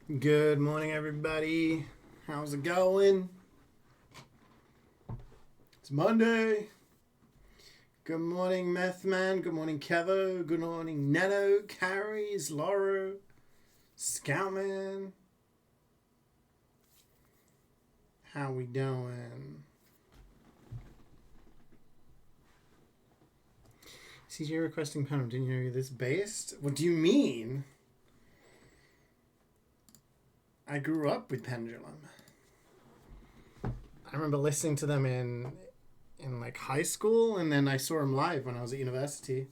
Good morning, everybody. How's it going? It's Monday. Good morning, Meth Man. Good morning, Kevo. Good morning, Nano, Carries, Laura, Scoutman. How we doing? CeeJaey requesting panel. Didn't you know you're this based? What do you mean? I grew up with Pendulum. I remember listening to them in like high school, and then I saw them live when I was at university.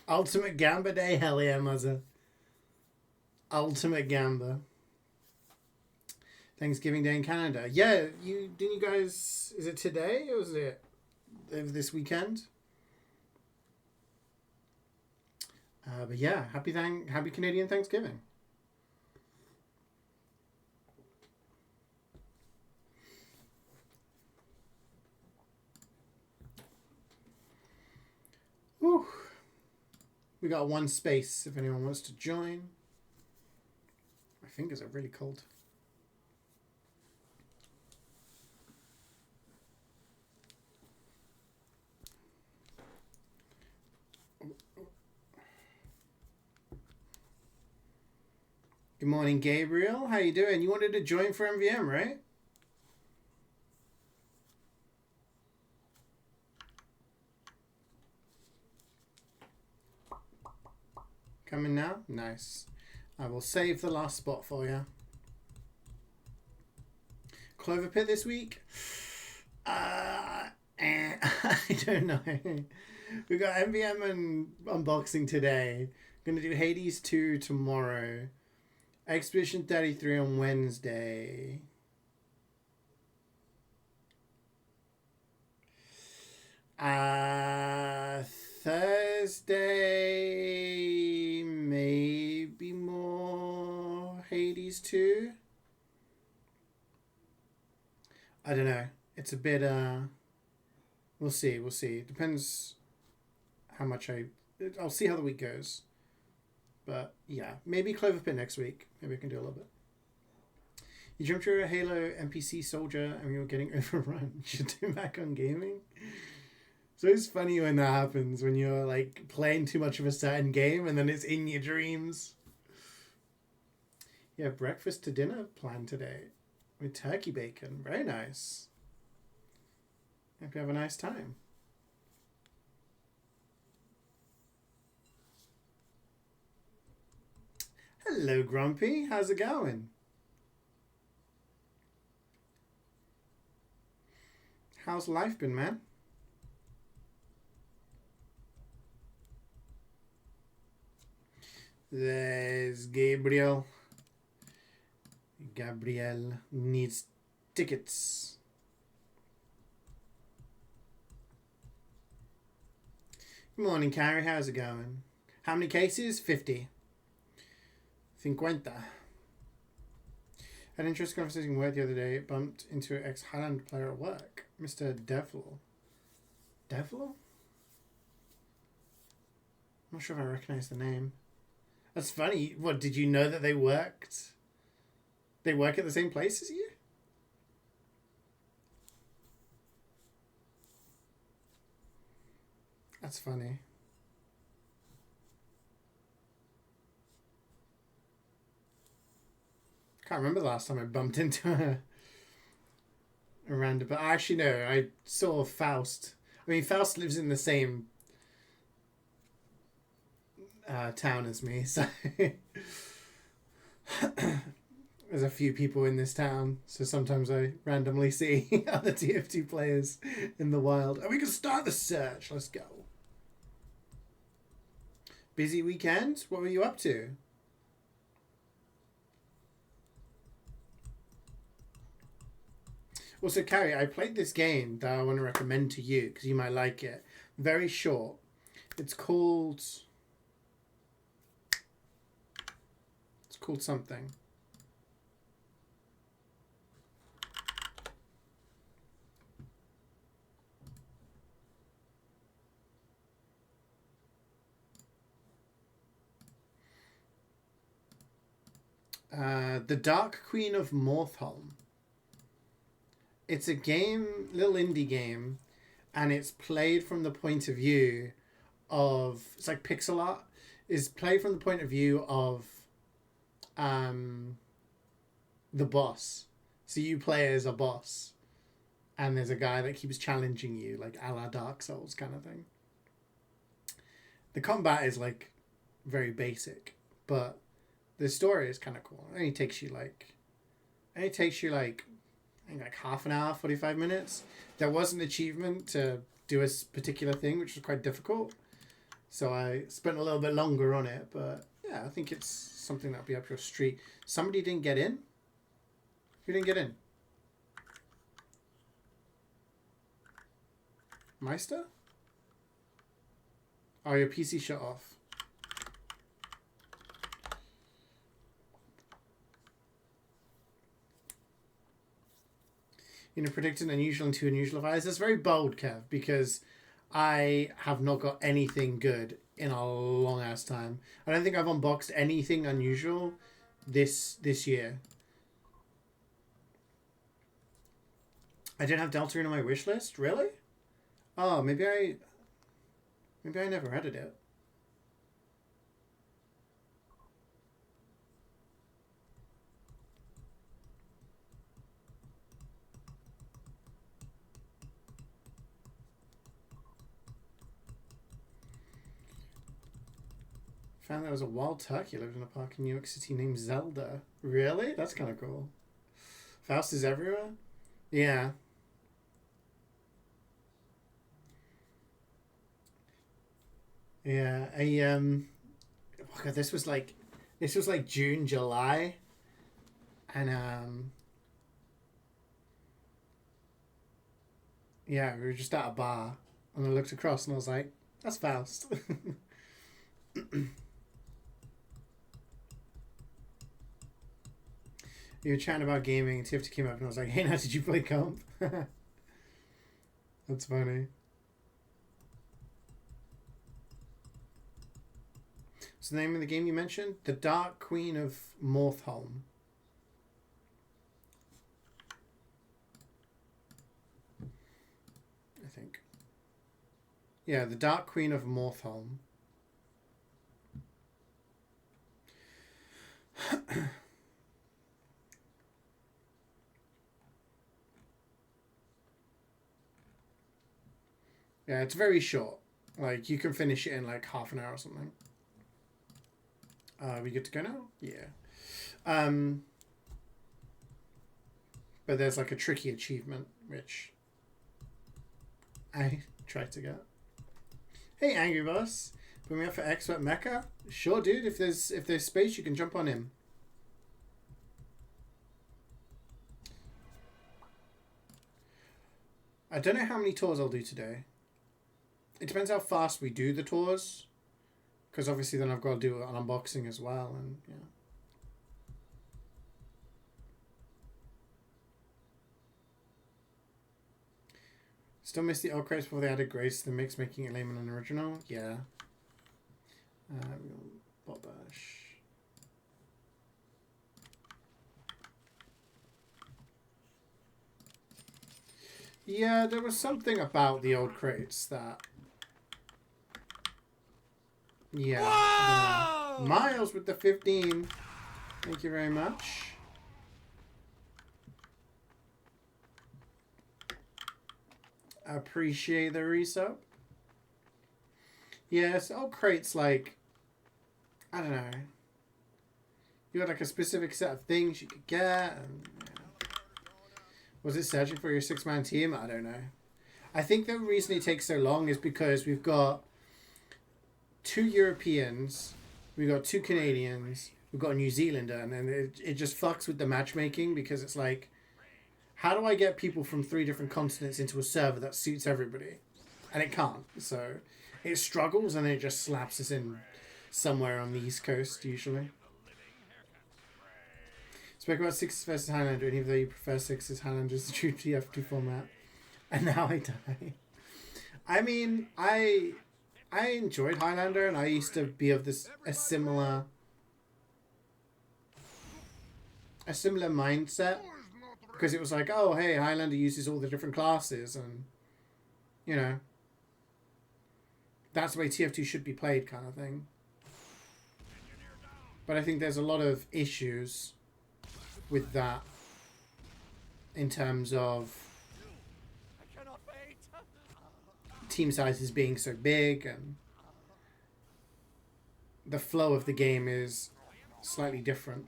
Ultimate Gamba Day, hell yeah, mother. Ultimate Gamba. Thanksgiving Day in Canada. Yeah, you guys? Is it today or was it this weekend? But yeah, happy Canadian Thanksgiving. Whew. We got one space if anyone wants to join. My fingers are really cold. Good morning, Gabriel. How you doing? You wanted to join for MvM, right? Coming now? Nice. I will save the last spot for you. Clover Pit this week? I don't know. We got MvM and unboxing today. Gonna do Hades 2 tomorrow. Expedition 33 on Wednesday. Thursday, maybe more Hades 2. I don't know. It's a bit, we'll see. Depends how much I'll see how the week goes. But yeah, maybe Clover Pit next week. Maybe I can do a little bit. You jumped through a Halo NPC soldier and you were getting overrun. You should do back on gaming. So it's funny when that happens, when you're like playing too much of a certain game and then it's in your dreams. Yeah, breakfast to dinner planned today with turkey bacon. Very nice. Hope you have a nice time. Hello, Grumpy. How's it going? How's life been, man? There's Gabriel. Gabriel needs tickets. Good morning, Carrie. How's it going? How many cases? 50. 50. Had an interesting conversation with the other day. Bumped into an ex-Highland player at work, Mr. Devil. Devil? I'm not sure if I recognize the name. That's funny. What, did you know that they worked? They work at the same place as you? That's funny. Can't remember the last time I bumped into a random. But actually, no. I saw Faust. I mean, Faust lives in the same town as me, so there's a few people in this town. So sometimes I randomly see other TF2 players in the wild. And we can start the search. Let's go. Busy weekend? What were you up to? Also, Carrie, I played this game that I want to recommend to you because you might like it. Very short. It's called something. The Dark Queen of Morthholm. It's a game, little indie game, and it's played from the point of view of, it's like pixel art, is played from the point of view of the boss. So you play as a boss, and there's a guy that keeps challenging you, like a la Dark Souls kind of thing. The combat is like very basic, but the story is kind of cool. It only takes you like I think like half an hour, 45 minutes. There was an achievement to do a particular thing, which was quite difficult. So I spent a little bit longer on it, but yeah, I think it's something that'll be up your street. Somebody didn't get in? Who didn't get in? Meister? Oh, your PC shut off. You know, predicting unusual and two unusual fires. That's very bold, Kev, because I have not got anything good in a long ass time. I don't think I've unboxed anything unusual this year. I didn't have Deltarune on my wish list? Really? Oh, maybe I never added it. Found there was a wild turkey lived in a park in New York City named Zelda. Really? That's kind of cool. Faust is everywhere? Yeah. Yeah. Oh God, this was like June, July. And yeah, we were just at a bar and I looked across and I was like, that's Faust. You were chatting about gaming and TFT came up and I was like, hey, now did you play comp? That's funny. What's the name of the game you mentioned? The Dark Queen of Morthholm. I think. Yeah, the Dark Queen of Morthholm. Yeah, it's very short. Like, you can finish it in like half an hour or something. Are we good to go now? Yeah. But there's like a tricky achievement, which I tried to get. Hey, Angry Boss. Put me up for Expert Mecha? Sure, dude. If there's space, you can jump on him. I don't know how many tours I'll do today. It depends how fast we do the tours. Because obviously then I've got to do an unboxing as well. And yeah. Still miss the old crates before they added grace to the mix, making it lame and unoriginal. Yeah. Bobash. Yeah, there was something about the old crates that... Yeah. Miles with the 15. Thank you very much. Appreciate the resub. Yes, old crates like... I don't know. You had like a specific set of things you could get. And, yeah. Was it searching for your 6-man team? I don't know. I think the reason it takes so long is because we've got 2 Europeans, we've got 2 Canadians, we've got a New Zealander, and then it just fucks with the matchmaking because it's like, how do I get people from 3 different continents into a server that suits everybody? And it can't. So it struggles and it just slaps us in somewhere on the East Coast, usually. Spoke about Sixes versus Highlander, and even though you prefer Sixes, Highlander is the true TF2 format. And now I die. I mean, I enjoyed Highlander, and I used to be of a similar a similar mindset because it was like, oh, hey, Highlander uses all the different classes, and you know, that's the way TF2 should be played, kind of thing. But I think there's a lot of issues with that in terms of team sizes being so big, and the flow of the game is slightly different.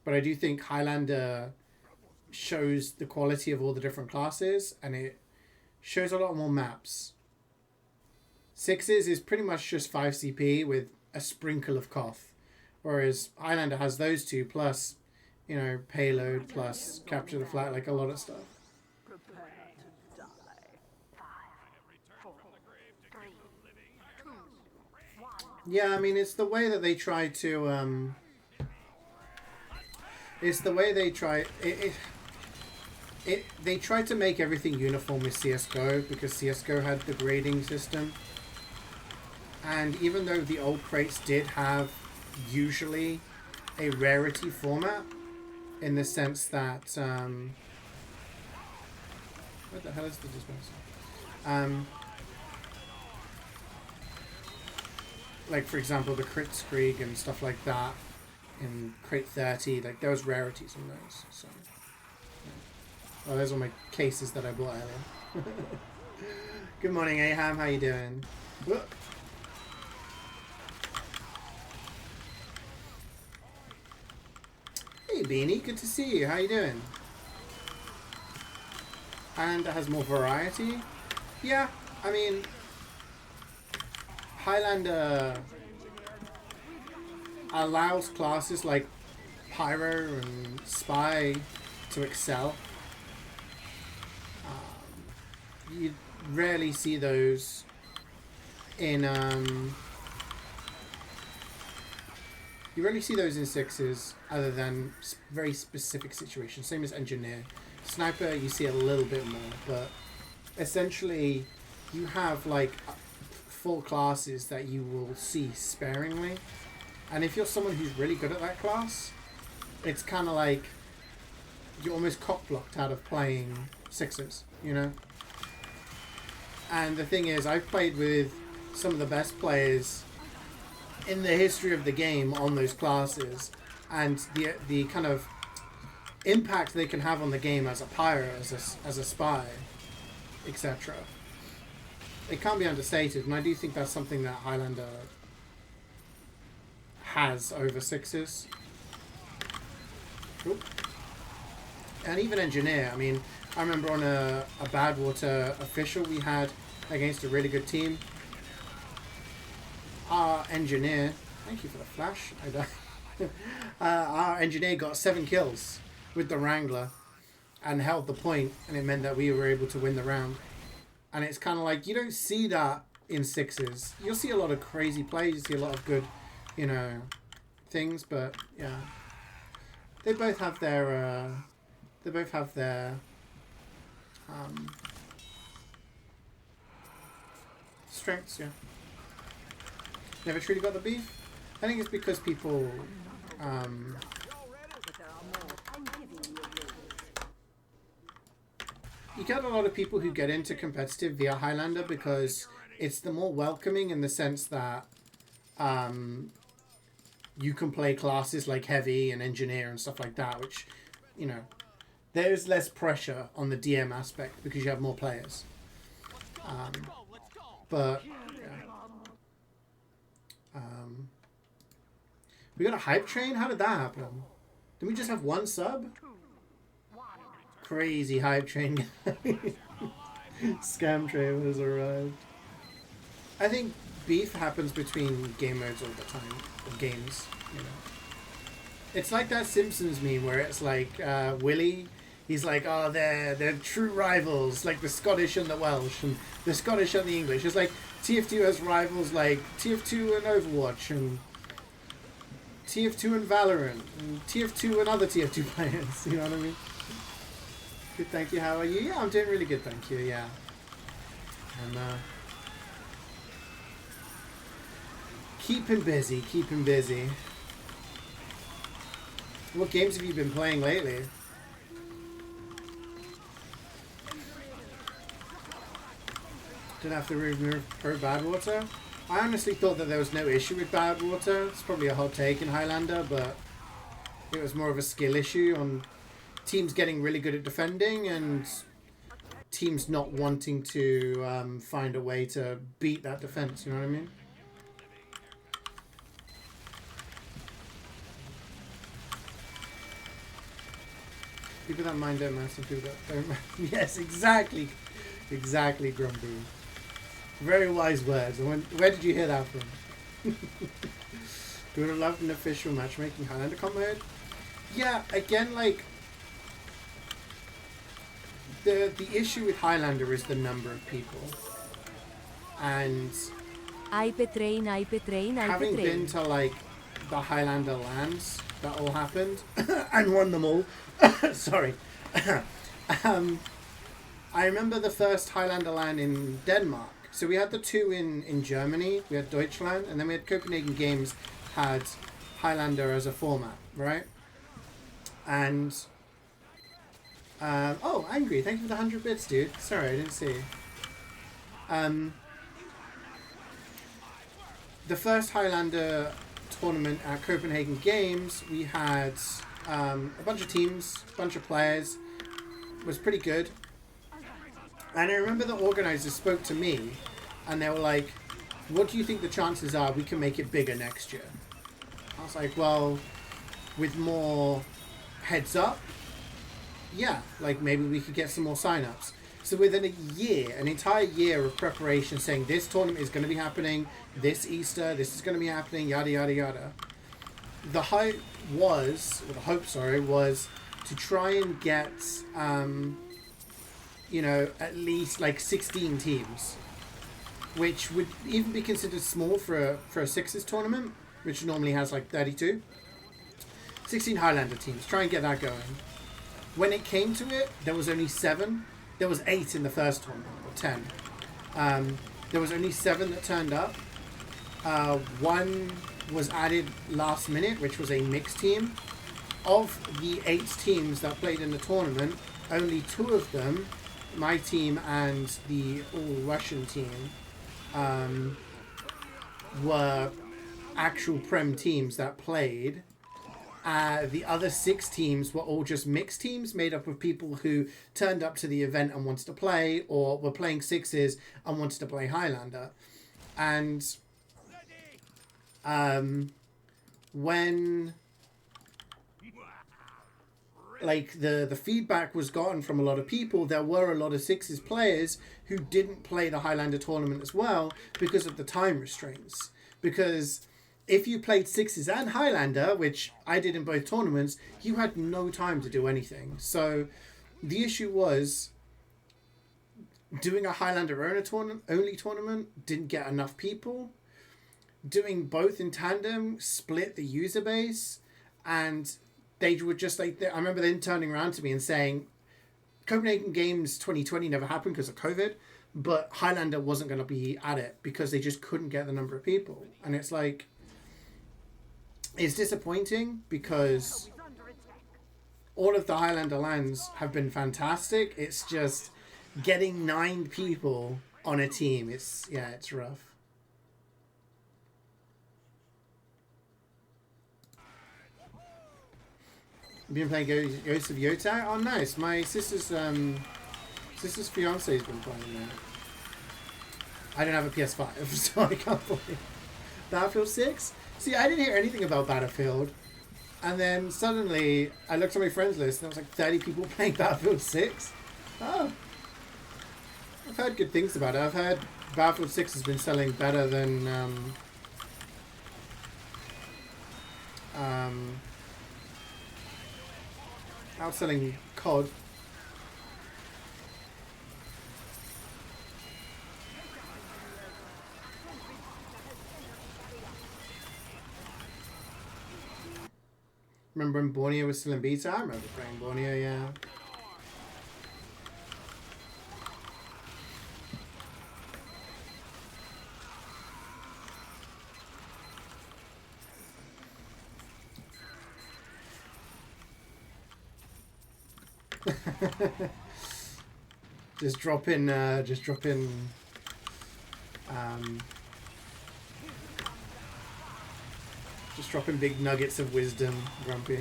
But I do think Highlander shows the quality of all the different classes, and it shows a lot more maps. Sixes is pretty much just 5 CP with a sprinkle of Koth, whereas Highlander has those two plus, you know, payload plus capture the flag, like a lot of stuff. Yeah, I mean, it's the way that they try to it's the way they try they try to make everything uniform with CSGO because CSGO had the grading system. And even though the old crates did have usually a rarity format, in the sense that what the hell is the dispenser? Like for example the crit Skrig and stuff like that in crate 30, like there was rarities in those. So yeah. Oh, those are my cases that I bought earlier. Good morning, Aham, how you doing? Look. Hey Beanie, good to see you. How you doing? And it has more variety. Yeah, I mean, Highlander allows classes like Pyro and Spy to excel. You rarely see those in you rarely see those in sixes, other than very specific situations. Same as Engineer. Sniper, you see a little bit more, but essentially, you have like full classes that you will see sparingly. And if you're someone who's really good at that class, it's kind of like you're almost cock-blocked out of playing sixes, you know? And the thing is, I've played with some of the best players in the history of the game on those classes, and the kind of impact they can have on the game as a pyro, as a spy, etc. It can't be understated, and I do think that's something that Highlander has over sixes. Oop. And even Engineer. I mean, I remember on a Badwater official we had against a really good team. Our Engineer, thank you for the flash. I died. Our Engineer got 7 kills with the Wrangler and held the point, and it meant that we were able to win the round. And it's kind of like, you don't see that in sixes. You'll see a lot of crazy plays, you see a lot of good, you know, things, but yeah. They both have their strengths, yeah. Never truly got the beef? I think it's because people you get a lot of people who get into competitive via Highlander because it's the more welcoming in the sense that you can play classes like Heavy and Engineer and stuff like that, which, you know, there's less pressure on the DM aspect because you have more players. But we got a hype train? How did that happen? Did we just have one sub? Crazy hype train. Scam train has arrived. I think beef happens between game modes all the time. Or games, you know. It's like that Simpsons meme where it's like Willie, he's like, oh, they're true rivals, like the Scottish and the Welsh, and the Scottish and the English. It's like TF2 has rivals like TF2 and Overwatch, and TF2 and Valorant, and TF2 and other TF2 players, you know what I mean? Good, thank you, how are you? Yeah, I'm doing really good, thank you, yeah. And keeping busy, keeping busy. What games have you been playing lately? Didn't have to remove per bad water. I honestly thought that there was no issue with bad water. It's probably a hot take in Highlander, but it was more of a skill issue on teams getting really good at defending and teams not wanting to find a way to beat that defense. You know what I mean? People that mind don't mind, some people that don't mind. Yes, exactly. Exactly, Grumpy. Very wise words. Where did you hear that from? You would have loved an official matchmaking Highlander comp mode. Yeah, again, like the issue with Highlander is the number of people, and having been to like the Highlander lands that all happened and won them all. Sorry. I remember the first Highlander land in Denmark. So we had the two in Germany. We had Deutschland, and then we had Copenhagen Games had Highlander as a format, right? And oh, Angry, thank you for the 100 bits, dude. Sorry, I didn't see. The first Highlander tournament at Copenhagen Games, we had a bunch of teams, a bunch of players. It was pretty good. And I remember the organizers spoke to me and they were like, what do you think the chances are we can make it bigger next year? I was like, well, with more heads up, yeah, like maybe we could get some more signups. So within a year, an entire year of preparation saying this tournament is going to be happening, this Easter, this is going to be happening, yada, yada, yada. The hope was to try and get, you know, at least like 16 teams, which would even be considered small for a Sixes tournament, which normally has like 32. 16 Highlander teams, try and get that going. When it came to it, there was only 7. There was 8 in the first tournament, or 10. There was only 7 that turned up. 1 was added last minute, which was a mixed team. Of the 8 teams that played in the tournament, only 2 of them, my team and the all-Russian team, were actual Prem teams that played. The other 6 teams were all just mixed teams made up of people who turned up to the event and wanted to play, or were playing Sixes and wanted to play Highlander. And when like the feedback was gotten from a lot of people, there were a lot of Sixes players who didn't play the Highlander tournament as well because of the time restraints. Because if you played Sixes and Highlander, which I did in both tournaments, you had no time to do anything. So the issue was doing a Highlander only tournament didn't get enough people. Doing both in tandem split the user base, and they were just like, I remember them turning around to me and saying, Copenhagen Games 2020 never happened because of COVID, but Highlander wasn't going to be at it because they just couldn't get the number of people. And it's like, it's disappointing because all of the Highlander lands have been fantastic. It's just getting 9 people on a team. It's rough. Been playing Ghosts of Yota? Oh, nice. My sister's fiance has been playing that. I don't have a PS5, so I can't play it. Battlefield 6? See, I didn't hear anything about Battlefield. And then suddenly, I looked at my friends list and there was like 30 people playing Battlefield 6. Oh. I've heard good things about it. I've heard Battlefield 6 has been selling better than outselling COD. Remember when Borneo was still in beta? I remember playing Borneo, yeah. Just drop in, just dropping big nuggets of wisdom, Grumpy.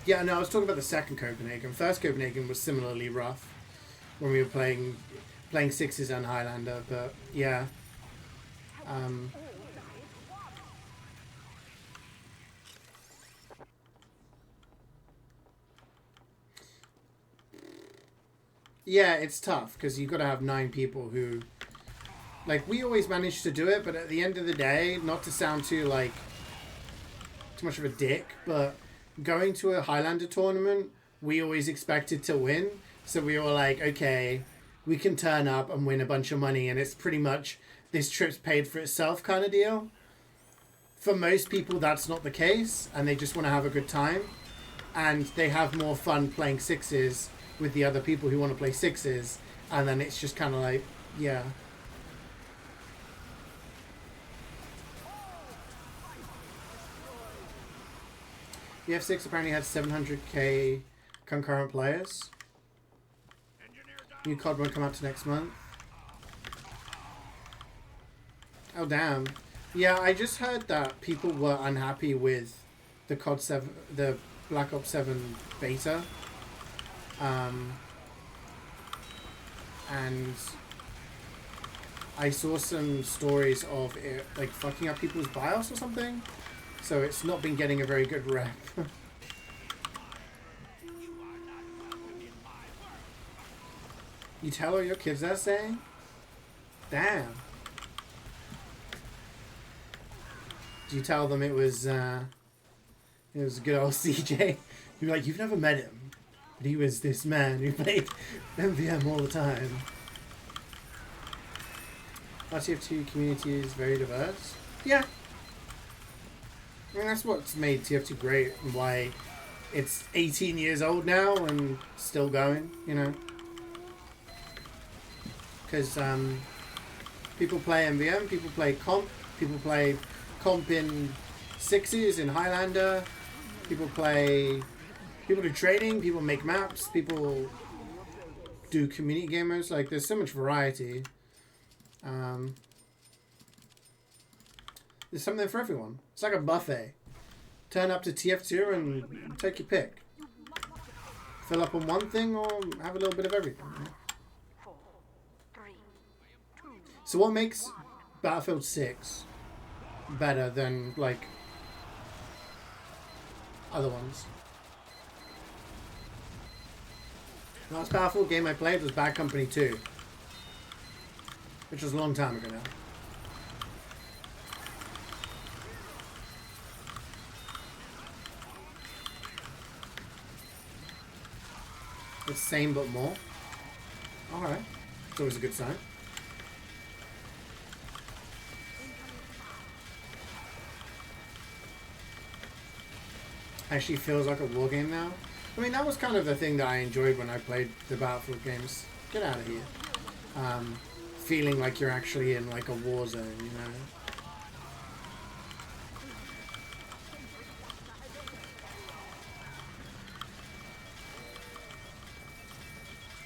Yeah, no, I was talking about the second Copenhagen. First Copenhagen was similarly rough when we were playing sixes and Highlander, but yeah. Yeah, it's tough because you've got to have 9 people who, like, we always manage to do it, but at the end of the day, not to sound too much of a dick, but going to a Highlander tournament, we always expected to win. So we were like, okay, we can turn up and win a bunch of money, and it's pretty much this trip's paid for itself kind of deal. For most people, that's not the case, and they just want to have a good time, and they have more fun playing sixes with the other people who want to play sixes, and then it's just kind of like, yeah. The F6 apparently had 700k concurrent players. New COD won't come out to next month. Oh damn. Yeah, I just heard that people were unhappy with the COD 7, the Black Ops 7 beta. And I saw some stories of it like fucking up people's BIOS or something. So it's not been getting a very good rep. You tell all your kids that saying? Damn. Do you tell them it was good old CeeJaey? You're like, you've never met him, but he was this man who played MvM all the time. Our TF2 community is very diverse. Yeah. I mean, that's what's made TF2 great and why it's 18 years old now and still going, you know. Because people play MvM, people play comp, people play comp in sixes in Highlander, people do training, people make maps, people do community gamers. Like, there's so much variety. There's something for everyone. It's like a buffet. Turn up to TF2 and take your pick. Fill up on one thing or have a little bit of everything. So what makes Battlefield 6 better than, like, other ones? The last Battlefield game I played was Bad Company 2. Which was a long time ago now. It's the same but more. Alright. It's always a good sign. Actually feels like a war game now. I mean, that was kind of the thing that I enjoyed when I played the Battlefield games. Get out of here. Feeling like you're actually in like a war zone, you know.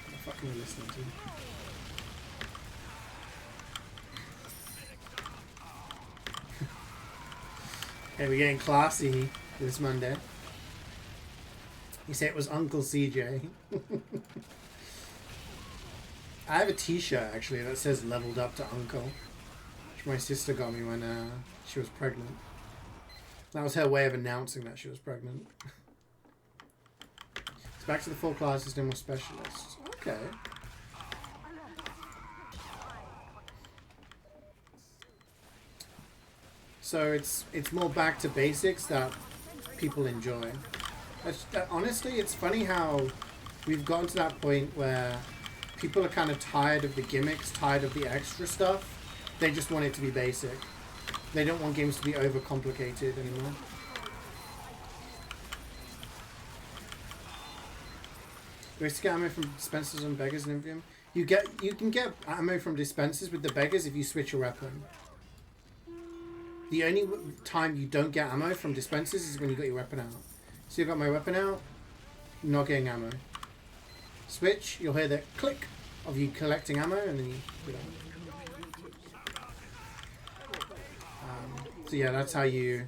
What the fuck am I listening to? Okay, we're getting classy this Monday. You say it was Uncle CeeJaey. I have a t-shirt actually that says leveled up to Uncle, which my sister got me when she was pregnant. That was her way of announcing that she was pregnant. It's back to the 4 classes, no more specialists. Okay. So it's more back to basics that people enjoy. Honestly, it's funny how we've gotten to that point where people are kind of tired of the gimmicks, tired of the extra stuff. They just want it to be basic. They don't want games to be overcomplicated anymore. Do we get ammo from dispensers and beggars in MvM? You can get ammo from dispensers with the beggars if you switch your weapon. The only time you don't get ammo from dispensers is when you got your weapon out. So you got my weapon out, not getting ammo. Switch, you'll hear the click of you collecting ammo, and then you know. So yeah, that's how you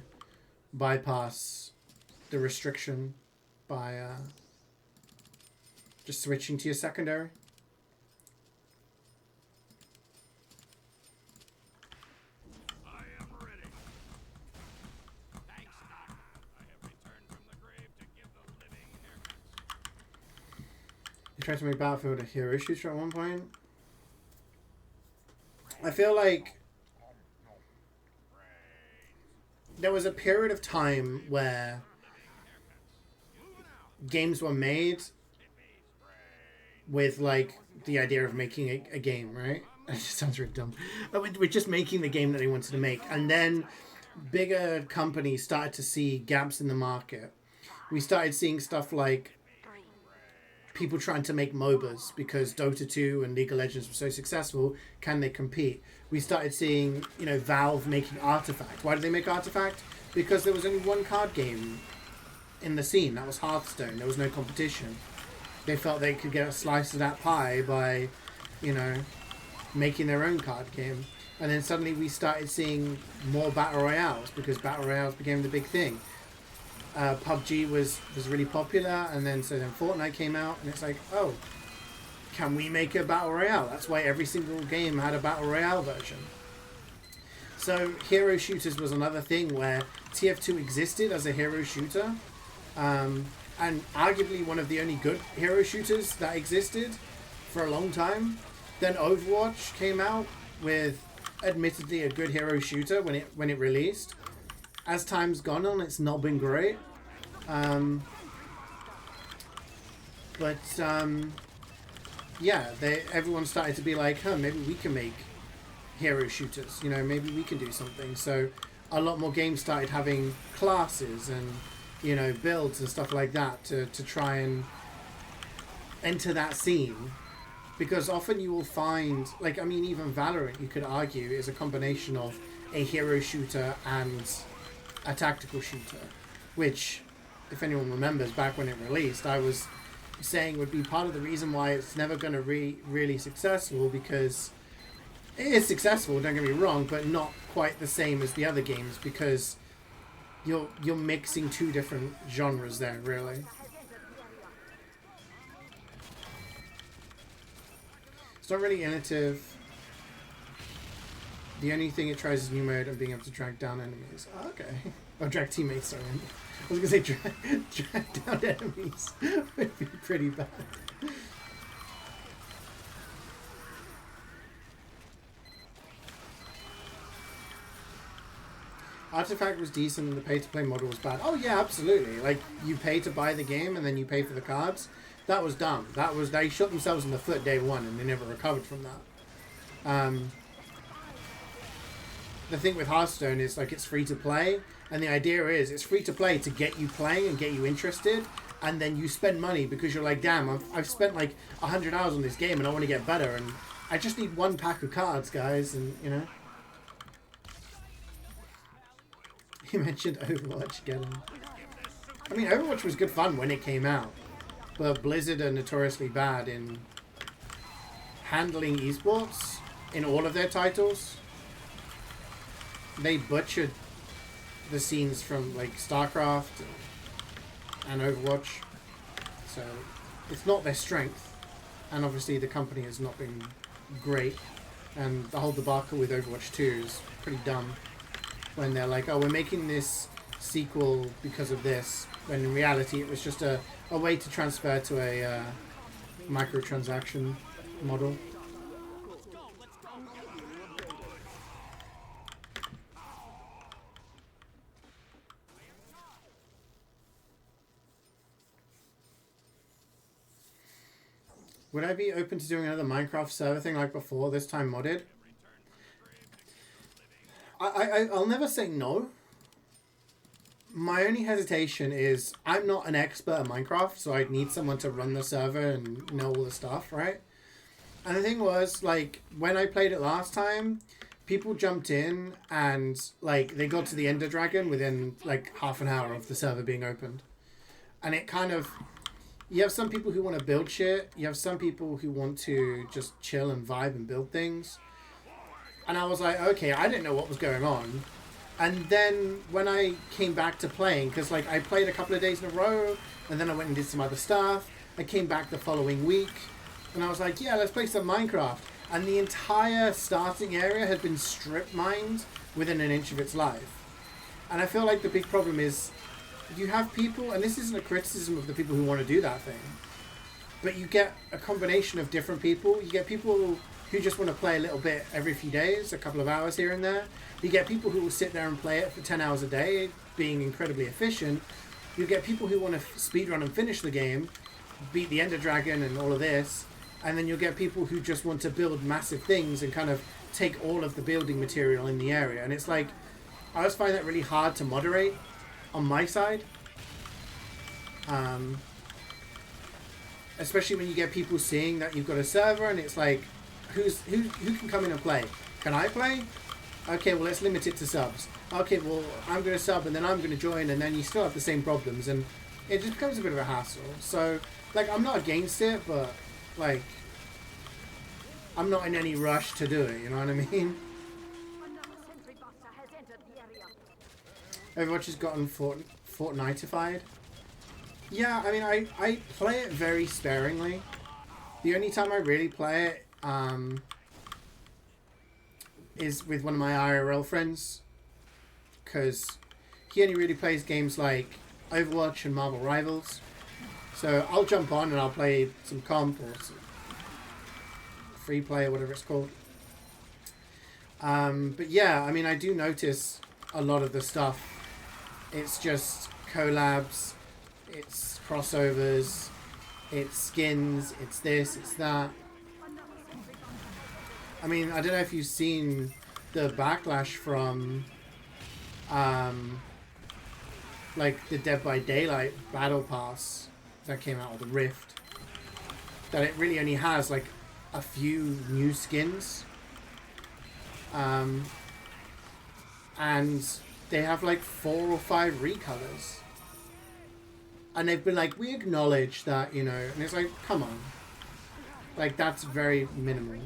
bypass the restriction by just switching to your secondary. You tried to make Battlefield a hero shooter at one point. I feel like there was a period of time where games were made with like the idea of making a game, right? It just sounds really dumb. We're just making the game that they wanted to make, and then bigger companies started to see gaps in the market. We started seeing stuff like people trying to make MOBAs because Dota 2 and League of Legends were so successful. Can they compete? We started seeing, you know, Valve making Artifact. Why did they make Artifact? Because there was only one card game in the scene. That was Hearthstone. There was no competition. They felt they could get a slice of that pie by, you know, making their own card game. And then suddenly we started seeing more Battle Royales because Battle Royales became the big thing. PUBG was really popular, and then Fortnite came out, and it's like, oh, can we make a Battle Royale? That's why every single game had a Battle Royale version. So hero shooters was another thing where TF2 existed as a hero shooter, and arguably one of the only good hero shooters that existed for a long time. Then Overwatch came out with admittedly a good hero shooter when it released. As time's gone on, it's not been great. Yeah, everyone started to be like, maybe we can make hero shooters. You know, maybe we can do something. So a lot more games started having classes and, you know, builds and stuff like that to try and enter that scene. Because often you will find, like, I mean, even Valorant, you could argue, is a combination of a hero shooter and a tactical shooter, which, if anyone remembers back when it released, I was saying would be part of the reason why it's never going to be really successful, because it is successful, don't get me wrong, but not quite the same as the other games, because you're mixing two different genres there, really. It's not really innovative. The only thing it tries is new mode and being able to drag down enemies. Oh, okay. Or drag teammates, sorry. I was going to say drag down enemies. Would be pretty bad. Artifact was decent and the pay-to-play model was bad. Oh yeah, absolutely. Like, you pay to buy the game and then you pay for the cards. That was dumb. They shot themselves in the foot day one and they never recovered from that. The thing with Hearthstone is, like, it's free to play, and the idea is it's free to play to get you playing and get you interested, and then you spend money because you're like, damn, I've spent like 100 hours on this game and I want to get better, and I just need one pack of cards, guys, and, you know. You mentioned Overwatch again. I mean, Overwatch was good fun when it came out, but Blizzard are notoriously bad in handling esports in all of their titles. They butchered the scenes from, like, StarCraft and Overwatch, so it's not their strength, and obviously the company has not been great, and the whole debacle with Overwatch 2 is pretty dumb, when they're like, oh, we're making this sequel because of this, when in reality it was just a way to transfer to a microtransaction model. Would I be open to doing another Minecraft server thing like before, this time modded? I'll never say no. My only hesitation is I'm not an expert at Minecraft, so I'd need someone to run the server and know all the stuff, right? And the thing was, like, when I played it last time, people jumped in and like they got to the Ender Dragon within like half an hour of the server being opened, and it kind of, you have some people who want to build shit, you have some people who want to just chill and vibe and build things, and I was like, okay, I didn't know what was going on. And then when I came back to playing, because like I played a couple of days in a row, and then I went and did some other stuff. I came back the following week, and I was like, yeah, let's play some Minecraft. And the entire starting area had been strip mined within an inch of its life. And I feel like the big problem is you have people, and this isn't a criticism of the people who want to do that thing, but you get a combination of different people. You get people who just want to play a little bit every few days, a couple of hours here and there. You get people who will sit there and play it for 10 hours a day, being incredibly efficient. You get people who want to speedrun and finish the game, beat the Ender Dragon and all of this. And then you'll get people who just want to build massive things and kind of take all of the building material in the area. And it's like, I always find that really hard to moderate on my side. Especially when you get people seeing that you've got a server and it's like, who can come in and play? Can I play? Okay, well, let's limit it to subs. Okay, well, I'm going to sub and then I'm going to join, and then you still have the same problems, and it just becomes a bit of a hassle. So, like, I'm not against it, but, like, I'm not in any rush to do it, you know what I mean? Overwatch has gotten Fortnite-ified. Yeah, I mean, I play it very sparingly. The only time I really play it, is with one of my IRL friends, because he only really plays games like Overwatch and Marvel Rivals. So I'll jump on and I'll play some comp or some free play or whatever it's called. But yeah, I mean, I do notice a lot of the stuff. It's just collabs, it's crossovers, it's skins, it's this, it's that. I mean, I don't know if you've seen the backlash from, like, the Dead by Daylight Battle Pass that came out with the Rift. That it really only has, like, a few new skins. And they have, like, 4 or 5 recolors. And they've been like, we acknowledge that, you know, and it's like, come on. Like, that's very minimal.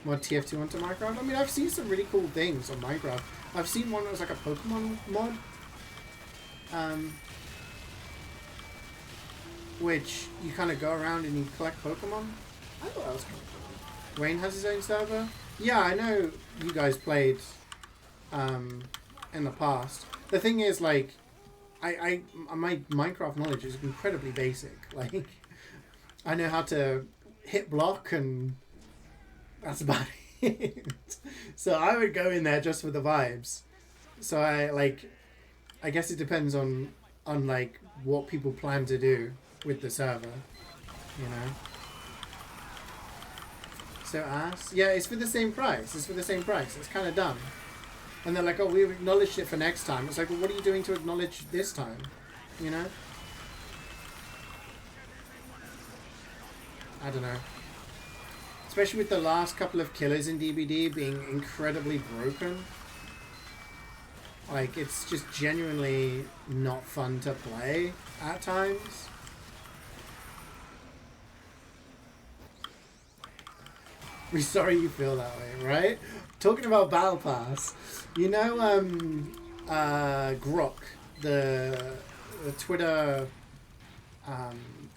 Mod TF2 onto Minecraft? I mean, I've seen some really cool things on Minecraft. I've seen one that was like a Pokemon mod. Which you kind of go around and you collect Pokemon. I thought that was kind of cool. Wayne has his own server. Yeah, I know you guys played in the past. The thing is, like, my Minecraft knowledge is incredibly basic. Like, I know how to hit block and that's about it. So I would go in there just for the vibes. So I guess it depends on like what people plan to do with the server, you know. So yeah, it's for the same price. It's for the same price. It's kind of dumb. And they're like, oh, we've acknowledged it for next time. It's like, well, what are you doing to acknowledge this time? You know? I don't know. Especially with the last couple of killers in DBD being incredibly broken. Like, it's just genuinely not fun to play at times. We're sorry you feel that way, right? Talking about Battle Pass, you know, Grok, the Twitter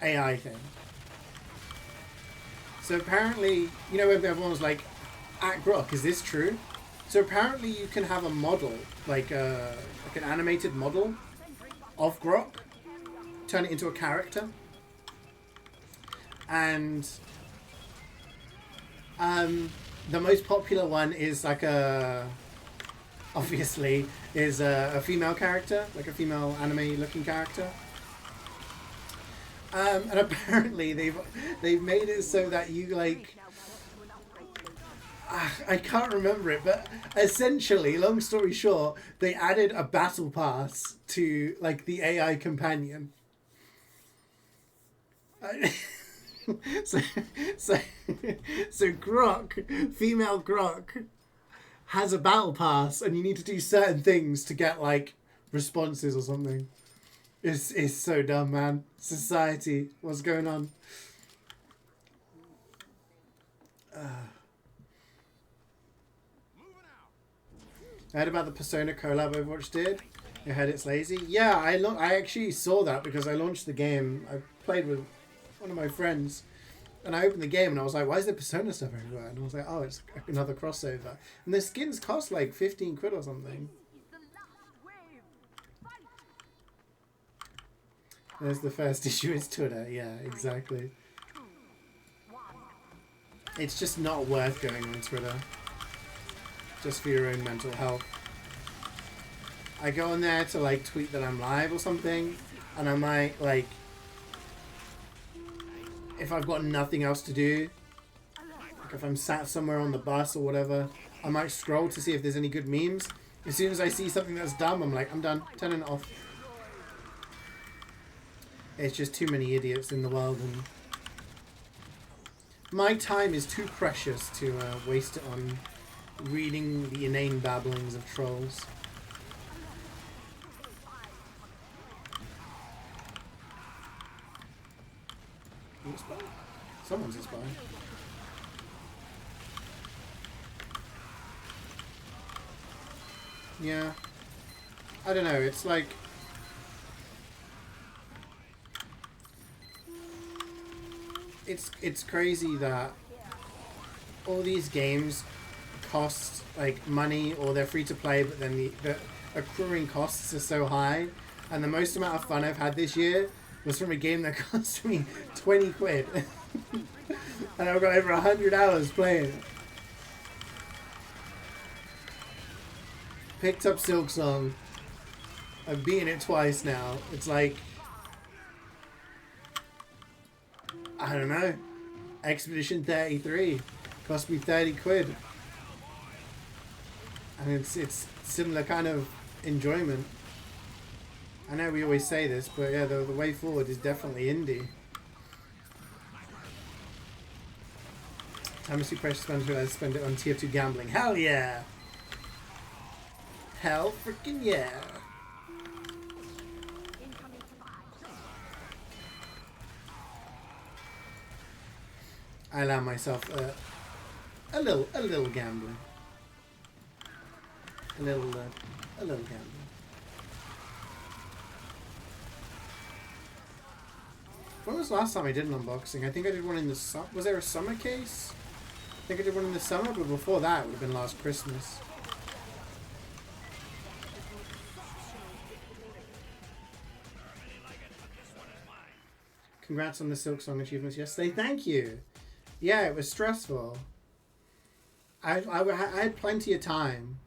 AI thing. So apparently, you know, everyone was like, at Grok, is this true? So apparently you can have a model, like an animated model of Grok, turn it into a character. And the most popular one is like obviously, is a female character, like a female anime looking character. And apparently they've made it so that you like, I can't remember it, but essentially, long story short, they added a battle pass to like the AI companion. So Grok, female Grok, has a battle pass and you need to do certain things to get like responses or something. It's so dumb, man. Society, what's going on? I heard about the Persona collab Overwatch did. I heard it's lazy. Yeah, I actually saw that because I launched the game. I played with one of my friends, and I opened the game and I was like, "Why is there Persona stuff everywhere?" And I was like, "Oh, it's another crossover." And the skins cost like 15 quid or something. There's the first issue. It's Twitter. Yeah, exactly. It's just not worth going on Twitter. Just for your own mental health. I go on there to like tweet that I'm live or something, and I might like, if I've got nothing else to do, like if I'm sat somewhere on the bus or whatever, I might scroll to see if there's any good memes. As soon as I see something that's dumb, I'm like, I'm done, turning it off. It's just too many idiots in the world, and my time is too precious to waste it on reading the inane babblings of trolls. You spy? Someone's a spy. Yeah. I don't know, it's like... It's crazy that all these games cost like money, or they're free to play, but then the accruing costs are so high. And the most amount of fun I've had this year was from a game that cost me 20 quid. And I've got over 100 hours playing it. Picked up Silksong. I've beaten it twice now. It's like, I don't know. Expedition 33 cost me 30 quid. And it's similar kind of enjoyment. I know we always say this, but yeah, the way forward is definitely indie. Time is too precious to spend it on tier 2 gambling. Hell yeah! Hell freaking yeah! I allow myself a little gambling. A little gambling. When was the last time I did an unboxing? I think I did one in the summer. Was there a summer case? I think I did one in the summer, but before that it would have been last Christmas. Congrats on the Silksong achievements yesterday. Thank you. Yeah, it was stressful. I had plenty of time,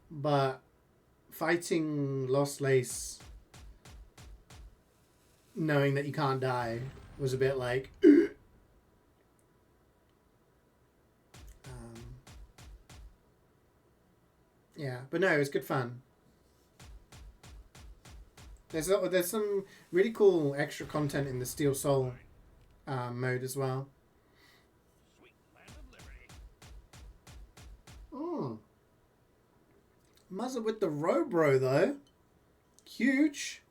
but fighting Lost Lace, knowing that you can't die, was a bit like... yeah, but no, it was good fun. There's some really cool extra content in the Steel Soul mode as well. Muzzle with the Robro though. Huge.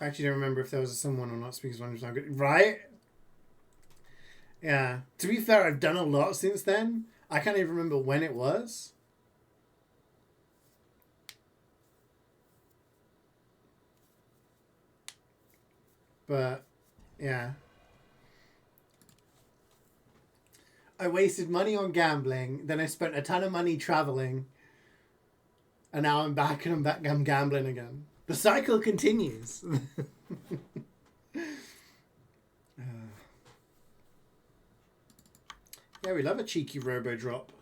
I actually don't remember if there was someone or not. Speaks one time, right? Yeah. To be fair, I've done a lot since then. I can't even remember when it was. But, yeah. I wasted money on gambling. Then I spent a ton of money traveling. And now I'm back and I'm gambling again. The cycle continues. Yeah, we love a cheeky robo drop.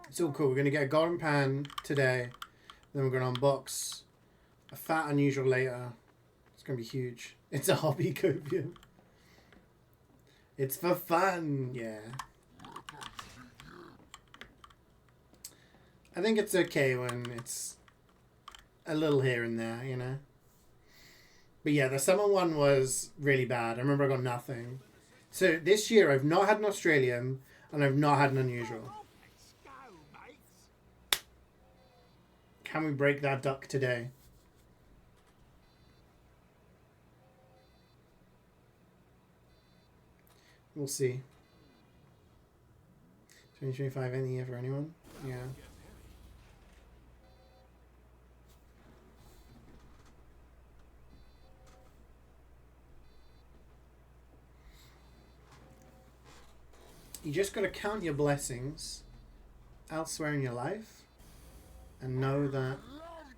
It's all cool. We're going to get a golden pan today. Then we're going to unbox a fat unusual later. It's going to be huge. It's a hobby copium. It's for fun. Yeah. I think it's okay when it's a little here and there, you know. But yeah, the summer one was really bad. I remember I got nothing. So this year I've not had an Australian and I've not had an unusual. Can we break that duck today? We'll see. 2025 any year for anyone? Yeah. You just got to count your blessings elsewhere in your life and know that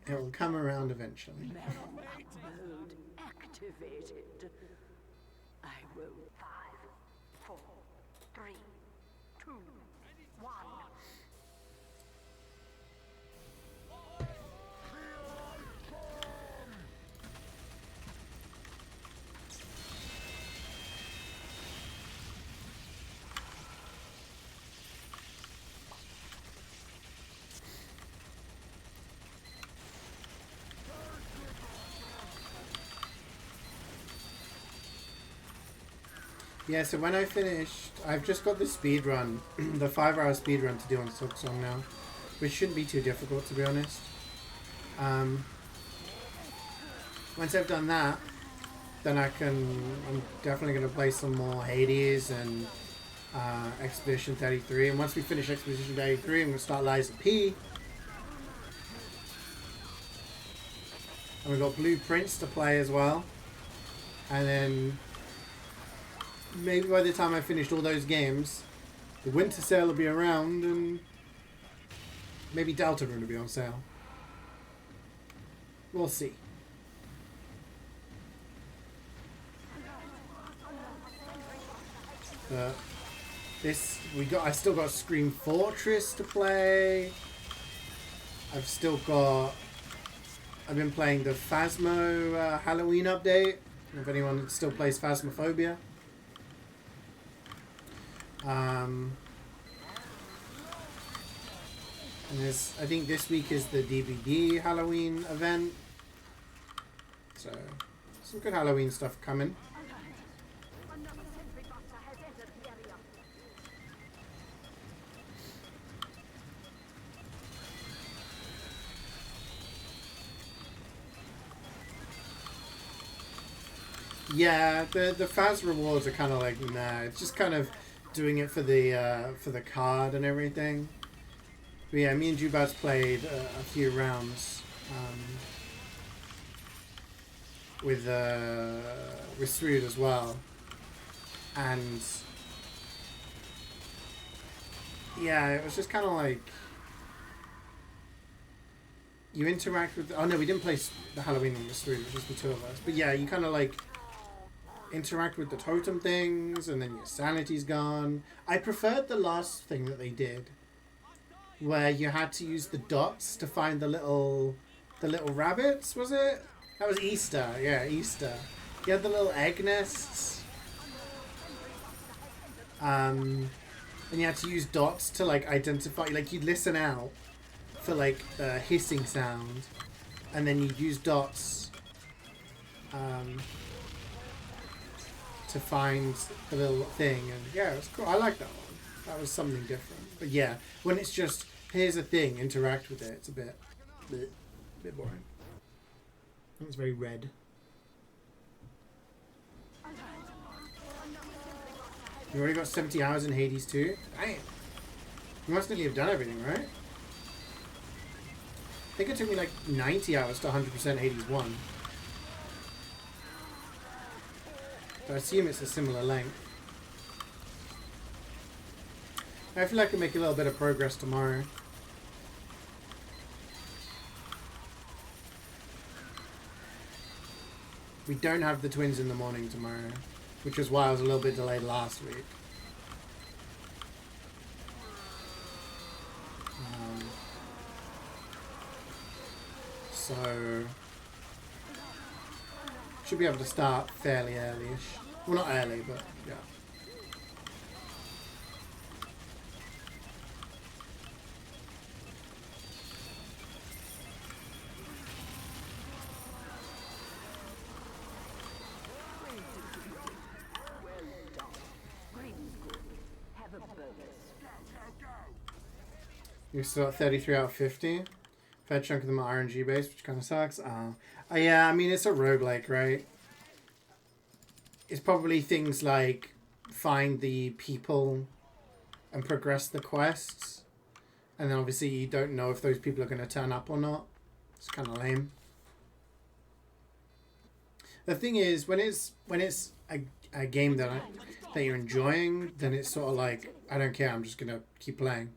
it will come around eventually. Mode activated. I will 5, 4, 3, 2, 1. Yeah, so when I finished, I've just got the speed run, the 5-hour speed run to do on Silksong now, which shouldn't be too difficult to be honest. Once I've done that, then I'm definitely going to play some more Hades and Expedition 33, and once we finish Expedition 33, I'm going to start Lies of P. And we've got Blueprints to play as well. And then maybe by the time I finished all those games, the winter sale will be around and maybe Deltarune will be on sale. We'll see. I still got Scream Fortress to play. I've been playing the Phasmo Halloween update. If anyone still plays Phasmophobia. And I think this week is the DVD Halloween event. So, some good Halloween stuff coming. Yeah, the Faz rewards are kind of like, nah, it's just kind of doing it for the card and everything. But yeah, me and Jubaz played a few rounds with Srood as well, and yeah, it was just kind of like you interact with. Oh no, we didn't play the Halloween one with Srood, it was just the two of us. But yeah, you kind of like interact with the totem things, and then your sanity's gone. I preferred the last thing that they did, where you had to use the dots to find the little rabbits. Was it? That was Easter. Yeah, Easter. You had the little egg nests, and you had to use dots to like identify. Like you'd listen out for like the hissing sound, and then you'd use dots to find the little thing. And yeah, it was cool. I like that one. That was something different. But yeah, when it's just here's a thing, interact with it, it's a bit boring. It's very red. You already got 70 hours in Hades 2? Damn. You must nearly have done everything, right? I think it took me like 90 hours to 100% Hades 1. So I assume it's a similar length. I feel like I can make a little bit of progress tomorrow. We don't have the twins in the morning tomorrow, which is why I was a little bit delayed last week. so should be able to start fairly early-ish. Well, not early, but yeah. You're still at 33 out of 50. Fair chunk of them are RNG based, which kind of sucks. Yeah, I mean, it's a roguelike, right? It's probably things like find the people and progress the quests. And then obviously you don't know if those people are going to turn up or not. It's kind of lame. The thing is, when it's a game that you're enjoying, then it's sort of like, I don't care, I'm just going to keep playing.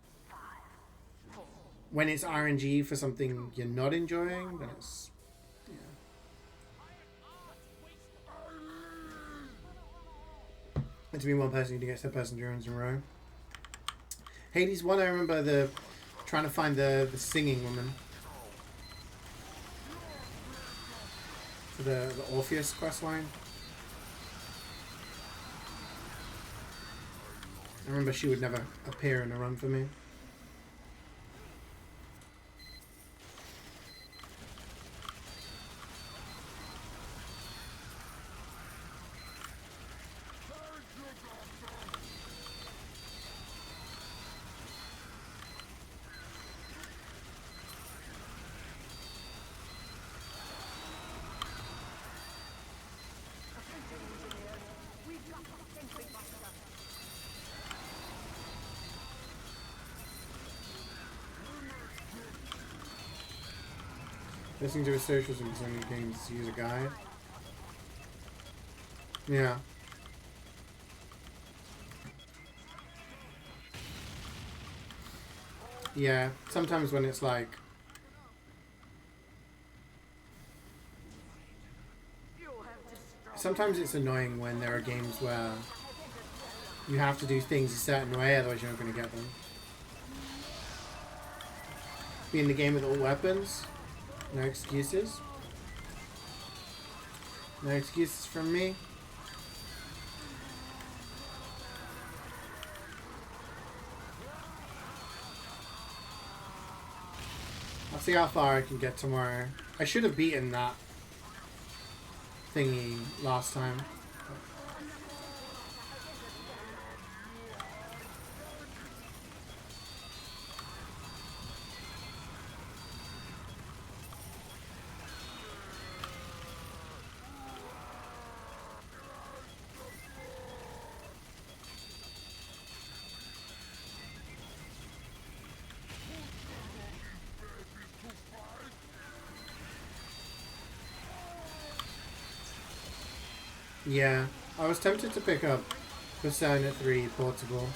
When it's RNG for something you're not enjoying, then it's... yeah. And to be one person, you get that person drones in a row. Hades 1, I remember trying to find the singing woman. For the Orpheus questline. I remember she would never appear in a run for me. Listening to his socials and presenting games to use a guide. Yeah. Yeah, sometimes when it's like... Sometimes it's annoying when there are games where you have to do things a certain way, otherwise you're not going to get them. Be in the game with all weapons. No excuses. No excuses from me. I'll see how far I can get tomorrow. I should have beaten that thingy last time. Yeah, I was tempted to pick up Persona 3 Portable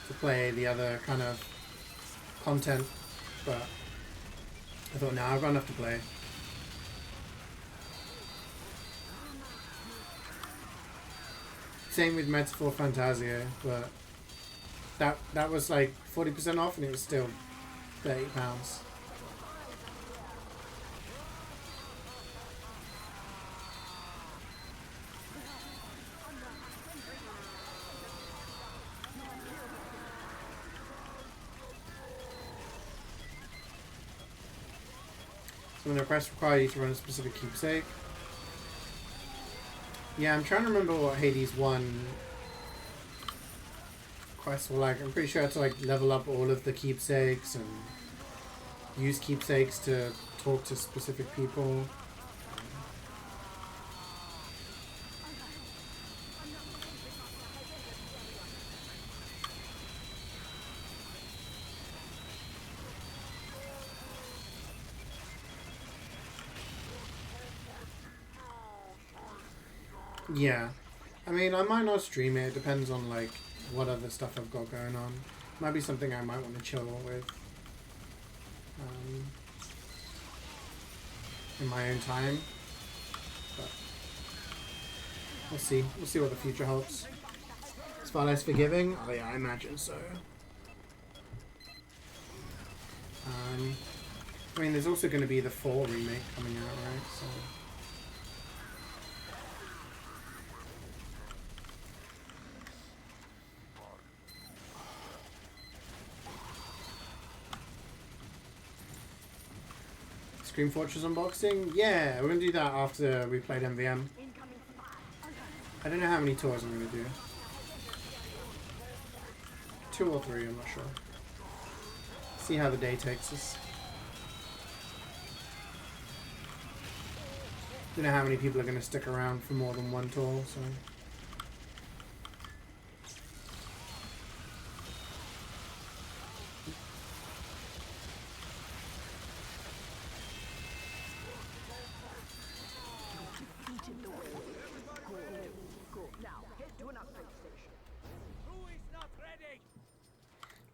to play the other kind of content, but I thought, nah, I've got enough to play. Same with Metaphor Fantasia, but that was like 40% off and it was still £30. So when the requests require you to run a specific keepsake. Yeah, I'm trying to remember what Hades 1 quests were like. I'm pretty sure I had to like level up all of the keepsakes and use keepsakes to talk to specific people. Yeah. I mean, I might not stream it. It depends on, like, what other stuff I've got going on. Might be something I might want to chill with. In my own time. But we'll see. We'll see what the future holds. Is far less forgiving? Oh yeah, I imagine so. I mean, there's also going to be the 4 remake coming out, right? So. Scream Fortress unboxing? Yeah, we're going to do that after we played MvM. I don't know how many tours I'm going to do. 2 or 3, I'm not sure. See how the day takes us. Don't know how many people are going to stick around for more than 1 tour, so...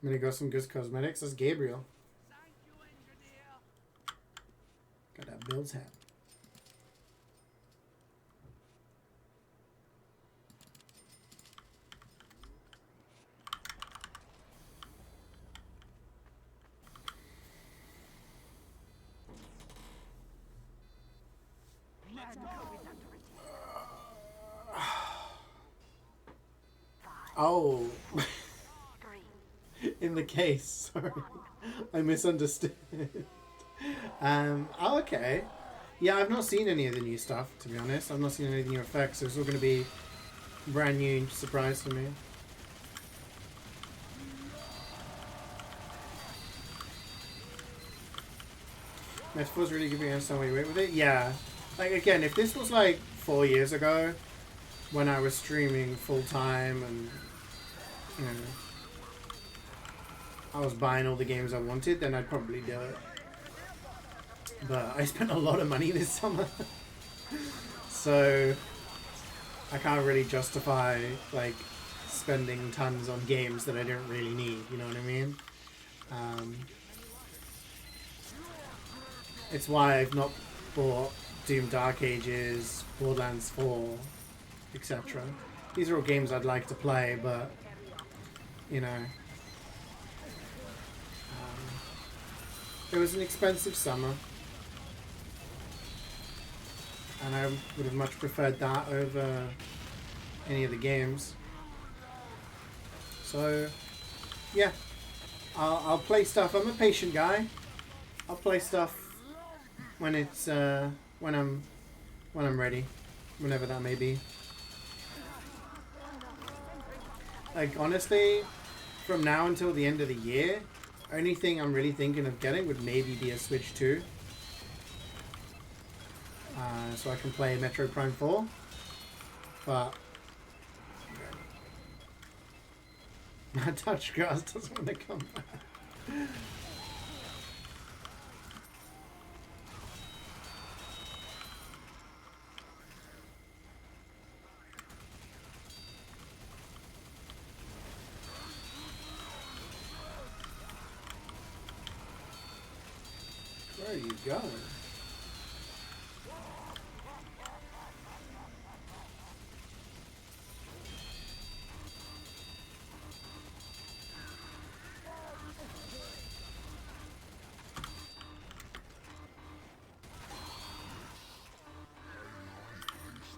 I'm gonna go some good cosmetics. That's Gabriel. Got that Bill's hat. Oh. In the case, sorry. I misunderstood. Oh, okay. Yeah, I've not seen any of the new stuff, to be honest. I've not seen any of the new effects, so it's all going to be a brand new surprise for me. Metaphor's really giving us some way with it. Yeah. Like, again, if this was like 4 years ago, when I was streaming full time and, you know, I was buying all the games I wanted, then I'd probably do it. But I spent a lot of money this summer. So I can't really justify like spending tons on games that I don't really need, you know what I mean? It's why I've not bought Doom Dark Ages, Borderlands 4, etc. These are all games I'd like to play, but, you know, it was an expensive summer, and I would have much preferred that over any of the games. So, yeah, I'll play stuff. I'm a patient guy. I'll play stuff when it's when I'm ready, whenever that may be. Like, honestly, from now until the end of the year, only thing I'm really thinking of getting would maybe be a Switch 2. So I can play Metroid Prime 4. But my touch grass doesn't want to come back. Where are you going?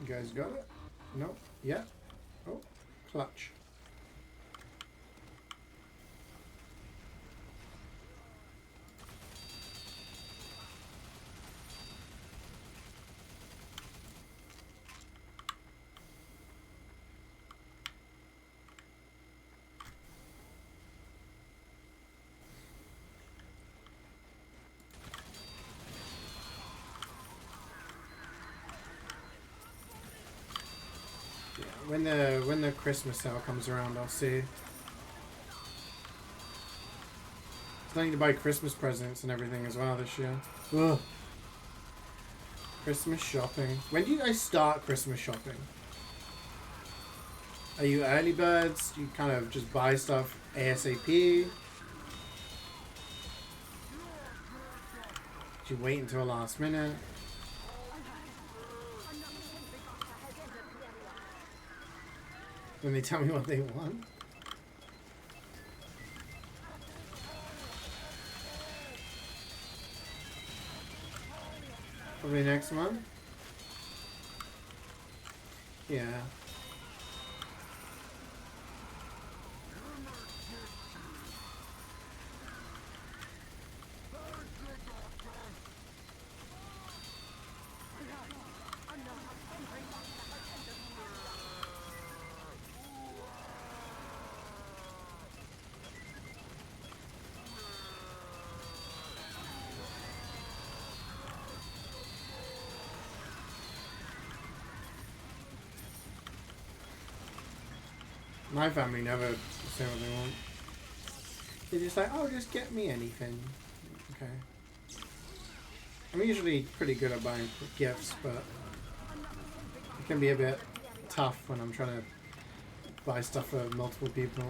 You guys got it? Nope. Yeah. Oh, clutch. When the Christmas sale comes around, I'll see. It's starting to buy Christmas presents and everything as well this year. Ugh. Christmas shopping. When do you guys start Christmas shopping? Are you early birds? Do you kind of just buy stuff ASAP? Do you wait until last minute? When they tell me what they want? Probably next month. Yeah. My family never say what they want. They're just like, oh, just get me anything. Okay. I'm usually pretty good at buying gifts, but it can be a bit tough when I'm trying to buy stuff for multiple people.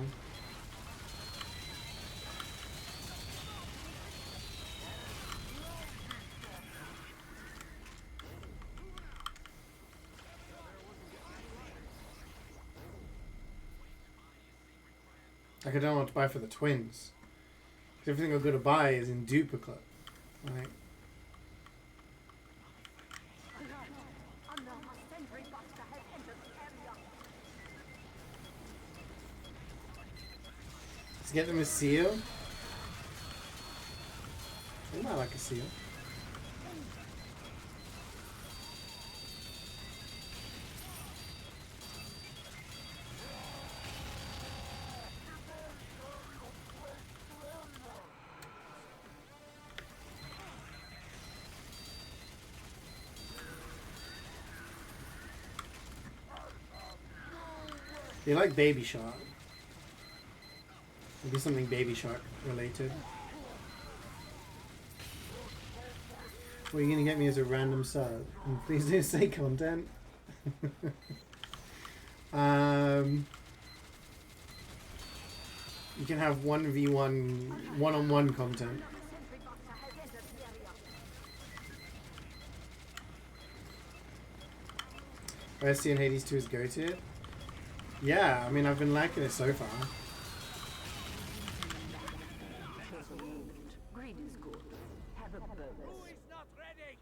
Like, I don't know what to buy for the twins. 'Cause everything I'm going to buy is in duplicate. Like, let's get them a seal. They might like a seal. They like Baby Shark. Maybe something Baby Shark related. What are you gonna get me as a random sub? And please do say content. You can have 1v1 one-on-one content. OST and Hades 2 is go-to. Yeah, I mean, I've been liking it so far. Greed is good. Have a bonus. Who is not ready?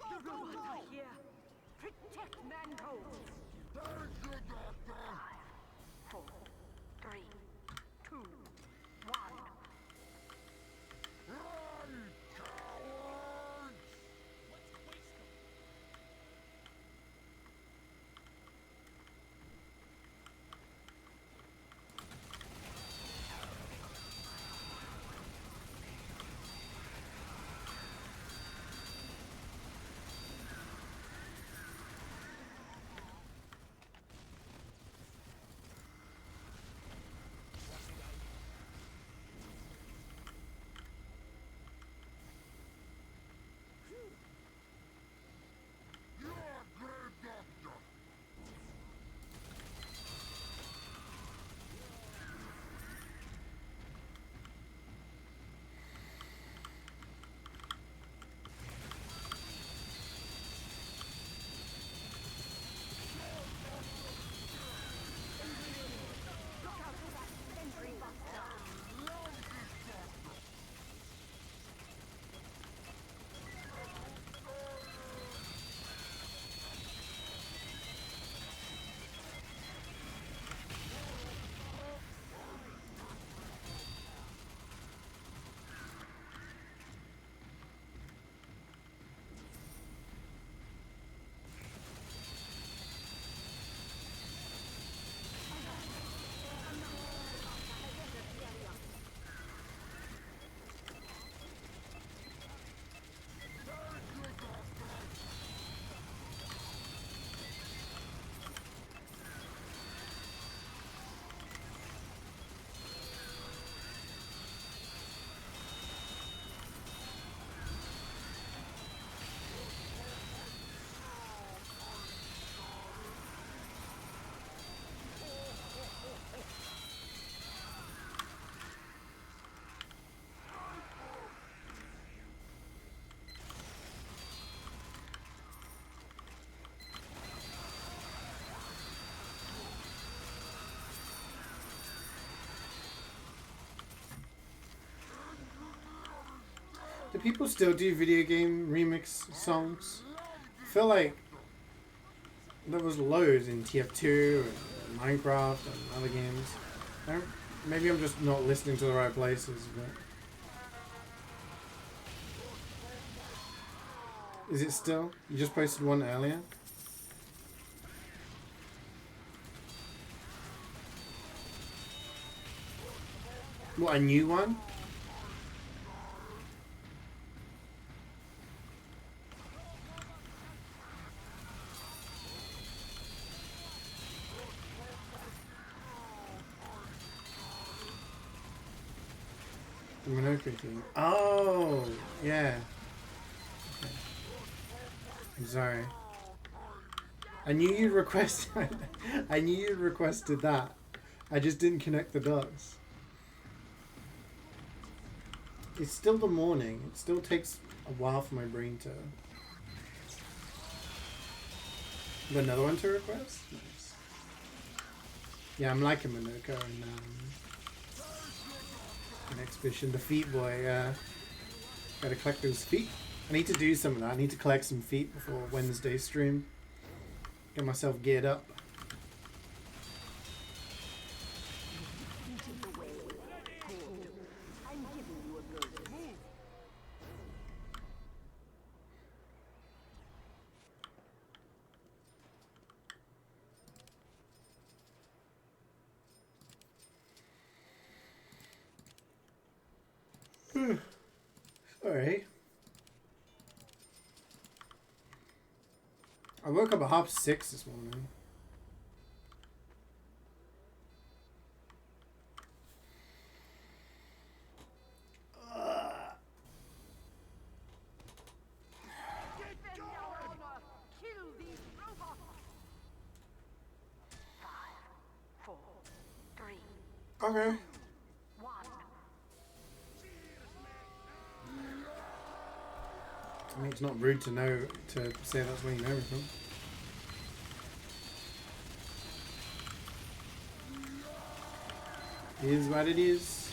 The robots are here. Protect mankind. 5, 4, 3, 2, 1. people still do video game remix songs? I feel like there was loads in TF2 and Minecraft and other games. Maybe I'm just not listening to the right places, but... Is it still? You just posted one earlier? What, a new one? The Monopoly thing. Oh, yeah. Okay. I'm sorry. I knew you'd request. I knew you'd requested that. I just didn't connect the dots. It's still the morning. It still takes a while for my brain to... Another one to request? Nice. Yeah, I'm liking Minoko and an exhibition. The feet boy. Gotta collect those feet. I need to do some of that. I need to collect some feet before Wednesday's stream. Get myself geared up. Sorry. I woke up at 6:30 this morning. Okay. I mean, it's not rude to know, to say that's where you know everything. It is what it is.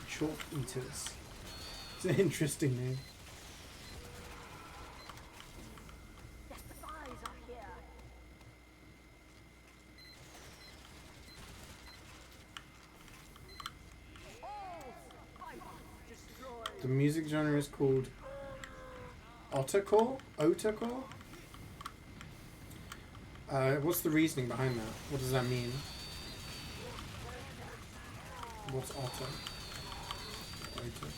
Chalk Eaters. It's an interesting name. The music genre is called Otacore? Otacore? What's the reasoning behind that? What does that mean? What's Otter? Otter.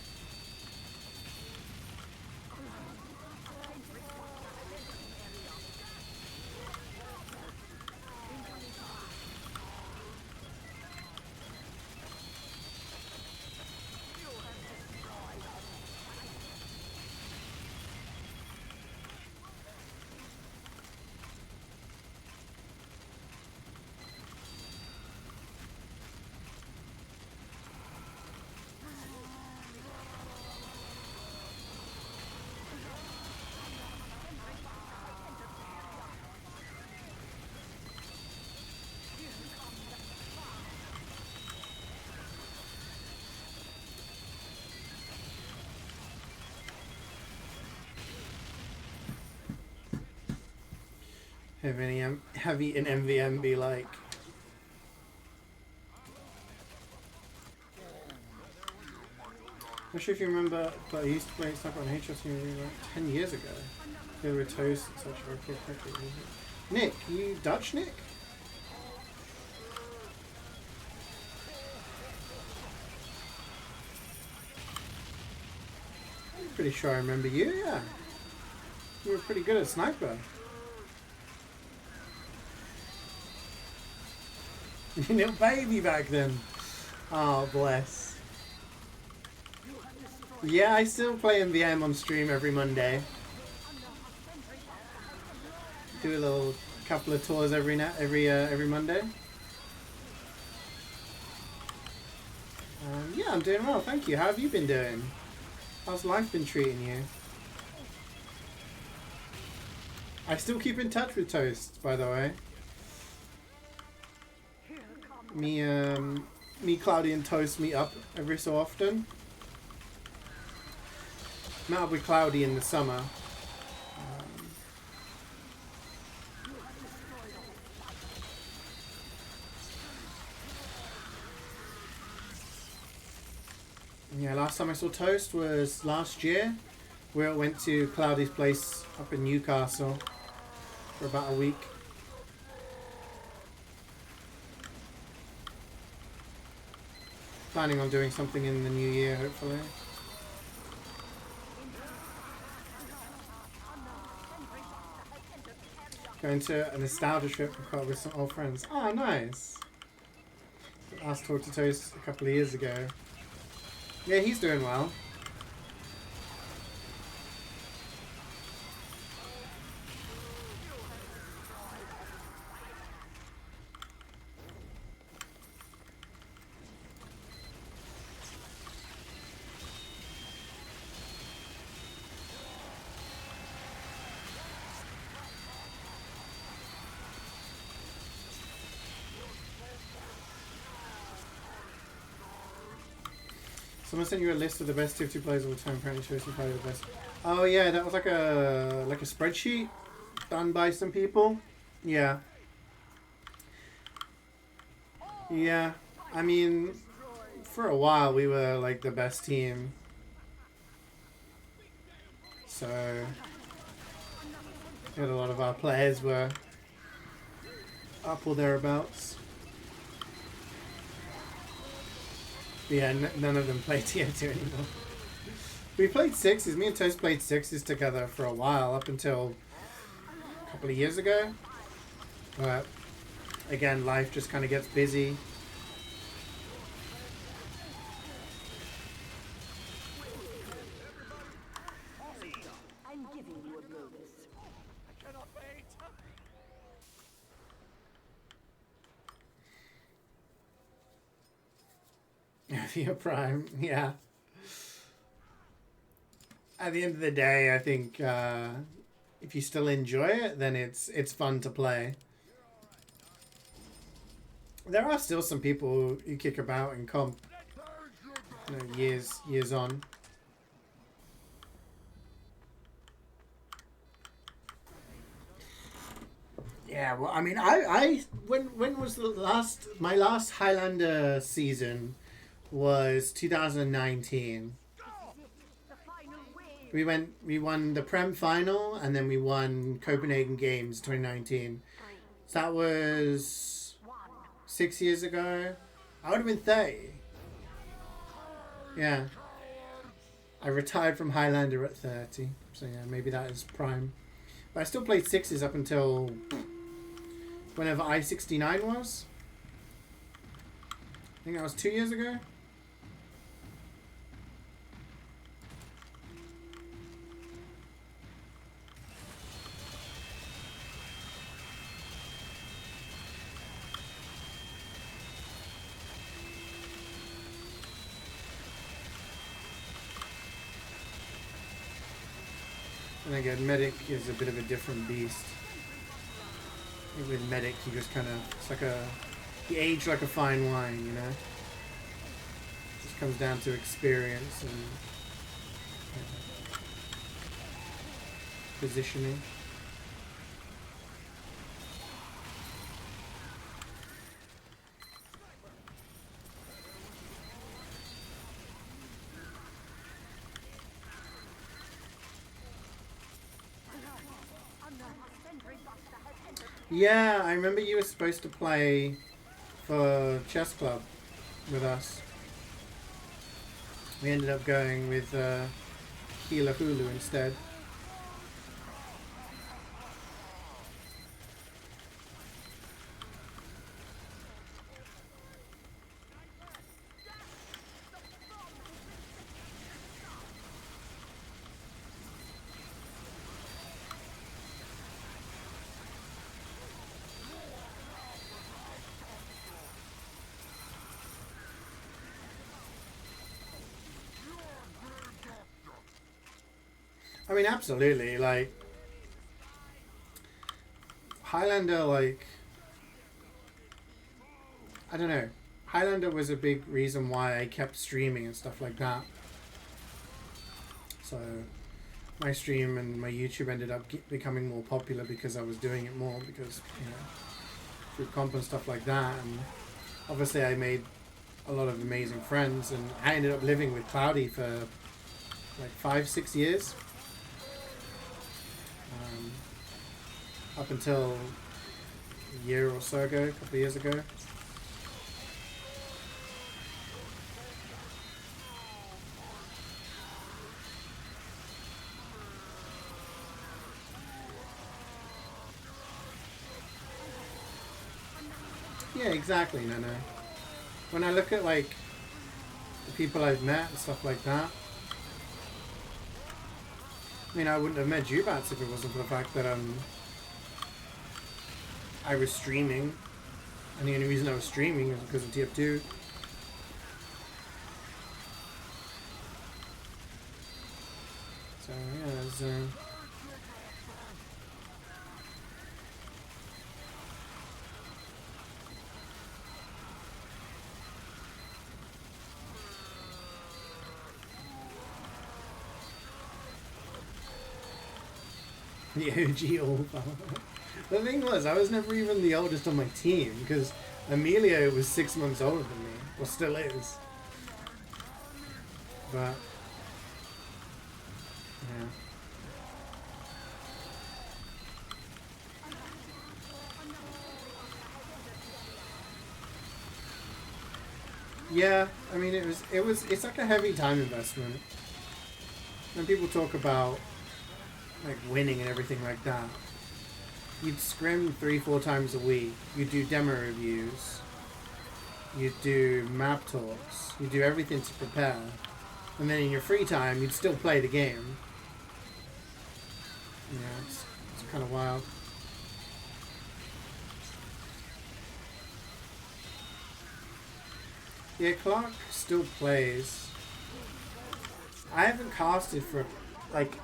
Have any heavy in MvM be like? Not sure if you remember, but I used to play stuff on HS like 10 years ago. They were toast and such. Okay, Nick, you Dutch, Nick? I'm pretty sure I remember you. Yeah, you were pretty good at sniper. Little baby back then. Oh, bless. Yeah, I still play MvM on stream every Monday. Do a little couple of tours every Monday. Yeah, I'm doing well, thank you. How have you been doing? How's life been treating you? I still keep in touch with Toast, by the way. Me, Cloudy, and Toast meet up every so often. Met up with Cloudy in the summer. Yeah, last time I saw Toast was last year. We went to Cloudy's place up in Newcastle for about a week. Planning on doing something in the new year, hopefully. Going to a nostalgia trip with some old friends. Oh, nice. Last talked to Toast a couple of years ago. Yeah, he's doing well. Someone sent you a list of the best TF2 players of all time. Apparently, shows you probably the best. Oh yeah, that was like a spreadsheet done by some people. Yeah. Yeah. I mean, for a while we were like the best team. So, a lot of our players were up or thereabouts. Yeah, none of them play TF2 anymore. We played sixes. Me and Toast played sixes together for a while, up until a couple of years ago. But again, life just kind of gets busy. I'm giving you a bonus. I cannot wait. Via Prime, yeah. At the end of the day, I think if you still enjoy it, then it's fun to play. There are still some people who kick about in comp, you know, years on. Yeah, well, I mean, when was my last Highlander season was 2019. We won the Prem final, and then we won Copenhagen Games 2019. So that was 6 years ago. I would have been 30. Yeah. I retired from Highlander at 30. So yeah, maybe that is prime. But I still played sixes up until whenever I-69 was. I think that was 2 years ago. And again, Medic is a bit of a different beast. I think with Medic, you just kind of, it's like you age like a fine wine, you know? It just comes down to experience and positioning. Yeah, I remember you were supposed to play for Chess Club with us. We ended up going with Keela Hulu instead. I mean, absolutely. Like, Highlander, like, I don't know. Highlander was a big reason why I kept streaming and stuff like that. So, my stream and my YouTube ended up becoming more popular because I was doing it more because, you know, through comp and stuff like that. And obviously I made a lot of amazing friends, and I ended up living with Cloudy for like 5-6 years. Up until a year or so ago, a couple of years ago. Yeah, exactly, no. When I look at like the people I've met and stuff like that, I mean, I wouldn't have met Jubats if it wasn't for the fact that I was streaming, and the only reason I was streaming is because of TF2. So yeah, it's, the OG old fella. The thing was, I was never even the oldest on my team because Emilio was 6 months older than me, or still is. But yeah, I mean, it's like a heavy time investment. When people talk about like winning and everything like that, you'd scrim 3-4 times a week. You do demo reviews. You do map talks. You do everything to prepare, and then in your free time, you'd still play the game. Yeah, it's kind of wild. Yeah, Clark still plays. I haven't casted for like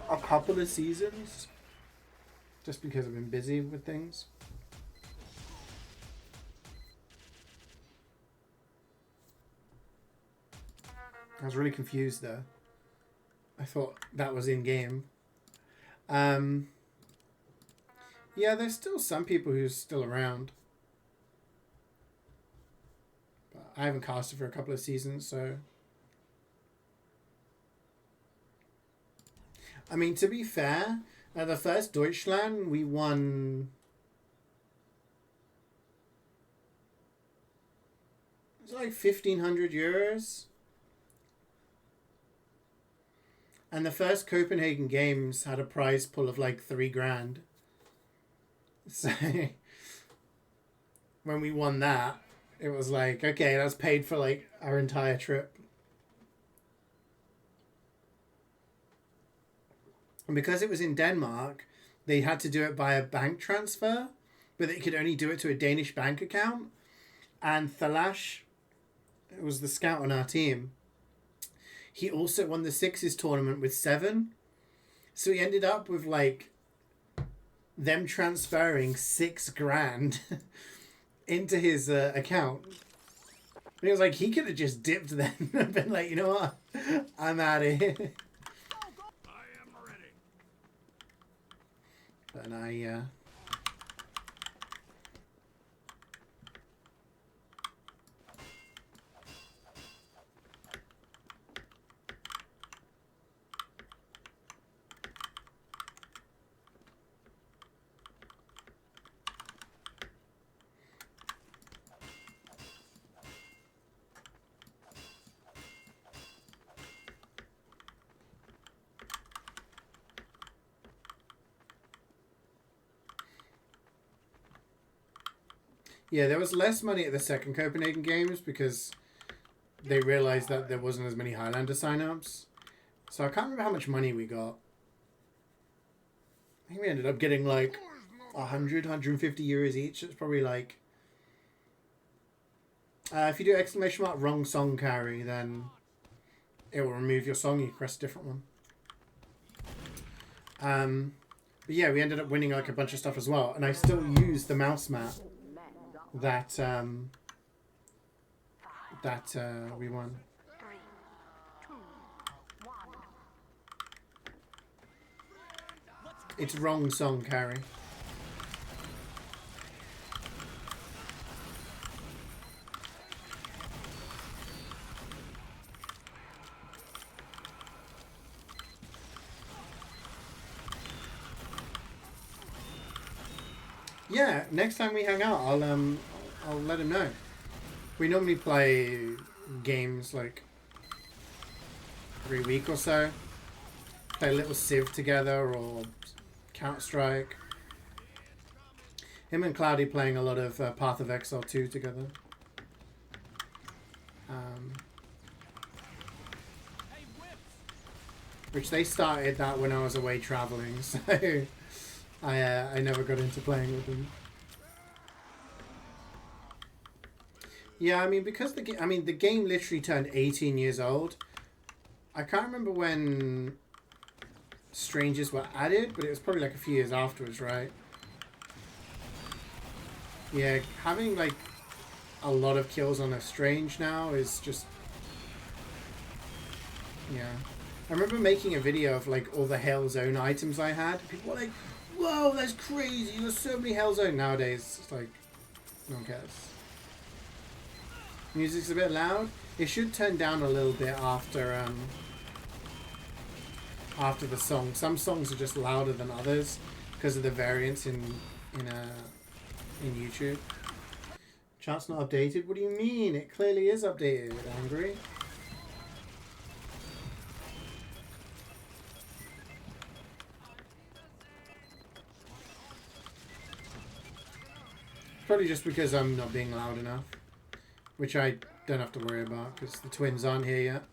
a couple of seasons just because I've been busy with things. I was really confused there. I thought that was in game. Yeah, there's still some people who's still around. But I haven't casted for a couple of seasons, so I mean, to be fair, at the first Deutschland, we won. It was like 1,500 euros. And the first Copenhagen Games had a prize pool of like 3 grand. So when we won that, it was like, okay, that's paid for like our entire trip. And because it was in Denmark, they had to do it by a bank transfer, but they could only do it to a Danish bank account. And Thalash, it was the scout on our team, he also won the Sixes tournament with 7. So he ended up with like them transferring 6 grand into his account. And it was like he could have just dipped then and been like, you know what, I'm out of here. I am ready. But I yeah, there was less money at the second Copenhagen Games because they realized that there wasn't as many Highlander signups. So I can't remember how much money we got. I think we ended up getting like 100, 150 euros each. It's probably like... if you do exclamation mark wrong song carry, then it will remove your song. You press a different one. But yeah, we ended up winning like a bunch of stuff as well, and I still use the mouse mat that we won. 3, 2, 1. It's wrong song, Carrie. Yeah, next time we hang out, I'll let him know. We normally play games like every week or so. Play a little Civ together or Counter-Strike. Him and Cloudy playing a lot of Path of Exile 2 together. Which they started that when I was away traveling, so I never got into playing with them. Yeah, I mean, because the game literally turned 18 years old. I can't remember when Strangers were added, but it was probably like a few years afterwards, right? Yeah, having like a lot of kills on a Strange now is just... Yeah. I remember making a video of like all the Hell Zone items I had. People were like, whoa, that's crazy, there's so many Hell Zone. Nowadays, it's like, no one cares. Music's a bit loud. It should turn down a little bit after the song. Some songs are just louder than others because of the variance in YouTube. Chart's not updated? What do you mean? It clearly is updated, Angry. Probably just because I'm not being loud enough. Which I don't have to worry about because the twins aren't here yet.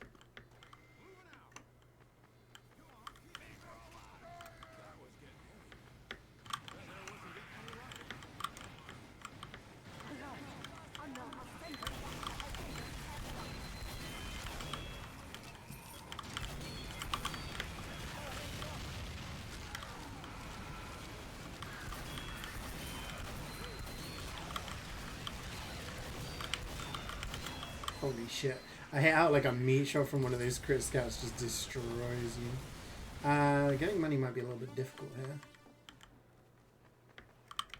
Holy shit. I hit out like a meat shot from one of those crit scouts, just destroys you. Getting money might be a little bit difficult here.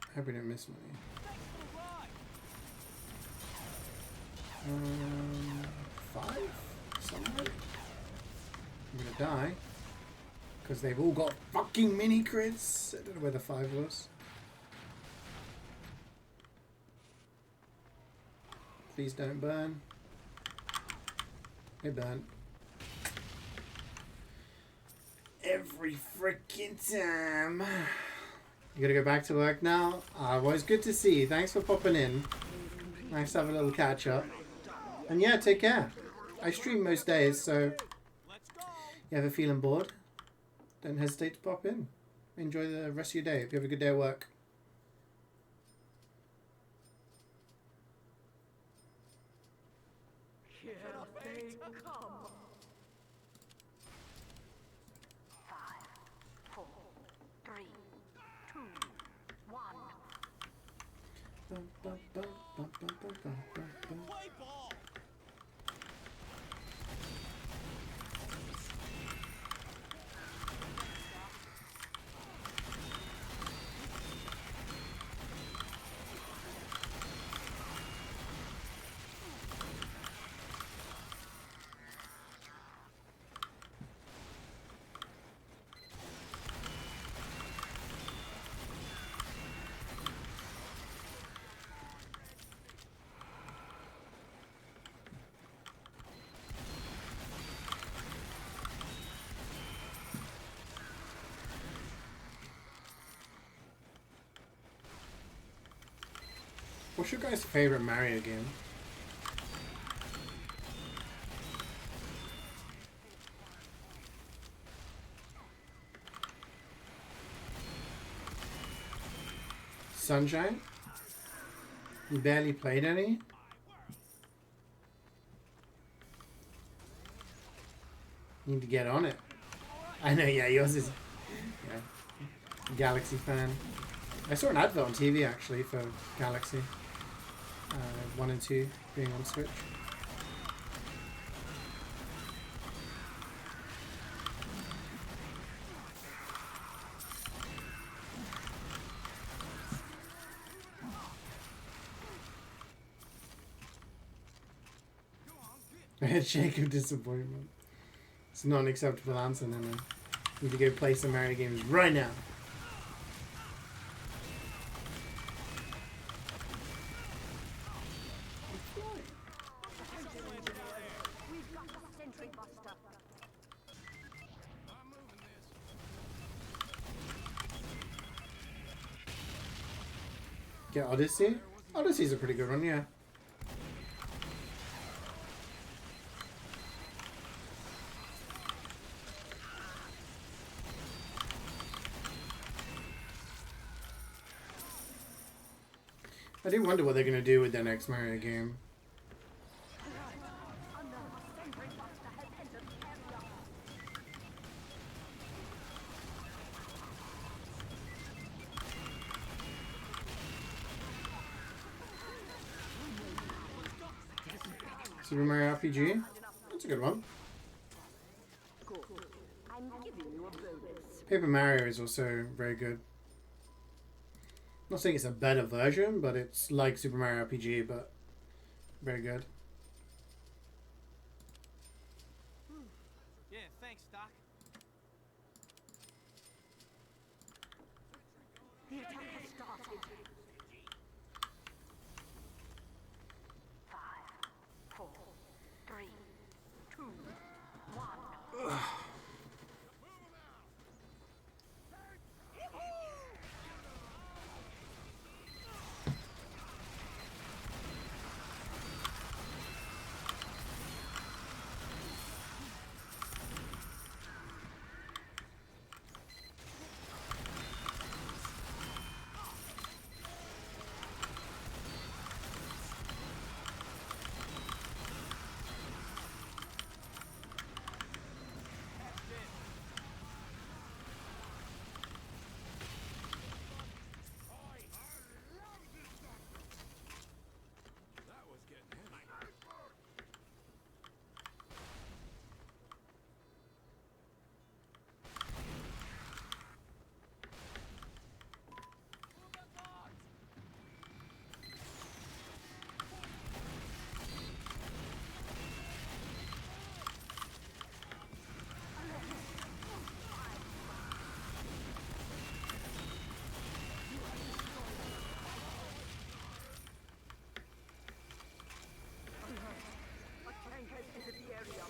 I hope we don't miss money. 5? Somewhere? I'm gonna die. Because they've all got fucking mini crits. I don't know where the 5 was. Please don't burn. It burnt. Every freaking time. You gotta go back to work now? Well, it's good to see you. Thanks for popping in. Nice to have a little catch up. And yeah, take care. I stream most days, so you ever feeling bored? Don't hesitate to pop in. Enjoy the rest of your day. If you have a good day at work. Here they come. 5, 4, 3, 2, 1. Play ball. What's your guys' favorite Mario game? Sunshine? You barely played any? Need to get on it. I know, yeah, yours is Yeah. Galaxy fan. I saw an advert on TV actually for Galaxy 1 and 2 being on Switch. A head shake of disappointment. It's not an acceptable answer, no. Need to go play some Mario games right now. We've got a sentry buster. I'm moving this. Get Odyssey? Odyssey's a pretty good one, yeah. I do wonder what they're going to do with their next Mario game. Another sentry buster has entered the area. Super Mario RPG? That's a good one. Good. I'm giving you a bonus. Paper Mario is also very good. Not saying it's a better version, but it's like Super Mario RPG, but very good. Yeah, thanks, Doc. The attack has started. 5, 4, 3, 2, 1. That was getting heavy. A tank has entered the area.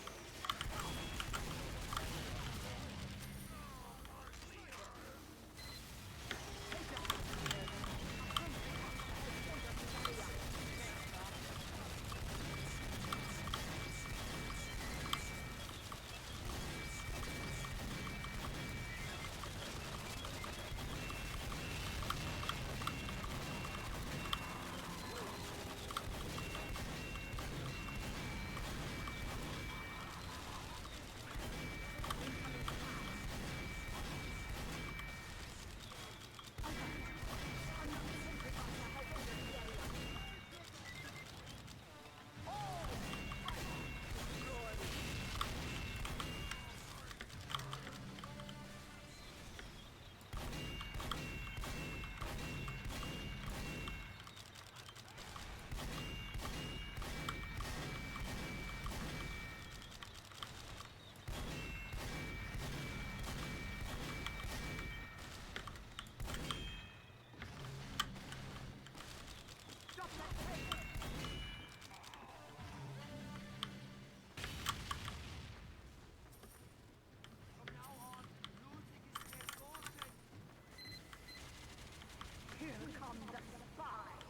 Here come the spies.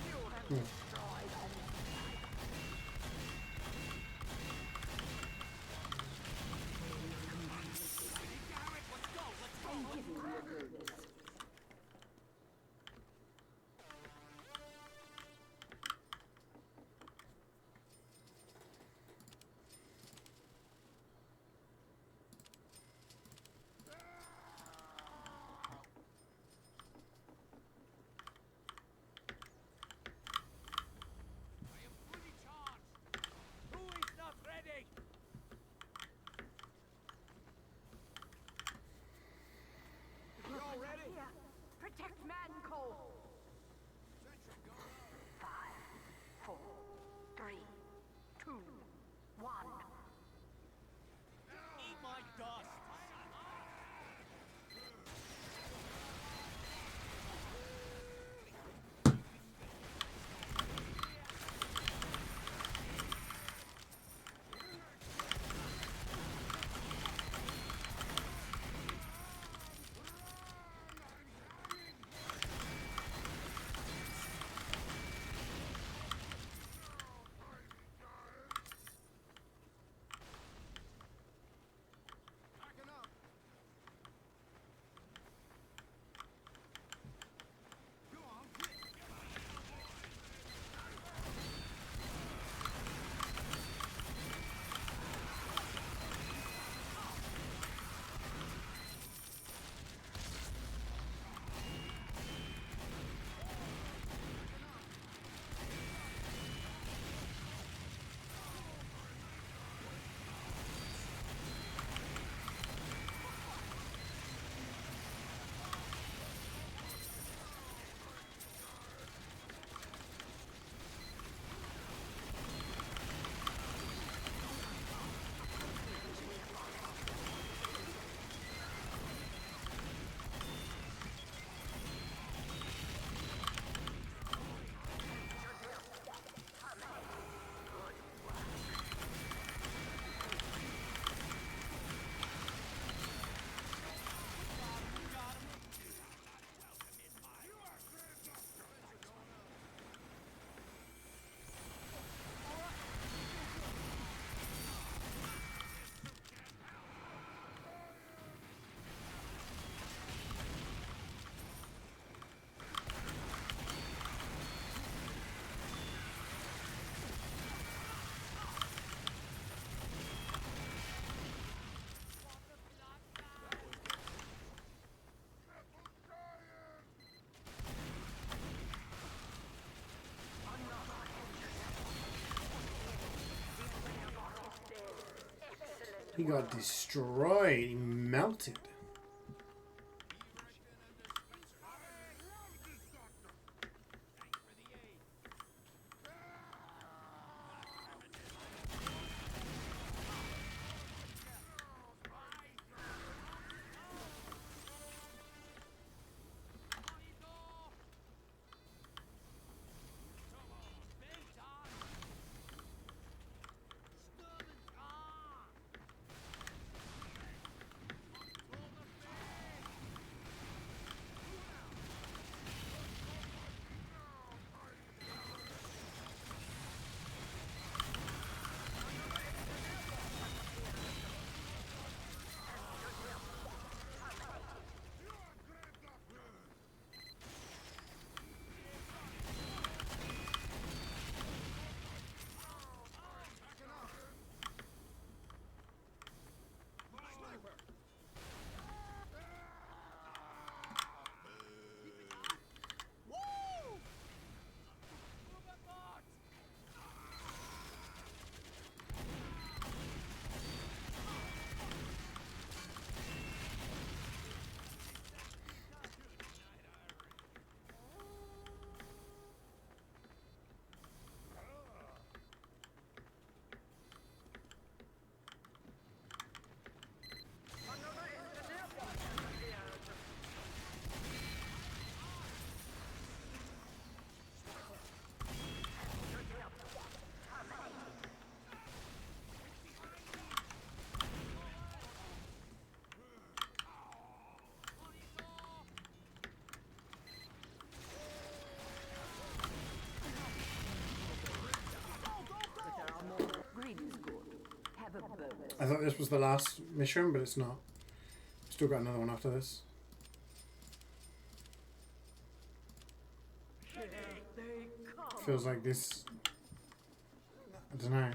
You have destroyed them. I'm giving you a bonus. He got destroyed. He melted. I thought this was the last mission, but it's not. Still got another one after this. Feels like this. I don't know.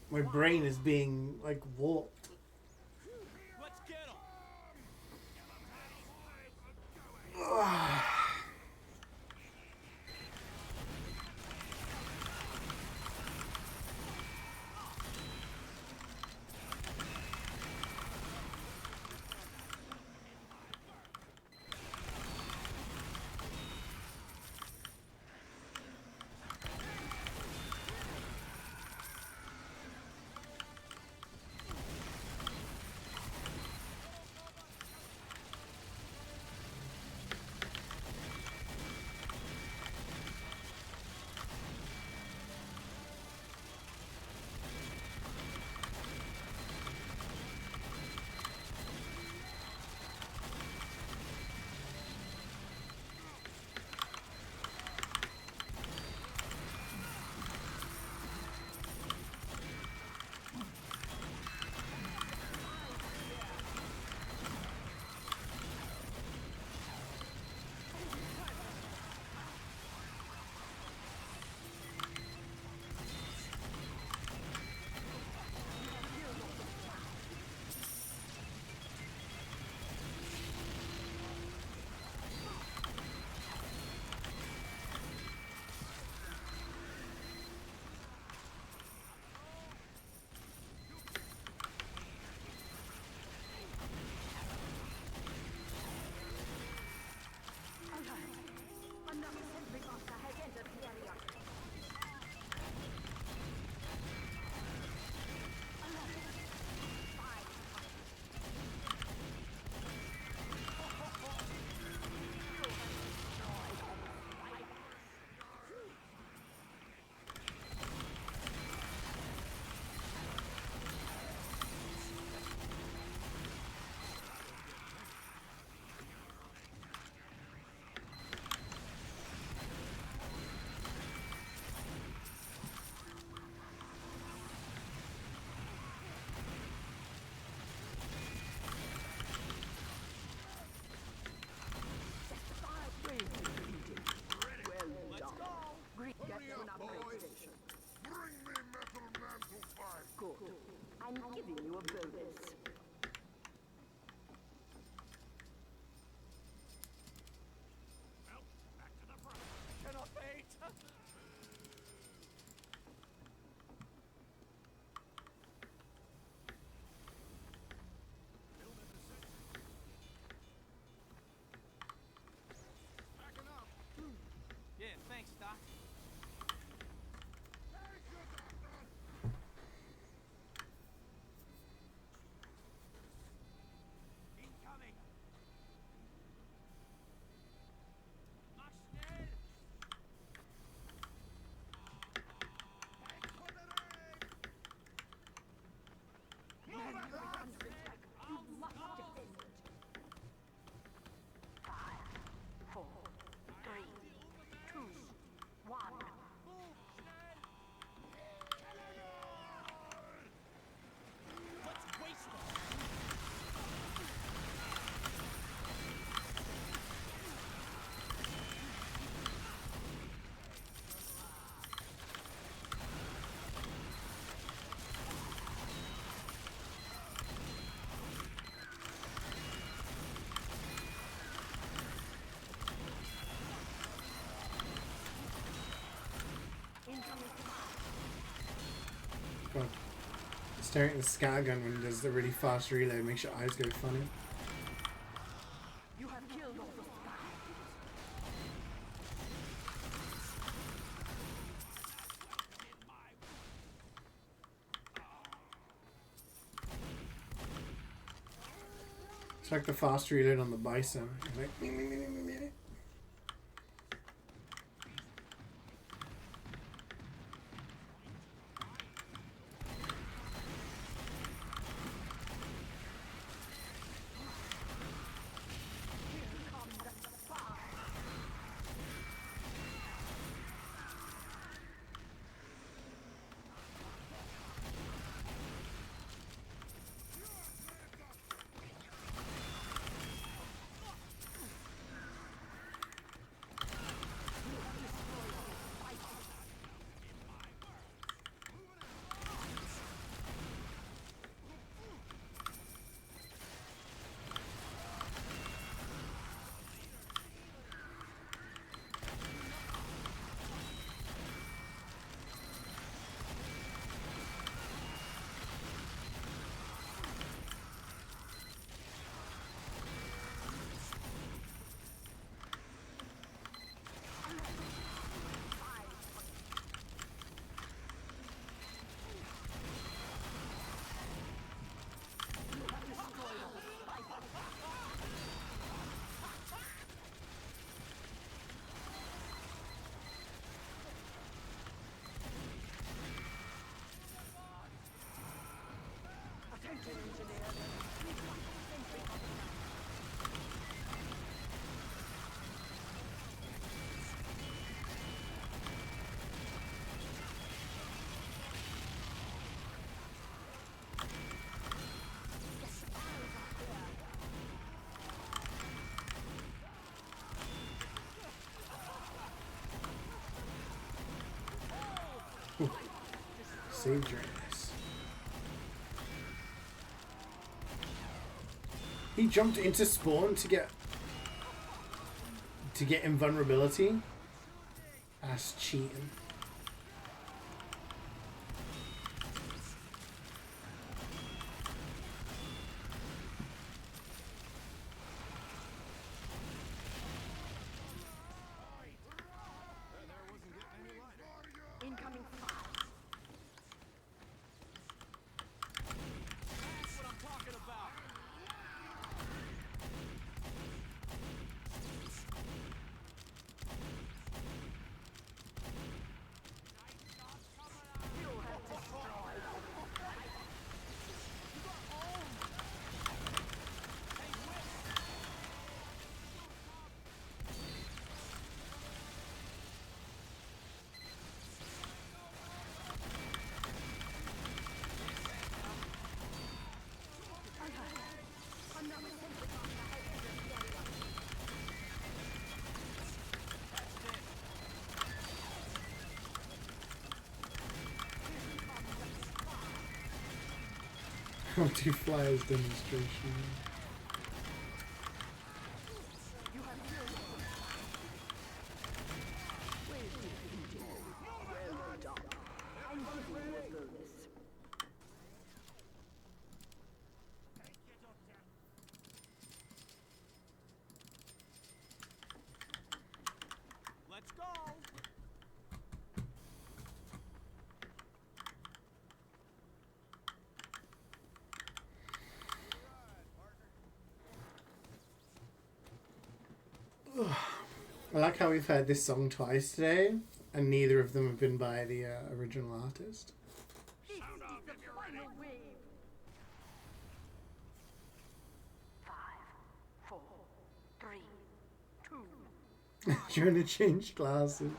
My brain is being like warped. Let's get him. I'm giving you a bonus. Well, back to the front. Cannot wait. God. Staring at the scattergun when there's the really fast reload makes your eyes go funny. You have killed all the spies. It's like the fast reload on the Bison. It's like, meh, meh, meh, meh, meh, meh. CeeJaey. He jumped into spawn to get invulnerability. That's cheating. Incoming fire. That's what I'm talking about. How to fly as demonstration. Let's go. I like how we've heard this song twice today, and neither of them have been by the original artist. Sound off if you're ready. Final wave. 5, 4, 3, 2. Trying to change glasses.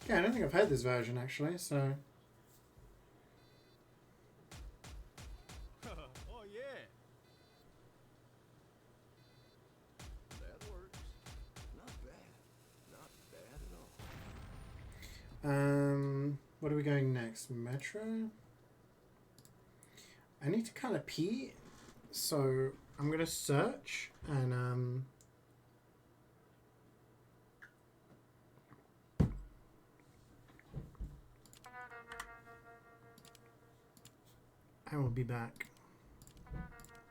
Yeah, I don't think I've heard this version actually, so... Oh, yeah. That works. Not bad. Not bad at all. What are we going next? Metro? I need to kind of pee, so I'm gonna search and I will be back. Thanks, Doc.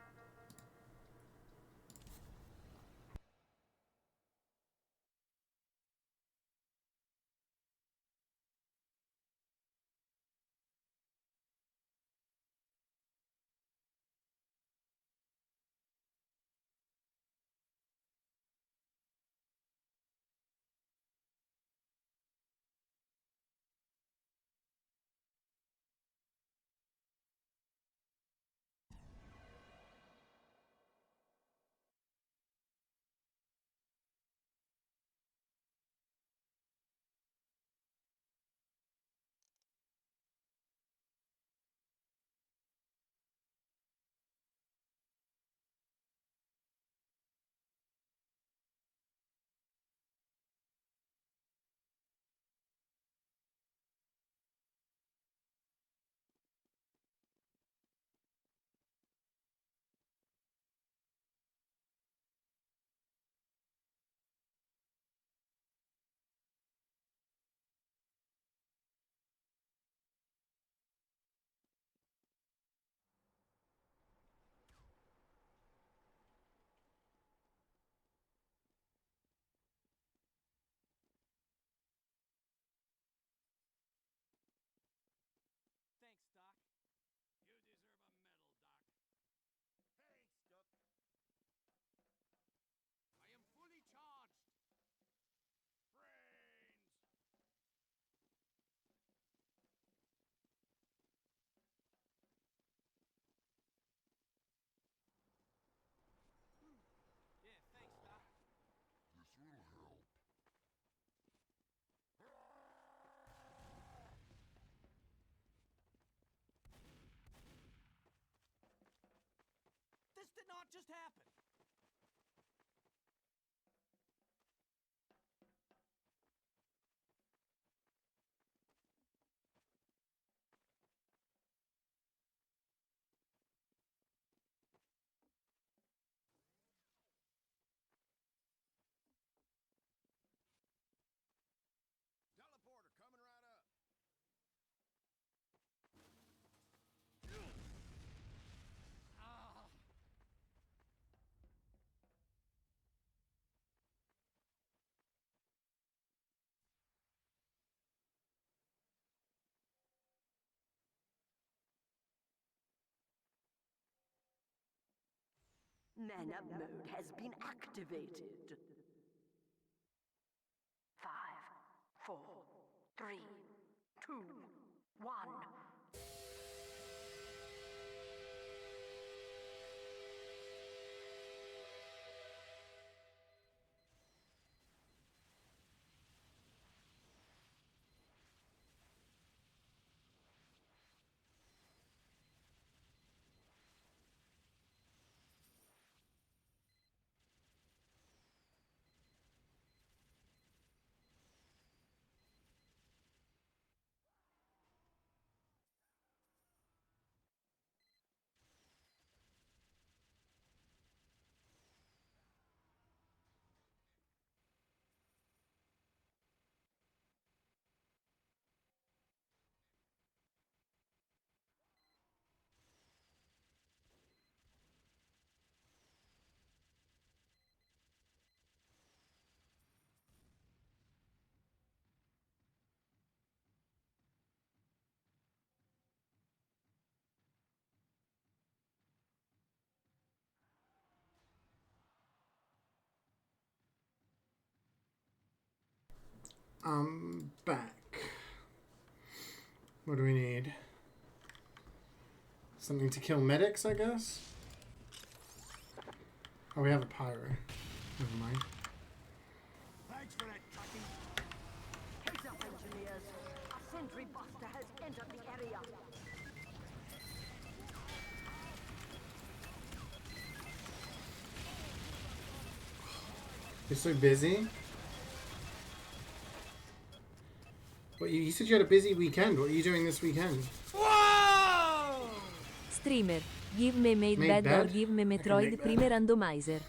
You deserve a medal, Doc. Thanks, Doc. I am fully charged. Brains! Yeah, thanks, Doc. This will help. This did not just happen. Teleporter coming right up. Ah. Man-up mode has been activated. 5, 4, 3, 2, 1. I'm back. What do we need? Something to kill medics, I guess? Oh, we have a pyro. Never mind. Thanks for that, Tucky. Heads up, engineers. A sentry buster has entered the area. You're so busy. What, you said you had a busy weekend. What are you doing this weekend? Streamer. Give me made Made bed or bed? give me I can Metroid make prime randomizer.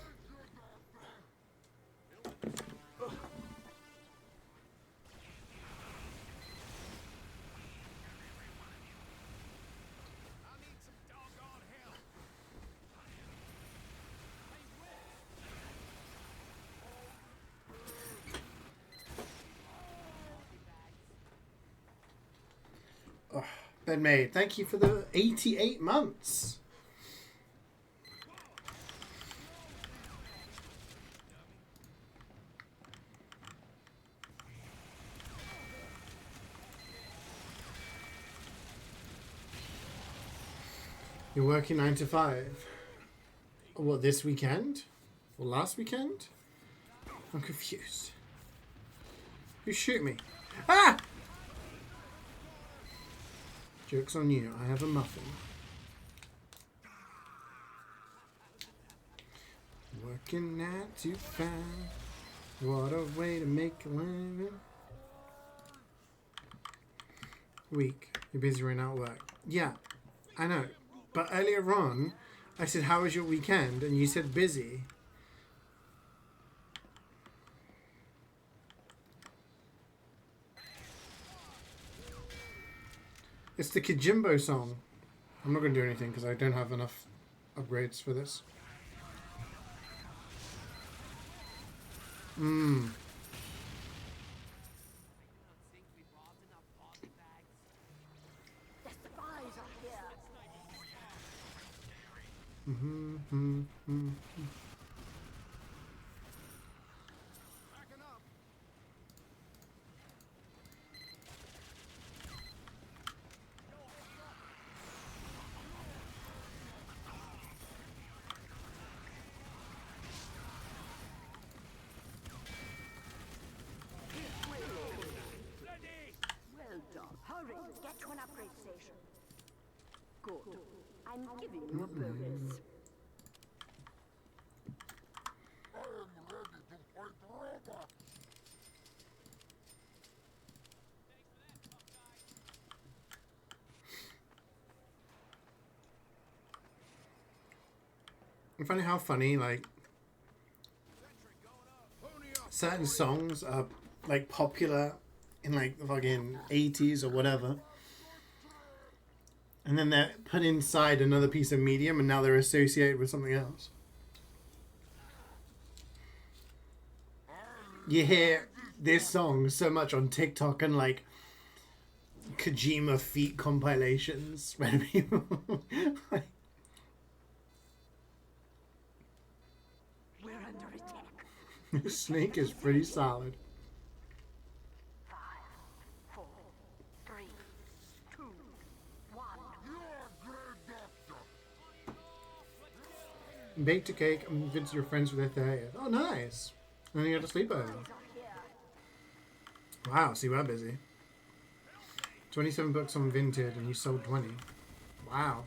I need some doggone help. Bed made. Thank you for the 88 months. You're working 9 to 5. What, this weekend? Or last weekend? I'm confused. Who shoot me? Ah! Joke's on you. I have a muffin. Working 9 to 5. What a way to make a living. Week. You're busy right now at work. Yeah, I know. But earlier on, I said, how was your weekend? And you said busy. It's the Kijimbo song. I'm not going to do anything because I don't have enough upgrades for this. The spies are here. Backing up. Well done. Hurry, get to an upgrade station. Good. I'm giving you a bonus. I am ready to fight robots. I find it how funny, like, certain songs are, like, popular in, like, the fucking 80s or whatever. And then they're put inside another piece of medium and now they're associated with something else. You hear this song so much on TikTok and, like, Kojima feat compilations when people like, We're under attack. Snake is pretty solid. 5, 4, 3, 2, 1. Baked a cake and visit your friends with their 30th. Oh, nice. And then you had a sleepover. Are here. Wow, see, we're busy. 27 books on Vinted and you sold 20. Wow.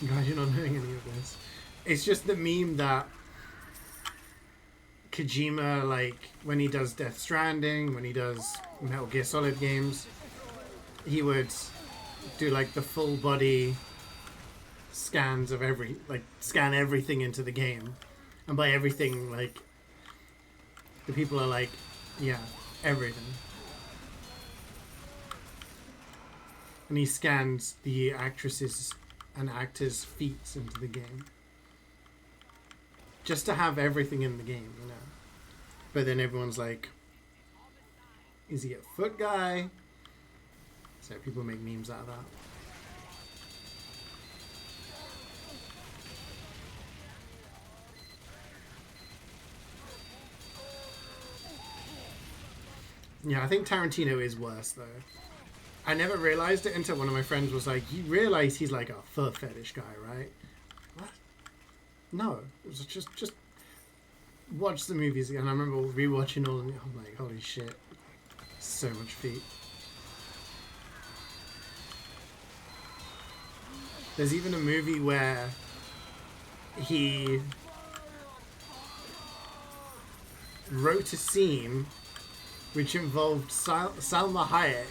Guys, you're not doing any of this. It's just the meme that Kojima, like, when he does Death Stranding, when he does Metal Gear Solid games, he would do, like, the full body scans of scan everything into the game. And by everything, like, the people are like, yeah, everything. And he scans the actresses and actors' feats into the game. Just to have everything in the game, you know. But then everyone's like, is he a foot guy? So people make memes out of that. Yeah, I think Tarantino is worse though. I never realized it until one of my friends was like, "You realize he's like a foot fetish guy, right?" What? No, it was just watch the movies again. I remember rewatching all of them. I'm like, holy shit, so much feet. There's even a movie where he wrote a scene which involved Salma Hayek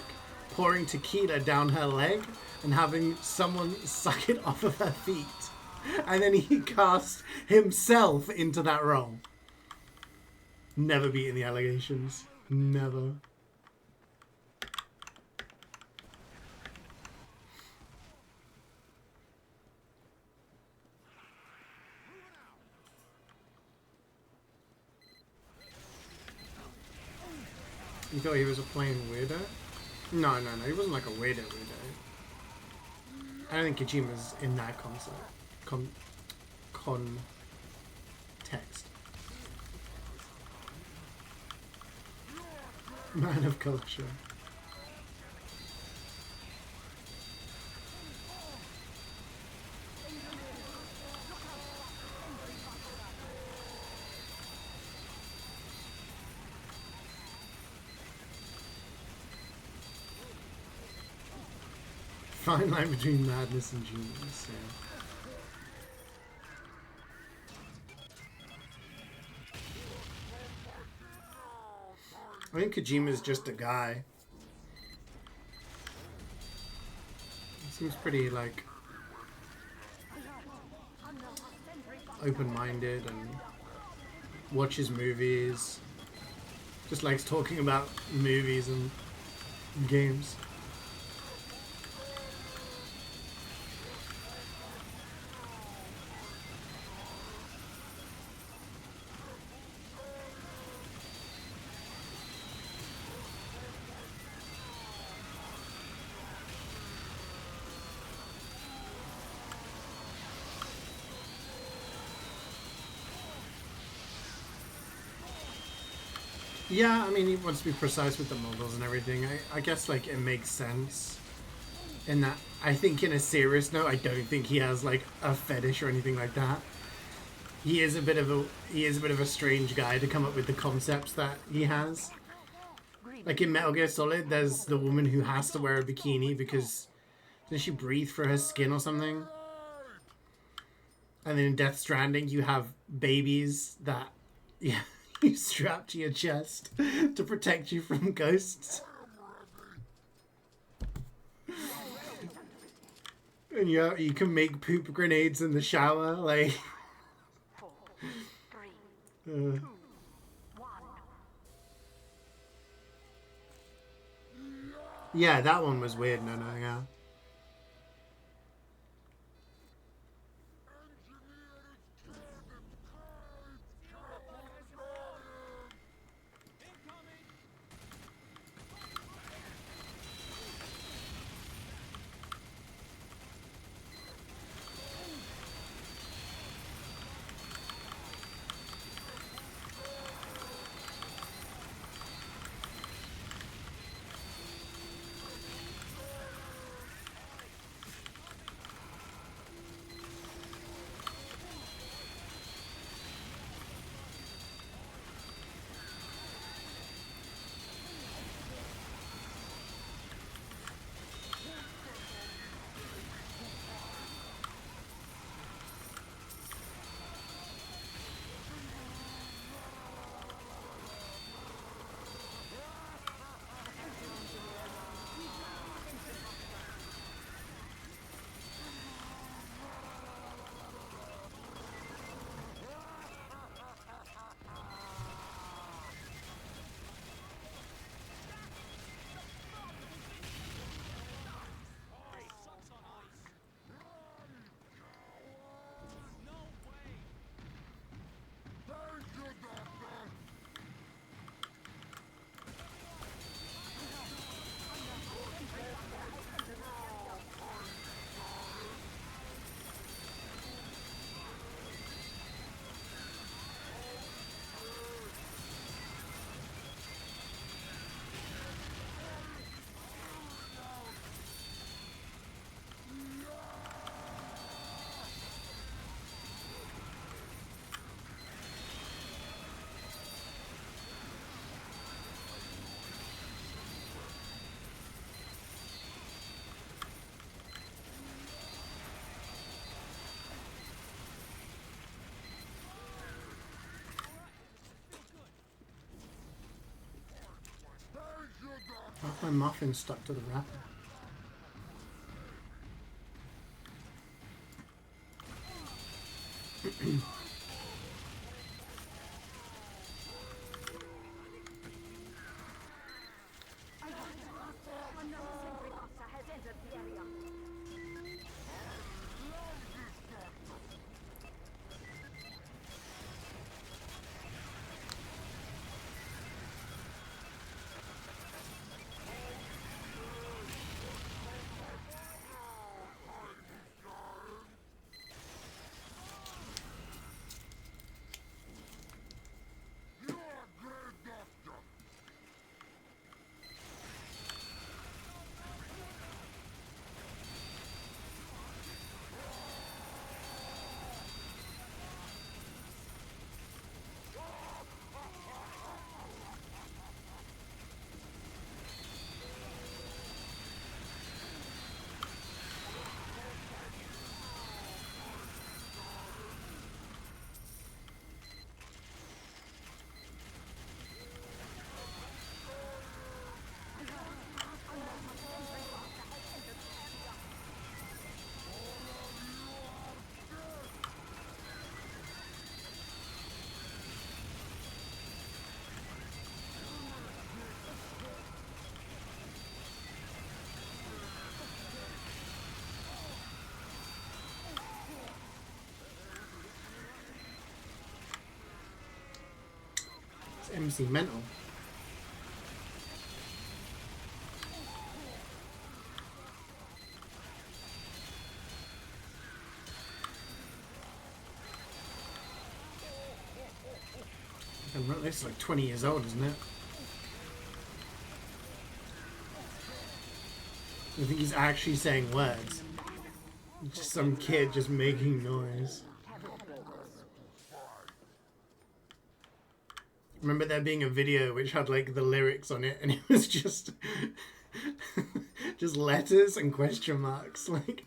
pouring tequila down her leg and having someone suck it off of her feet. And then he cast himself into that role. Never beating the allegations. Never. You thought he was a plain weirdo? No, he wasn't like a weirdo. I don't think Kojima's in that concept. Context. Man of culture. Fine line between madness and genius. Yeah. I think Kojima's just a guy. He seems pretty like open-minded and watches movies. Just likes talking about movies and games. Yeah, I mean, he wants to be precise with the models and everything. I guess, like, it makes sense. In that, I think in a serious note, I don't think he has, like, a fetish or anything like that. He is a bit of a strange guy to come up with the concepts that he has. Like in Metal Gear Solid, there's the woman who has to wear a bikini because does she breathe through her skin or something? And then in Death Stranding, you have babies that, yeah, you strap to your chest to protect you from ghosts. And you can make poop grenades in the shower, like. 4, 3, 2, 1. Yeah, that one was weird. No, yeah. My muffin stuck to the wrapper. Another sentry buster has entered the area. It's MC mental. This is like 20 years old, isn't it? I think he's actually saying words. Just some kid just making noise. Remember there being a video which had like the lyrics on it and it was just just letters and question marks, like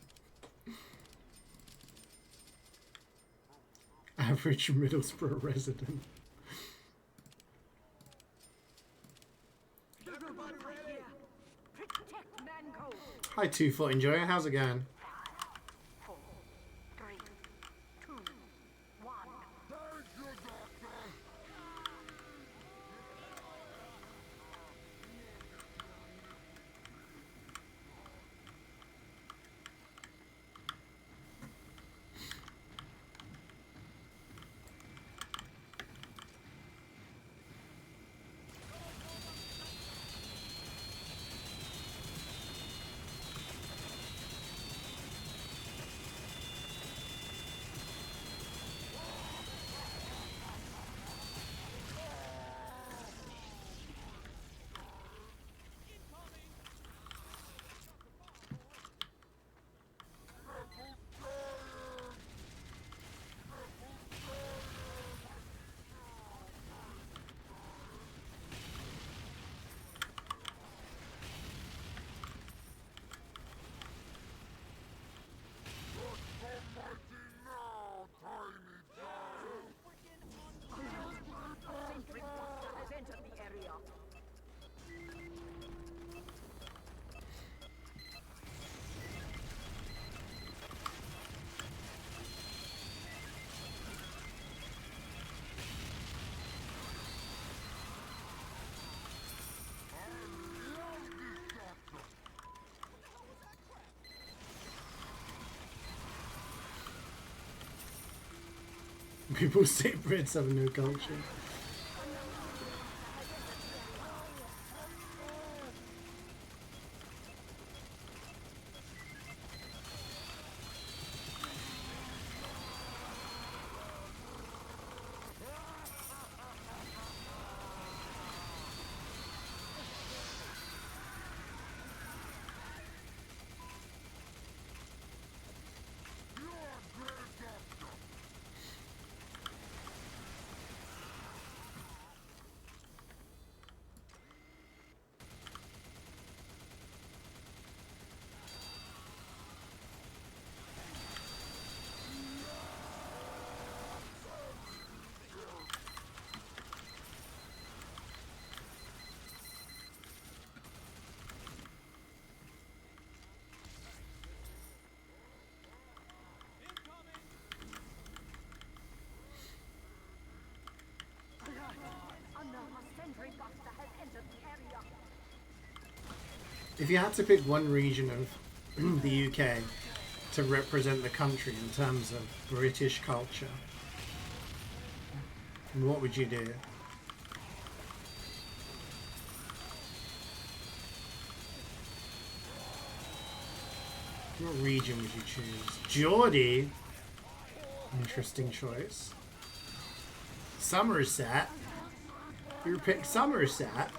average Middlesbrough resident. Everybody ready? Protect Manco. Hi 2-Foot Enjoyer, how's it going? 4, 3, 2, 1. Thank you, Doctor. Sentry buster has entered the area. People say Brits have no culture. If you had to pick one region of the UK to represent the country in terms of British culture, what would you do? What region would you choose? Geordie? Interesting choice. Somerset? You pick Somerset?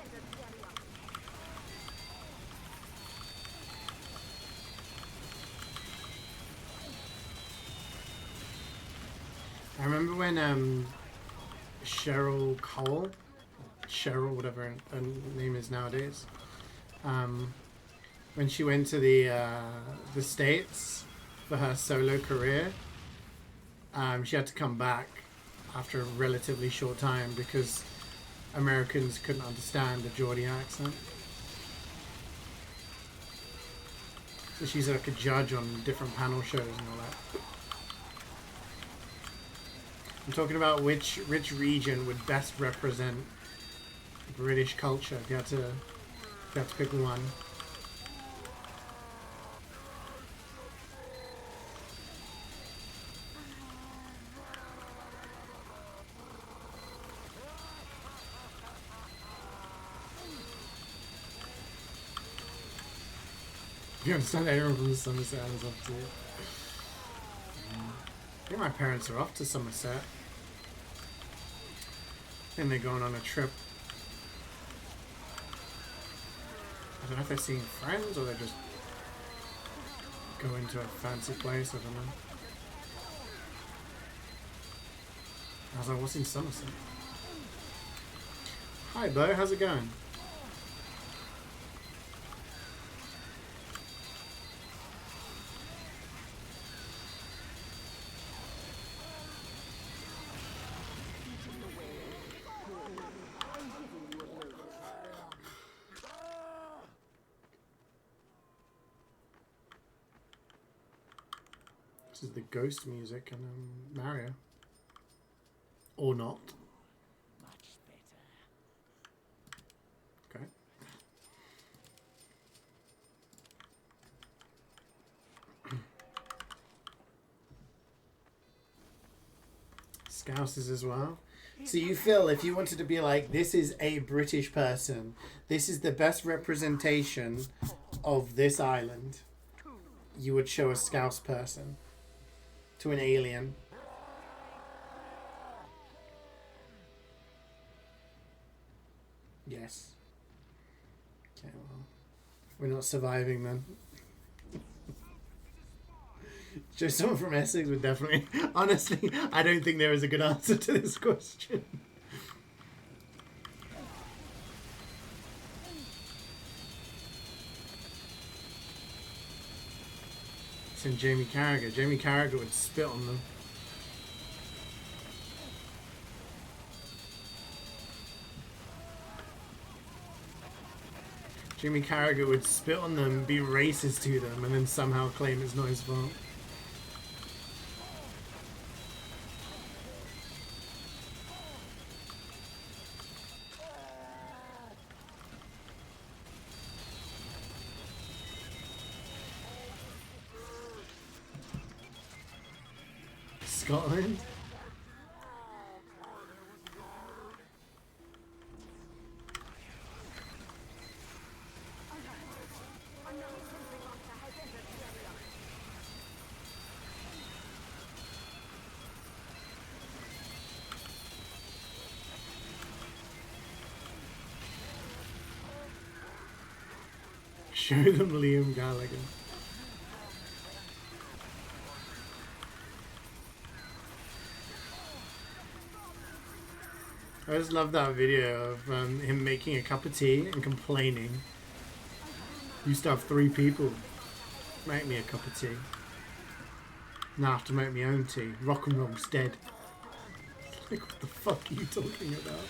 I remember when Cheryl Cole, Cheryl, whatever her name is nowadays, when she went to the States for her solo career, she had to come back after a relatively short time because Americans couldn't understand the Geordie accent. So she's like a judge on different panel shows and all that. I'm talking about which region would best represent British culture if you had to pick one. You understand everyone from Somerset is off to. I think my parents are off to Somerset. I think they're going on a trip. I don't know if they're seeing friends or they're just going to a fancy place. I don't know. I was like, what's in Somerset? Hi, Bo. How's it going? This is the ghost music and Mario. Or not. Much better. Okay. Scousers as well. So you feel if you wanted to be like, this is a British person, this is the best representation of this island, you would show a Scouse person to an alien. Yes. Okay, well, we're not surviving then. Just someone from Essex would definitely... Honestly, I don't think there is a good answer to this question. It's in Jamie Carragher. Jamie Carragher would spit on them. Jamie Carragher would spit on them, be racist to them, and then somehow claim it's not his fault. Scotland? Show them Liam Gallagher. I just love that video of him making a cup of tea and complaining. Used to have 3 people make me a cup of tea. Now I have to make my own tea. Rock and roll's dead. Like, what the fuck are you talking about?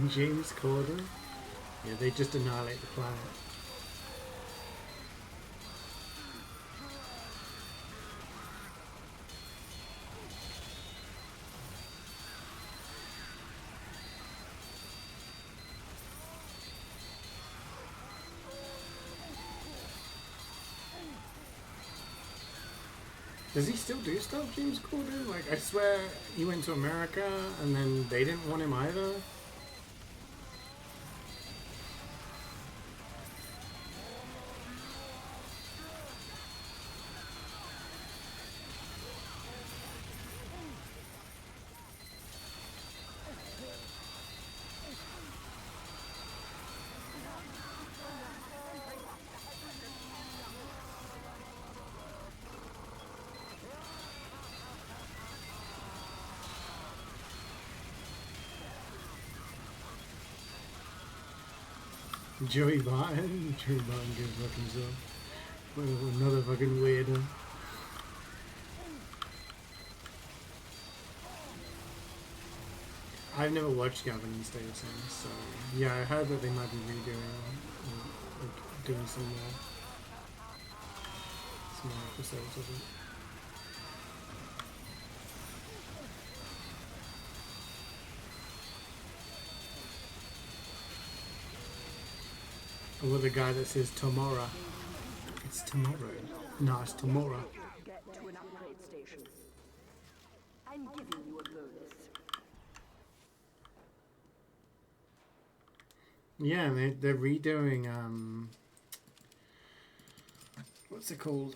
James Corden. Yeah, they just annihilate the planet. Does he still do stuff, James Corden? Like, I swear he went to America and then they didn't want him either. Joey Barton? Joey Barton gives fuck himself. Another fucking weirdo. I've never watched Gavin and Stacey, so yeah, I heard that they might be redoing, like, doing some more episodes of it. Or the guy that says tomorrow. It's tomorrow. No, it's tomorrow. Get to an upgrade station. I'm giving you a bonus. Yeah, and they're redoing, what's it called?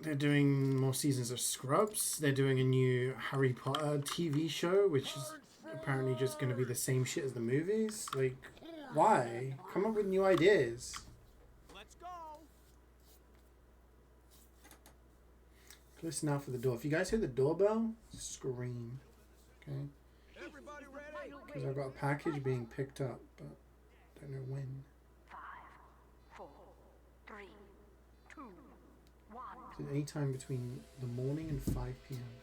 They're doing more seasons of Scrubs. They're doing a new Harry Potter TV show, which is apparently just going to be the same shit as the movies. Like, why? Come up with new ideas. Let's go. Listen out for the door. If you guys hear the doorbell, scream. Okay? Everybody ready? Because I've got a package being picked up, but don't know when. 5, 4, 3, 2, 1. It's any time between the morning and 5 p.m.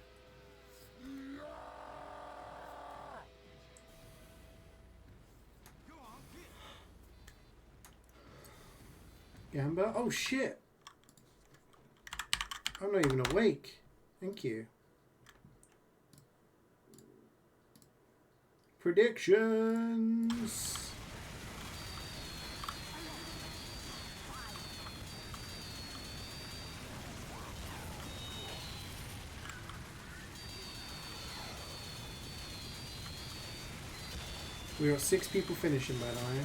Gamba? Oh shit! I'm not even awake. Thank you. Predictions! We got 6 people finishing, by the way.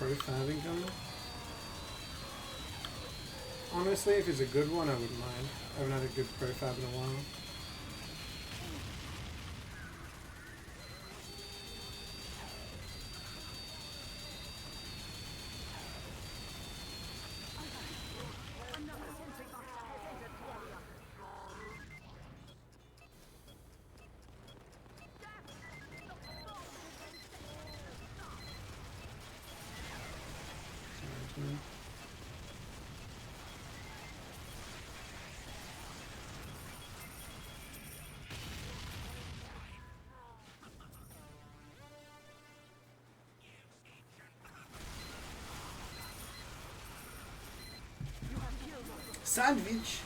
Profiling coming. Honestly, if it's a good one, I wouldn't mind. I haven't had a good profab in a while. Sandwich!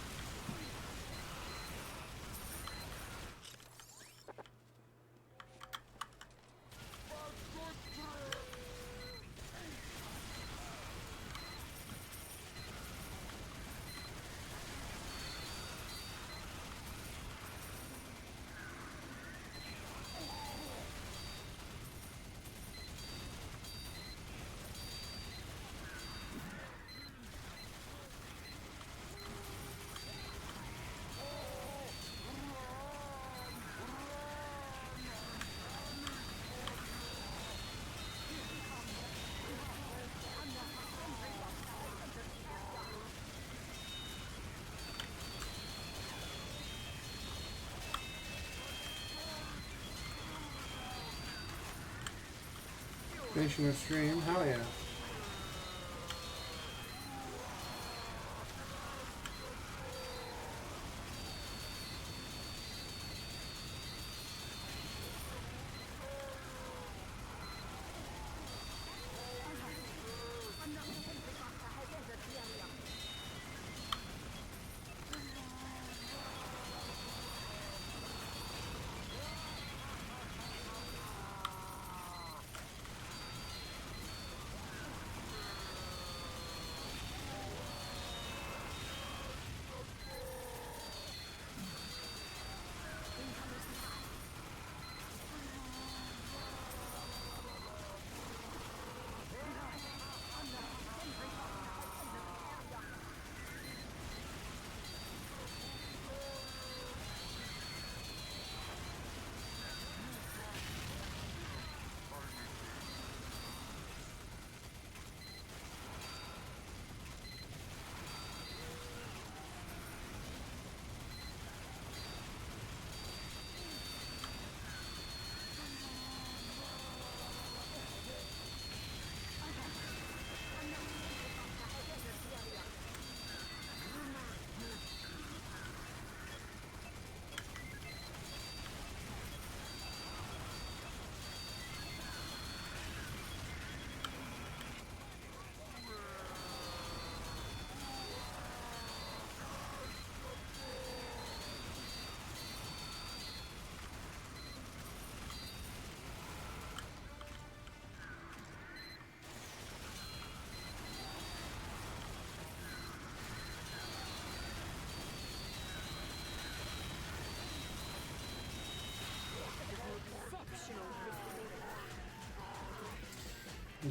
Finishing the stream, hell yeah.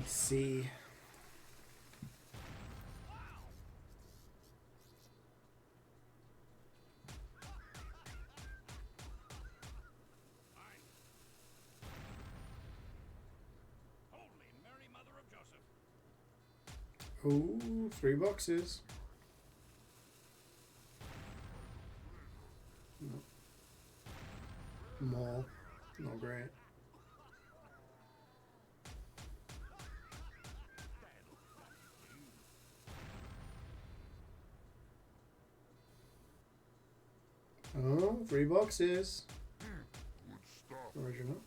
Let's see. Holy Mary, Mother of Joseph. Ooh, 3 boxes. No. More. Not great. Oh, 3 boxes. Good stuff. Original.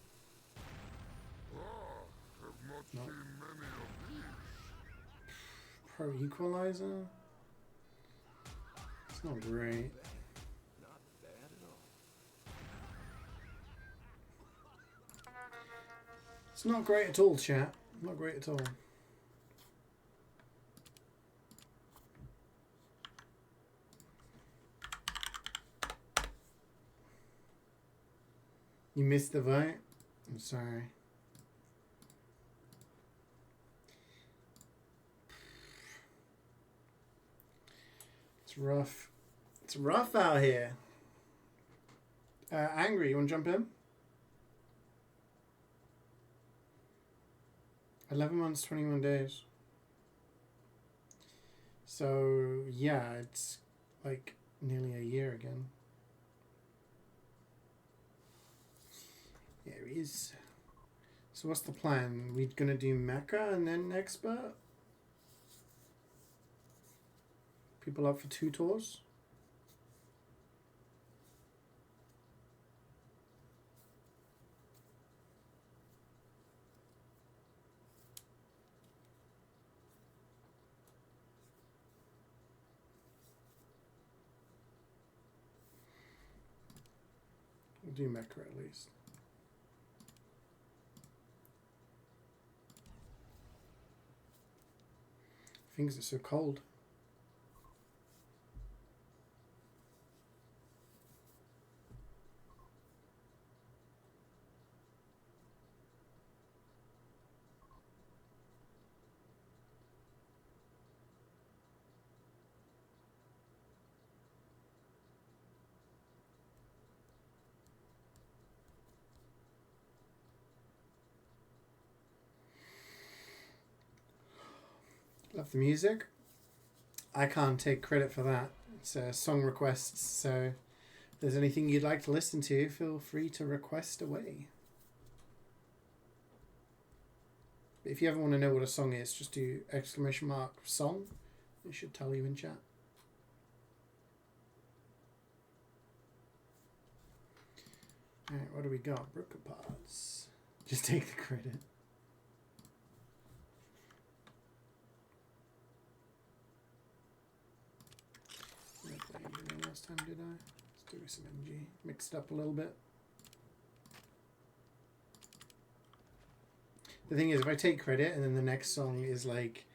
Have not No. seen many of these. Pro Equalizer. It's not great. Not bad at all. It's not great at all, chat. Not great at all. You missed the vote? I'm sorry. It's rough. It's rough out here. Angry, you want to jump in? 11 months, 21 days. So, yeah, it's like nearly a year again. Yeah, he is. So what's the plan? We're going to do Mecha and then Expert? People up for 2 tours? We'll do Mecha at least. Things are so cold. Love the music. I can't take credit for that. It's song requests, so if there's anything you'd like to listen to, feel free to request away. But if you ever want to know what a song is, just do !song. It should tell you in chat. Alright, what do we got? Brookopods. Just take the credit. Last time, did I? Let's do some MG. Mixed up a little bit. The thing is, if I take credit and then the next song is like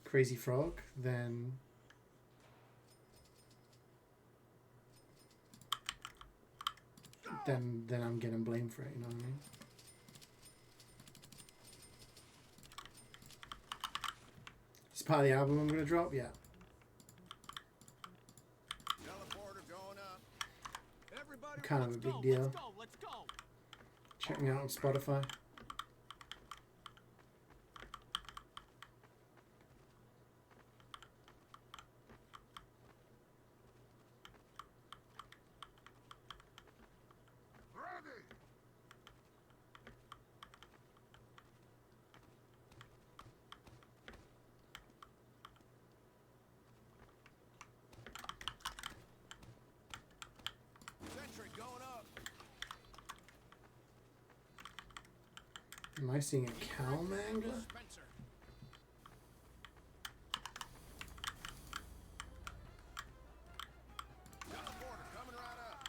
Crazy Frog, then I'm getting blamed for it, you know what I mean? It's part of the album I'm gonna drop, yeah. Teleporter going up. Everybody, Kind of a let's big go, deal. Let's go, let's go. Check me out on Spotify. Ready! Sentry going up. Am I seeing a cow manga? Spencer. Teleporter coming right up.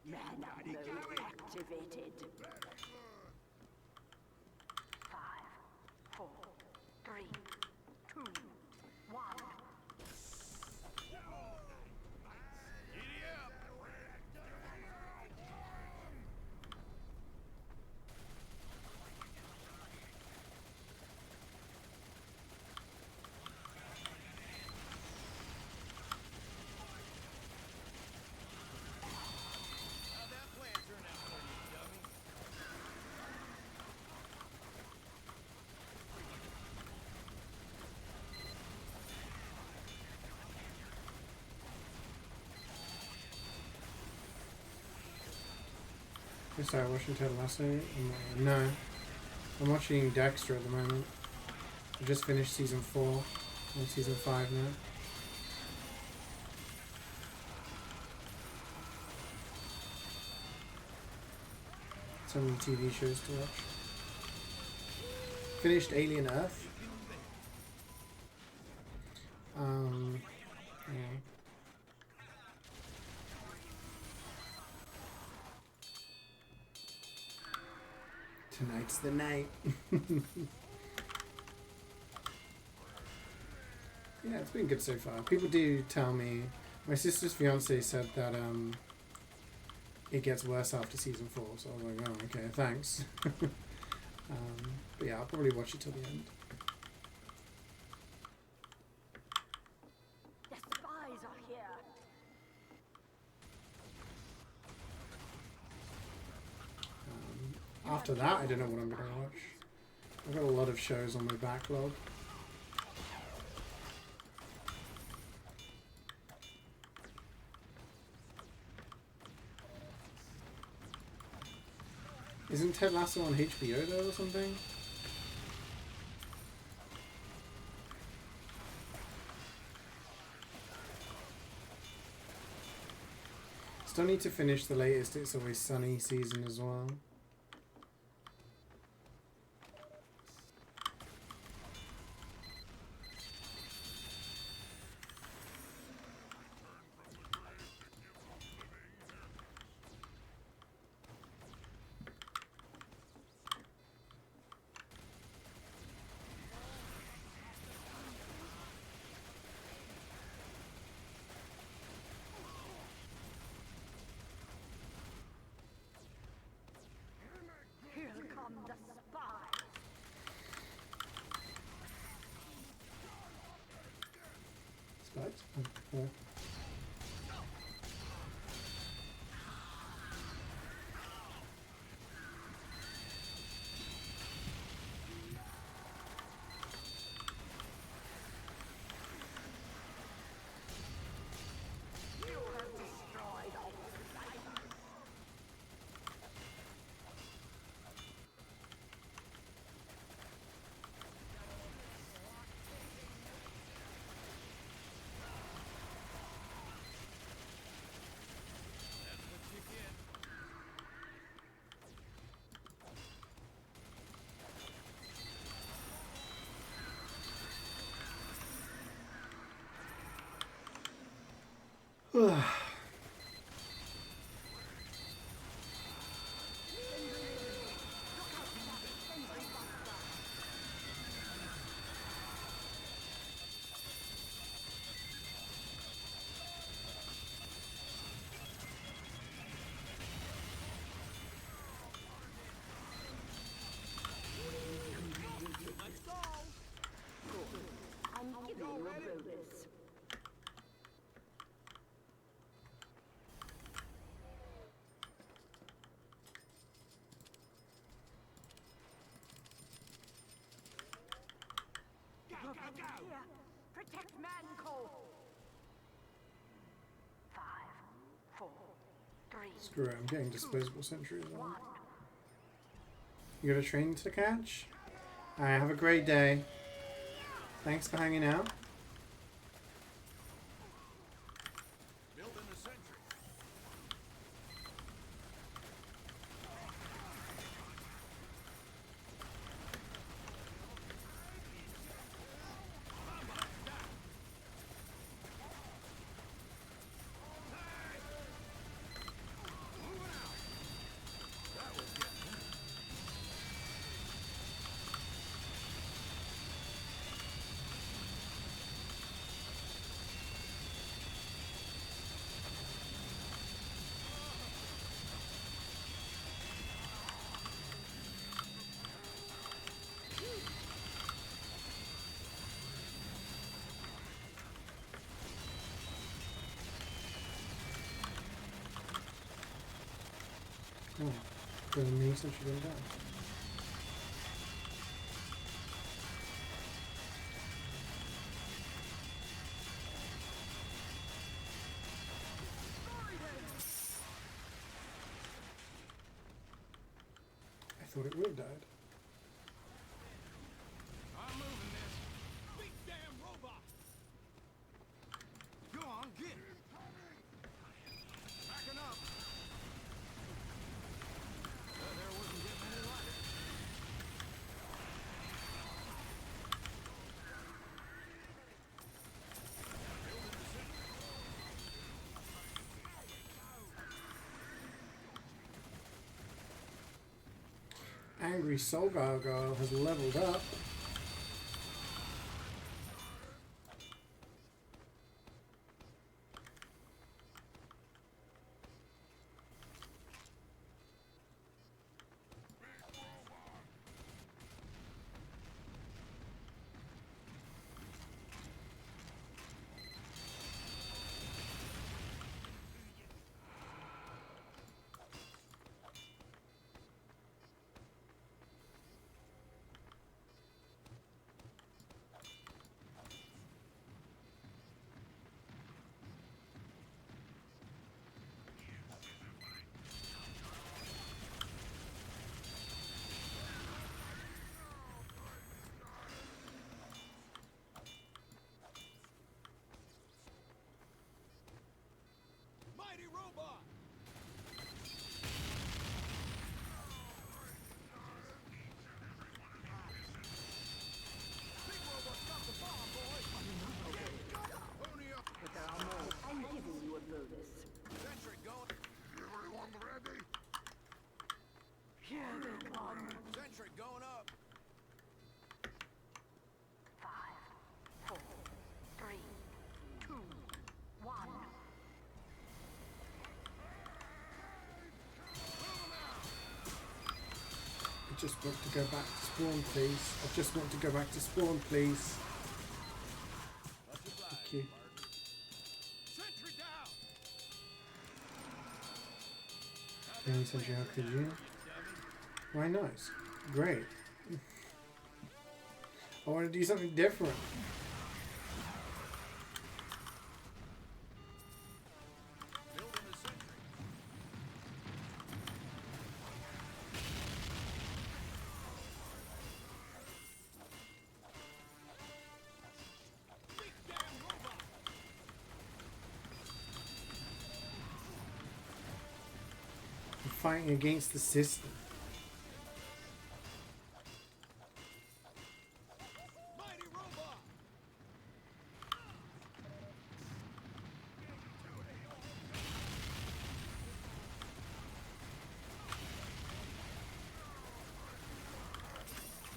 Mana mode activated. 5, 4, 3, 2, 1. Giddy up. I started watching Ted Lasso. No. I'm watching Dexter at the moment. I just finished season 4. I'm on season 5 now. So many TV shows to watch. Finished Alien Earth. Yeah. Tonight's the night. Yeah, it's been good so far. People do tell me. My sister's fiance said that it gets worse after season 4, so I was like, oh, okay, thanks. But yeah, I'll probably watch it till the end. The spies are here. After that, I don't know what I'm going to watch. I've got a lot of shows on my backlog. Isn't Ted Lasso on HBO though or something? Still need to finish the latest It's Always Sunny season as well. Here come the spies. Spice? Oh, yeah. You have destroyed all the light. I'm giving you a bonus. Go! Here. Protect Manco. 5, 4, 3. Screw it, I'm getting disposable sentries on. You got a train to catch? Alright, have a great day. Thanks for hanging out. Building a sentry. Oh, good on me since you're gonna die. thought it would have died. I'm moving this. Big damn robot. Go on, get it. Backing up. There wasn't getting any lighter. Angry Soul Gargoyle has leveled up. Mighty robot. Big robot, stop the bomb, boys. Pony up. But there are more. I'm giving you a bonus. Sentry going. Everyone ready? Everyone. Sentry going up. 5, 4, 3, 2, 1. I just want to go back to spawn, please. I just want to go back to spawn, please. Thank you. Sentry down. Can you send you how could you? Why nice. Great. I want to do something different. Building a sentry. Big damn robot. I'm fighting against the system. Mighty robot.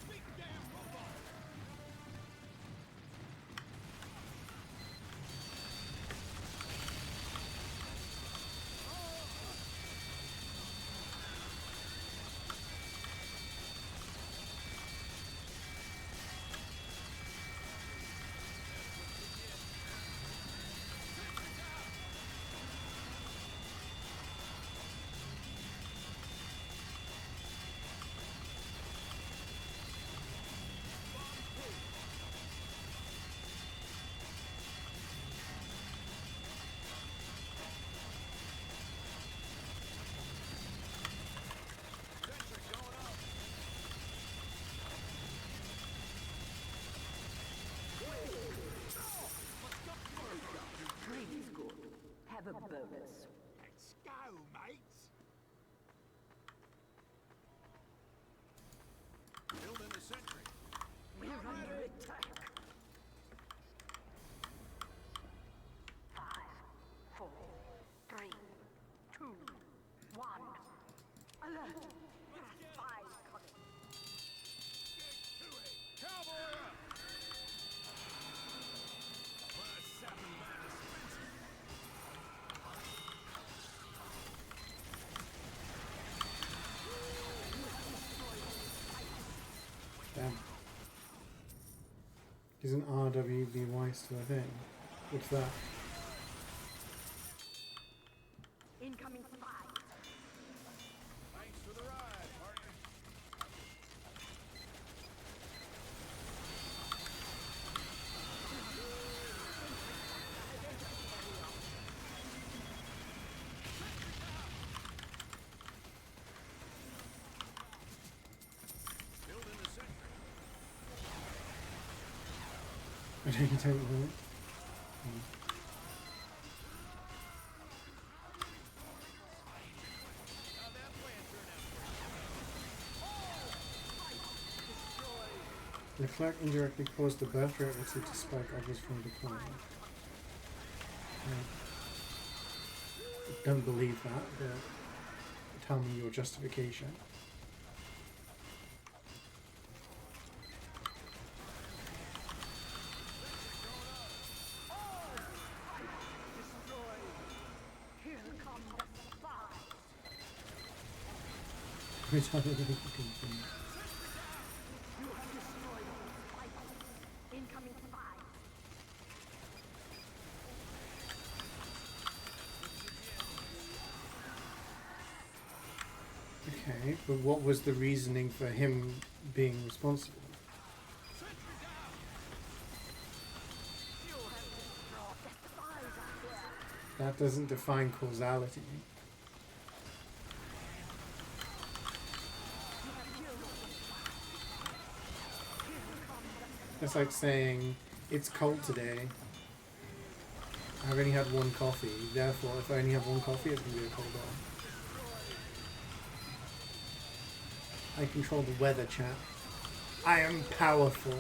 Big damn robot. Sentry going up. Dream's good. Have a bonus. Let's go, mates. Building a sentry. We're under attack. 5, 4, 3, 2, 1. Alert! Spies coming. Cowboy up. First 7 by dispenser. Damn. Isn't RWBY still a thing? What's that? Incoming spy. Thanks for the ride, partner. I don't know. Leclerc indirectly caused the birth rate to spike others from decline. I don't believe that, but tell me your justification. Incoming spies. Okay, but what was the reasoning for him being responsible? That doesn't define causality. It's like saying, it's cold today. I've only had one coffee, therefore if I only have one coffee it's going to be a cold day. I control the weather, chat. I am powerful.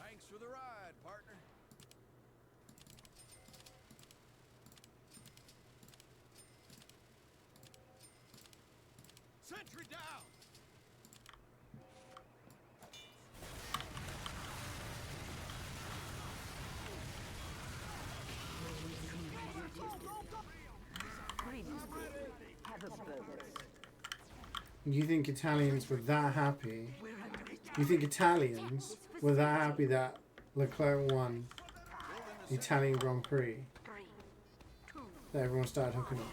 Thanks for the ride, partner. Sentry down! Have a burger. You think Italians were that happy? You think Italians were that happy that Leclerc won the Italian Grand Prix? That everyone started hooking up.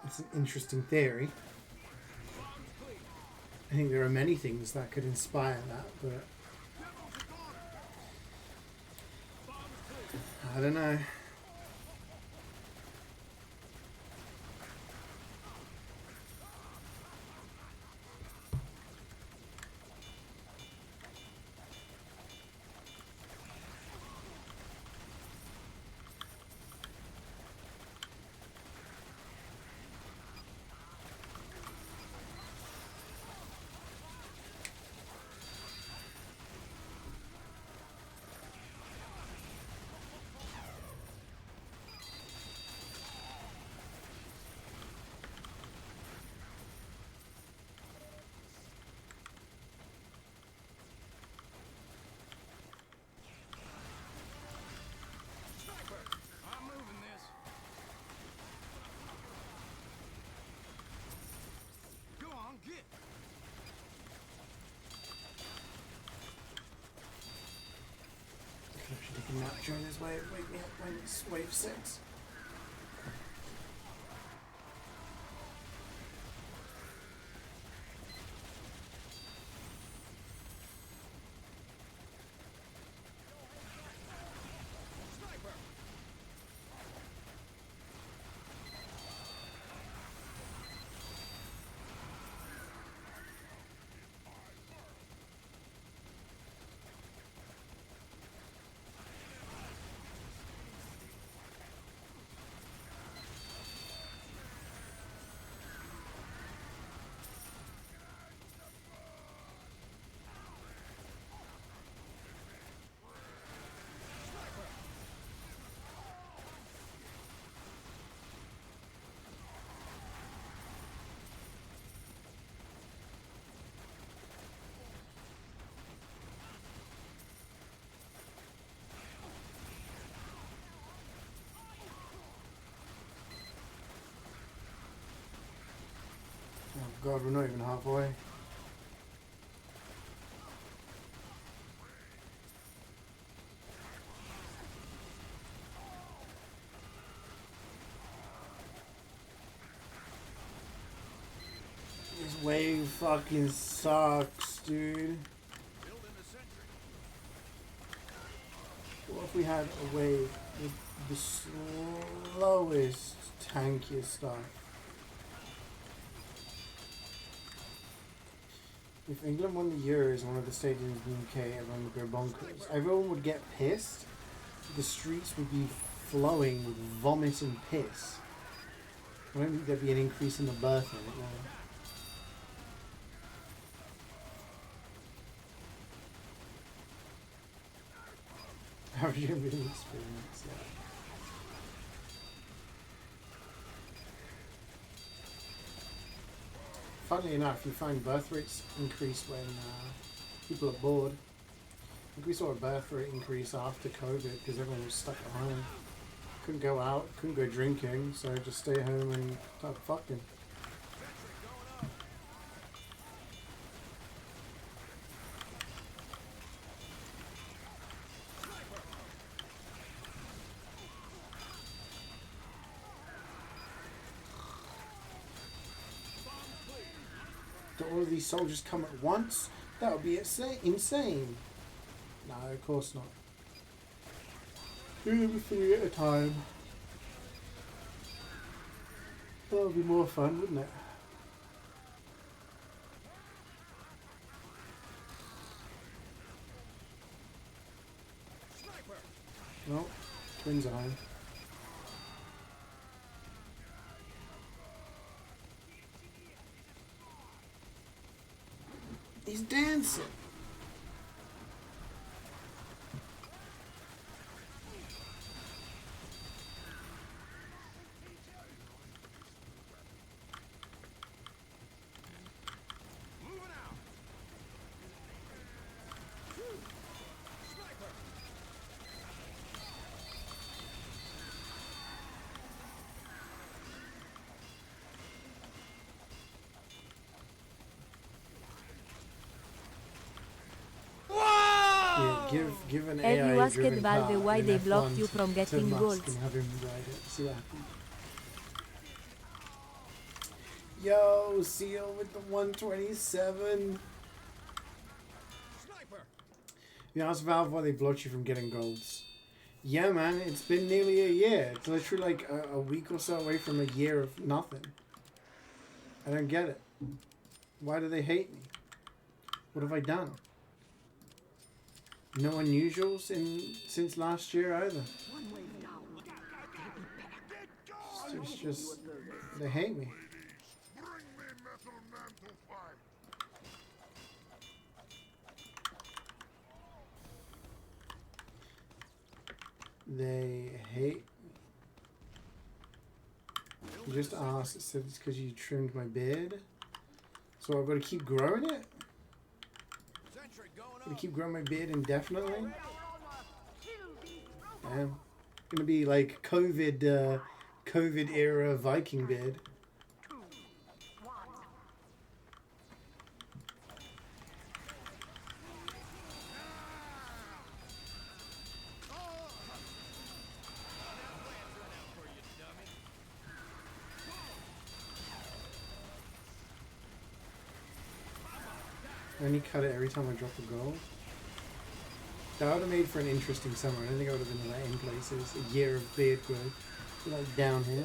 That's an interesting theory. I think there are many things that could inspire that, but I don't know. I'm moving this. Go on, get. I should take a nap during this wave. Wake me up when it's wave 6. God, we're not even halfway. This wave fucking sucks, dude. Building a sentry. What if we had a wave with the slowest, tankiest stuff? If England won the Euros in one of the stadiums in the UK, everyone would go bonkers. Everyone would get pissed. The streets would be flowing with vomit and piss. I don't think there'd be an increase in the birth rate. No. Average MvM experience, yeah. Funnily enough, you find birth rates increase when people are bored. I think we saw a birth rate increase after COVID because everyone was stuck at home. Couldn't go out, couldn't go drinking, so just stay home and start fucking. Do all of these soldiers come at once? That would be insane. No, of course not. Do them 3 at a time. That would be more fun, wouldn't it? Well, twins are home. He's dancing. Moving out. Sniper. Give an Have you AI asked driven Valve car why in they F1 blocked you from to getting Musk gold? and have him ride it. See what happens. Yo, Seal with the 127. Sniper. You asked Valve why they blocked you from getting golds. Yeah, man, it's been nearly a year. It's literally like a week or so away from a year of nothing. I don't get it. Why do they hate me? What have I done? No unusuals since last year either. One way down. They'll be back. It's just they hate me. Bring me Metal Man to fight. They hate me. You just asked, it said it's because you trimmed my beard. So I've got to keep growing it? Sentry going Got to up. keep growing my beard indefinitely? Damn. Gonna be like COVID era Viking beard. I only cut it every time I drop a goal. That would have made for an interesting summer. I don't think I would have been like in places. A year of beard growth. Like down here.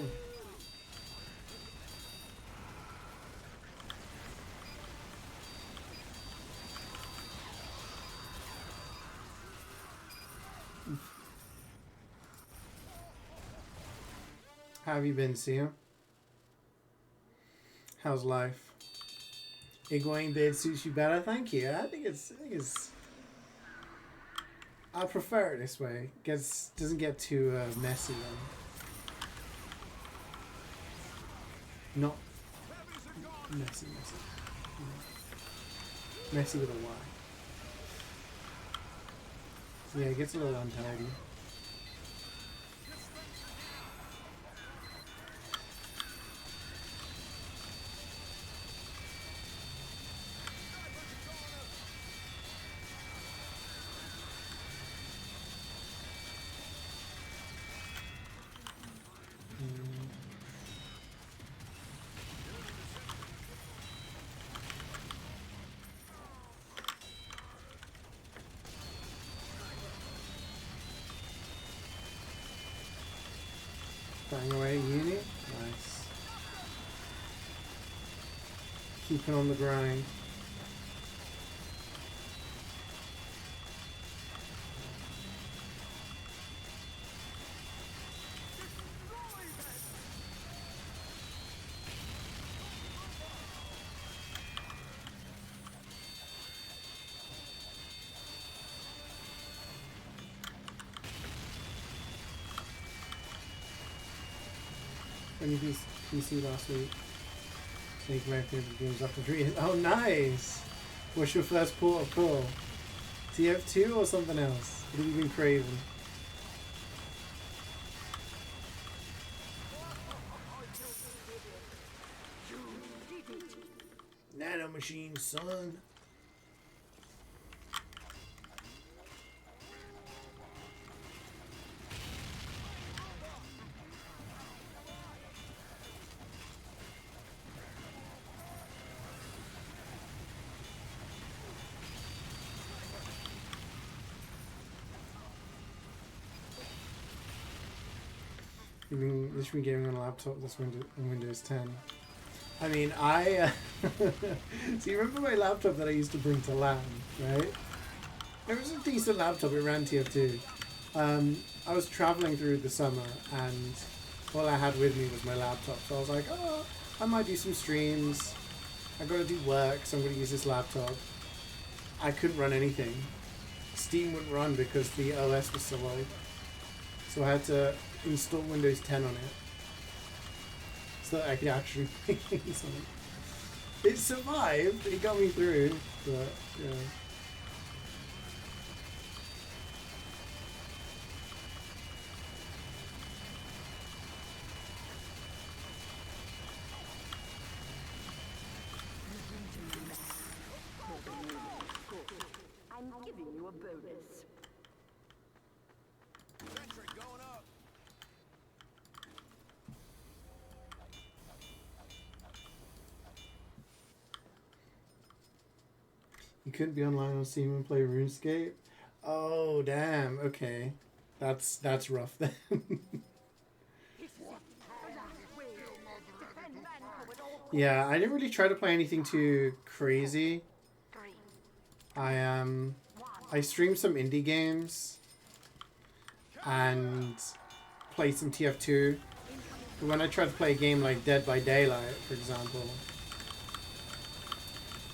How have you been, Sia? How's life? Iguane beard suits you better. Thank you. I think it's. I prefer it this way. Doesn't get too messy. Not messy. Messy with a Y. Yeah, it gets a little untidy. Bang away at uni. Nice. Keeping on the grind. Any PC last week. Sneak my favorite games after 3 years. Oh, nice! What's your first port of call? TF2 or something else? What have you been craving? Nano machine, son. This should be gaming on a laptop. This Windows 10. I mean, so you remember my laptop that I used to bring to LAN, right? It was a decent laptop. It ran TF2. I was traveling through the summer, and all I had with me was my laptop. So I was like, oh, I might do some streams. I got to do work, so I'm going to use this laptop. I couldn't run anything. Steam wouldn't run because the OS was so old. So I had to install Windows 10 on it so that I could actually play games on it. It survived. It got me through, but yeah. I'm giving you a bonus. Sentry going up. You couldn't be online on Steam and play RuneScape? Oh, damn. Okay. That's rough then. Yeah, I didn't really try to play anything too crazy. I streamed some indie games and played some TF2. But when I tried to play a game like Dead by Daylight, for example,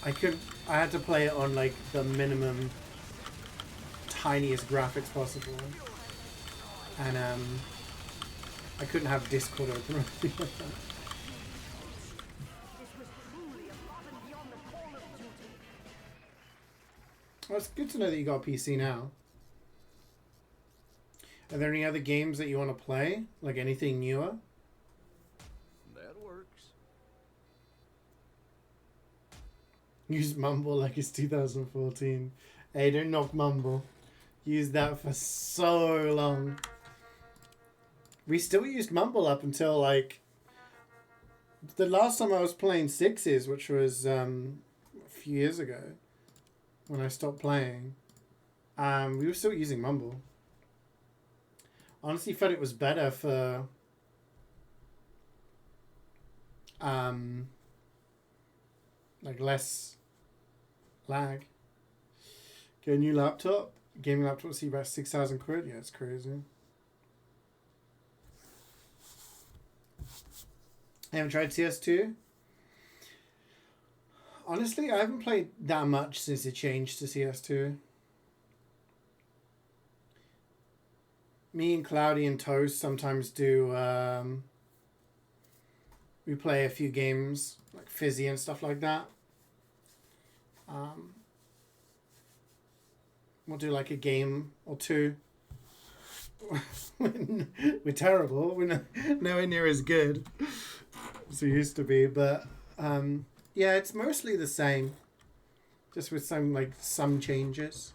I had to play it on like the minimum tiniest graphics possible. And I couldn't have Discord open or anything like that. Well, it's good to know that you got a PC now. Are there any other games that you want to play? Like anything newer? That works. Use Mumble like it's 2014. Hey, don't knock Mumble. Used that for so long. We still used Mumble up until like the last time I was playing Sixes, which was a few years ago when I stopped playing. We were still using Mumble. Honestly, thought it was better for like less lag. Get a new laptop. Gaming laptop, see about 6,000 quid. Yeah, it's crazy. I haven't tried CS2. Honestly, I haven't played that much since it changed to CS2. Me and Cloudy and Toast sometimes do. We play a few games like Fizzy and stuff like that. We'll do like a game or two. We're terrible. We're nowhere near as good as we used to be, but yeah, it's mostly the same, just with some changes.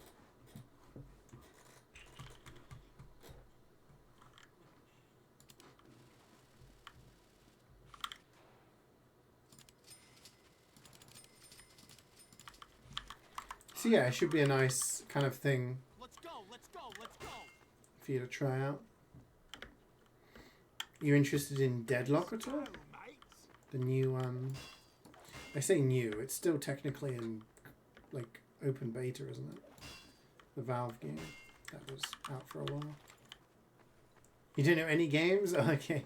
So yeah, it should be a nice kind of thing Let's go, let's go, let's go. for you to try out. You interested in Deadlock at all? The new I say new, it's still technically in like open beta, isn't it? The Valve game that was out for a while. You don't know any games? Oh, okay.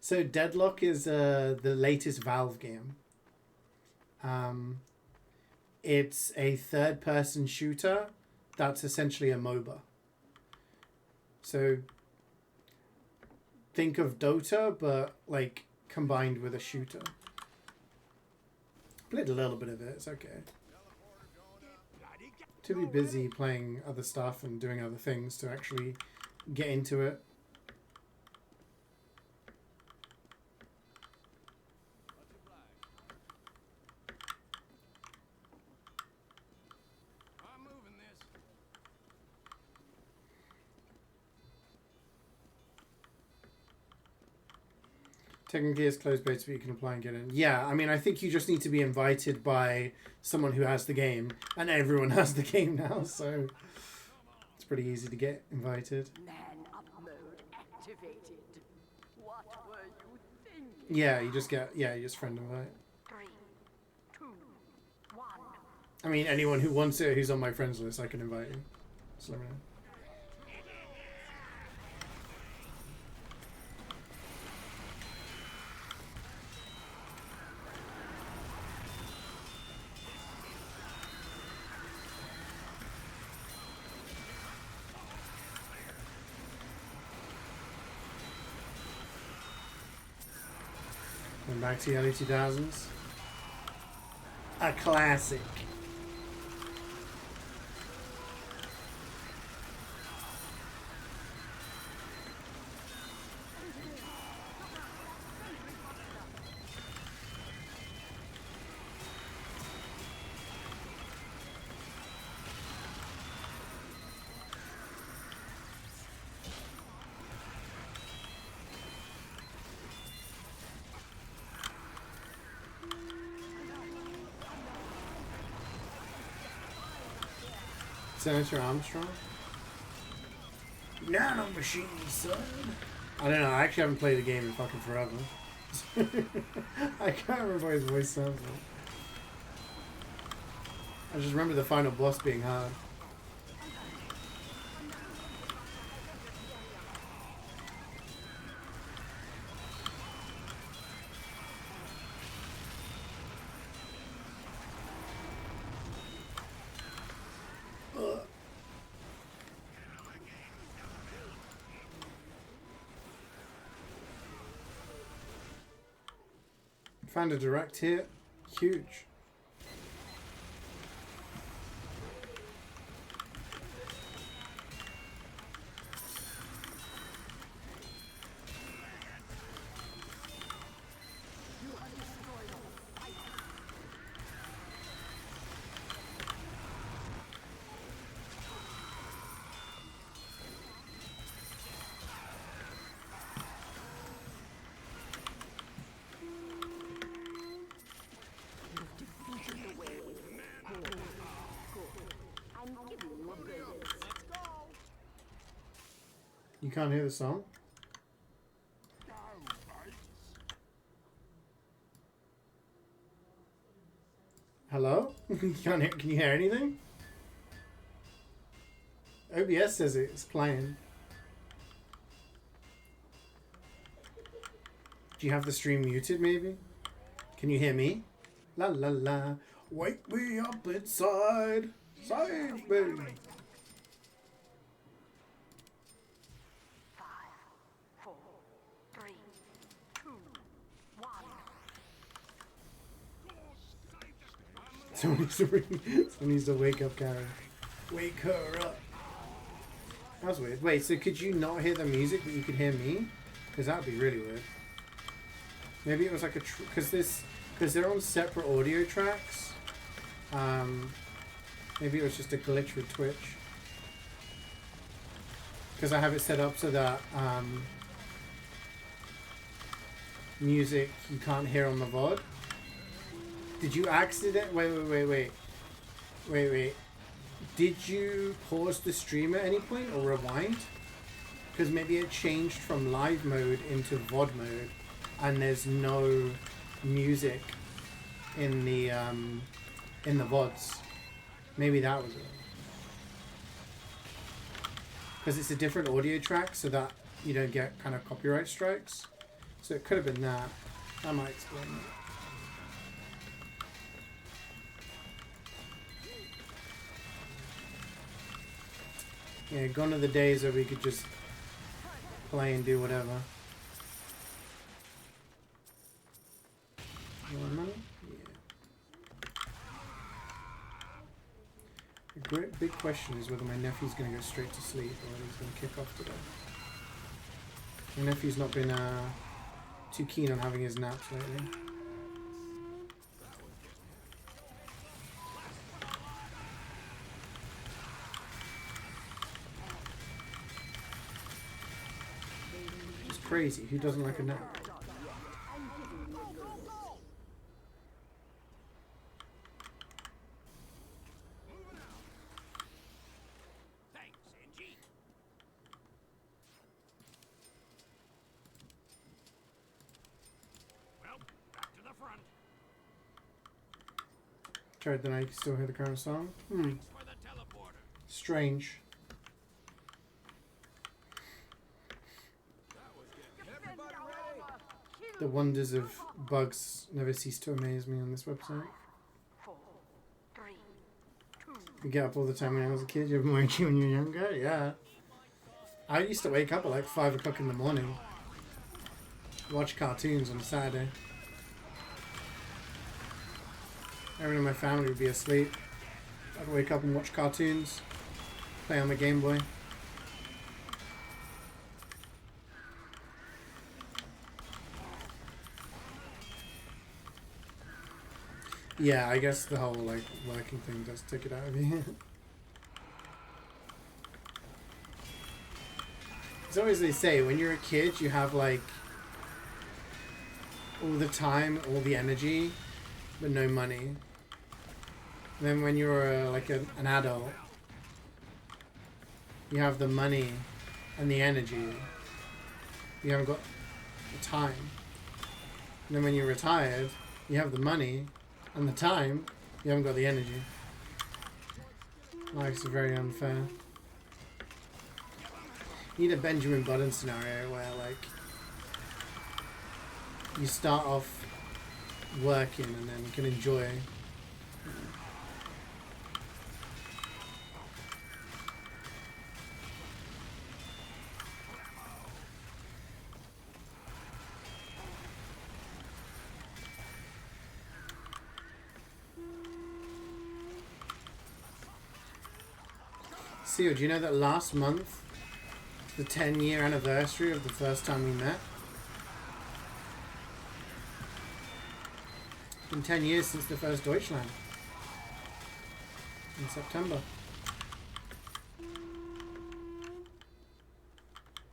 So Deadlock is the latest Valve game. It's a third-person shooter that's essentially a MOBA. So think of Dota, but like combined with a shooter. Played a little bit of it. It's okay. Too be busy playing other stuff and doing other things to actually get into it. Technically, it's closed beta, but you can apply and get in. Yeah, I mean, I think you just need to be invited by someone who has the game, and everyone has the game now, so it's pretty easy to get invited. Man up mode activated. What were you thinking? Yeah, you just friend invite. 3, 2, 1. I mean, anyone who wants it, who's on my friends list, I can invite you. So let me know. Back to the early 2000s. A classic. Senator Armstrong? Nano machine, son. I don't know. I actually haven't played the game in fucking forever. I can't remember what his voice sounds like. I just remember the final boss being hard. Found a direct hit. Huge. You can't hear the song? Hello? You can't hear, can you hear anything? OBS says it's playing. Do you have the stream muted maybe? Can you hear me? La la la. Wake me up inside. Save me. 5, 4, 3, 2, 1. Someone needs to wake up Karen. Wake her up. That was weird. Wait, so could you not hear the music but you could hear me? Because that would be really weird. Maybe it was like a... Because they're on separate audio tracks. Maybe it was just a glitch with Twitch. Because I have it set up so that music you can't hear on the VOD. Did you accident? Wait. Did you pause the stream at any point or rewind? Because maybe it changed from live mode into VOD mode, and there's no music in the VODs. Maybe that was it. Because it's a different audio track, so that you don't get kind of copyright strikes. So it could have been that. That might explain it. Yeah, gone are the days where we could just play and do whatever. You want money? Yeah. The great big question is whether my nephew's going to go straight to sleep or whether he's going to kick off today. My nephew's not been too keen on having his naps lately. It's crazy. Who doesn't like a nap? Thanks, NG. Well, back to the front. Tried then I can still hear the current song. Thanks for the teleporter. Strange. The wonders of bugs never cease to amaze me on this website. 4, 3, 2. You get up all the time when I was a kid. You ever wake when you were younger? Yeah. I used to wake up at like 5 o'clock in the morning. Watch cartoons on a Saturday. Everyone in my family would be asleep. I'd wake up and watch cartoons. Play on the Game Boy. Yeah, I guess the whole like working thing does take it out of you. It's always they say when you're a kid you have like all the time, all the energy, but no money. And then when you're an adult, you have the money and the energy. You haven't got the time. And then when you're retired, you have the money and the time, you haven't got the energy. Life's very unfair. You need a Benjamin Button scenario where, like, you start off working and then you can enjoy. Seal, do you know that last month, the 10-year anniversary of the first time we met? It's been 10 years since the first Deutschland. In September.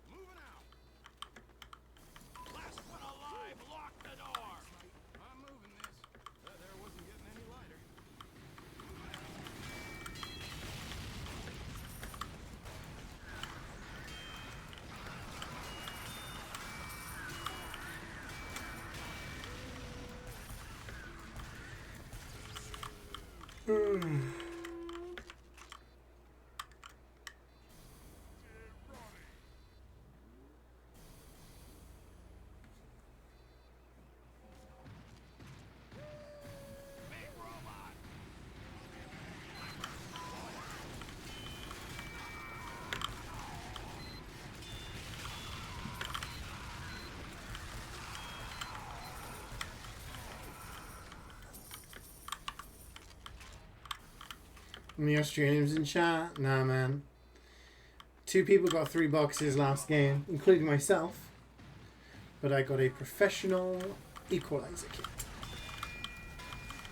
Moving out. Last one alive, lock the door. I'm moving this. That there wasn't getting any lighter. Big robot. Any Australians in chat? Nah, man. 2 people got 3 boxes last game, including myself. But I got a professional equalizer kit.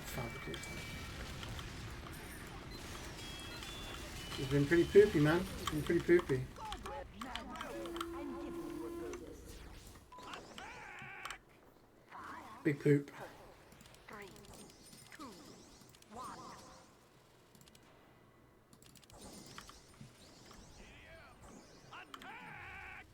Fabricator. It's been pretty poopy, man. It's been pretty poopy. Big poop. 3, 2, 1. Attack!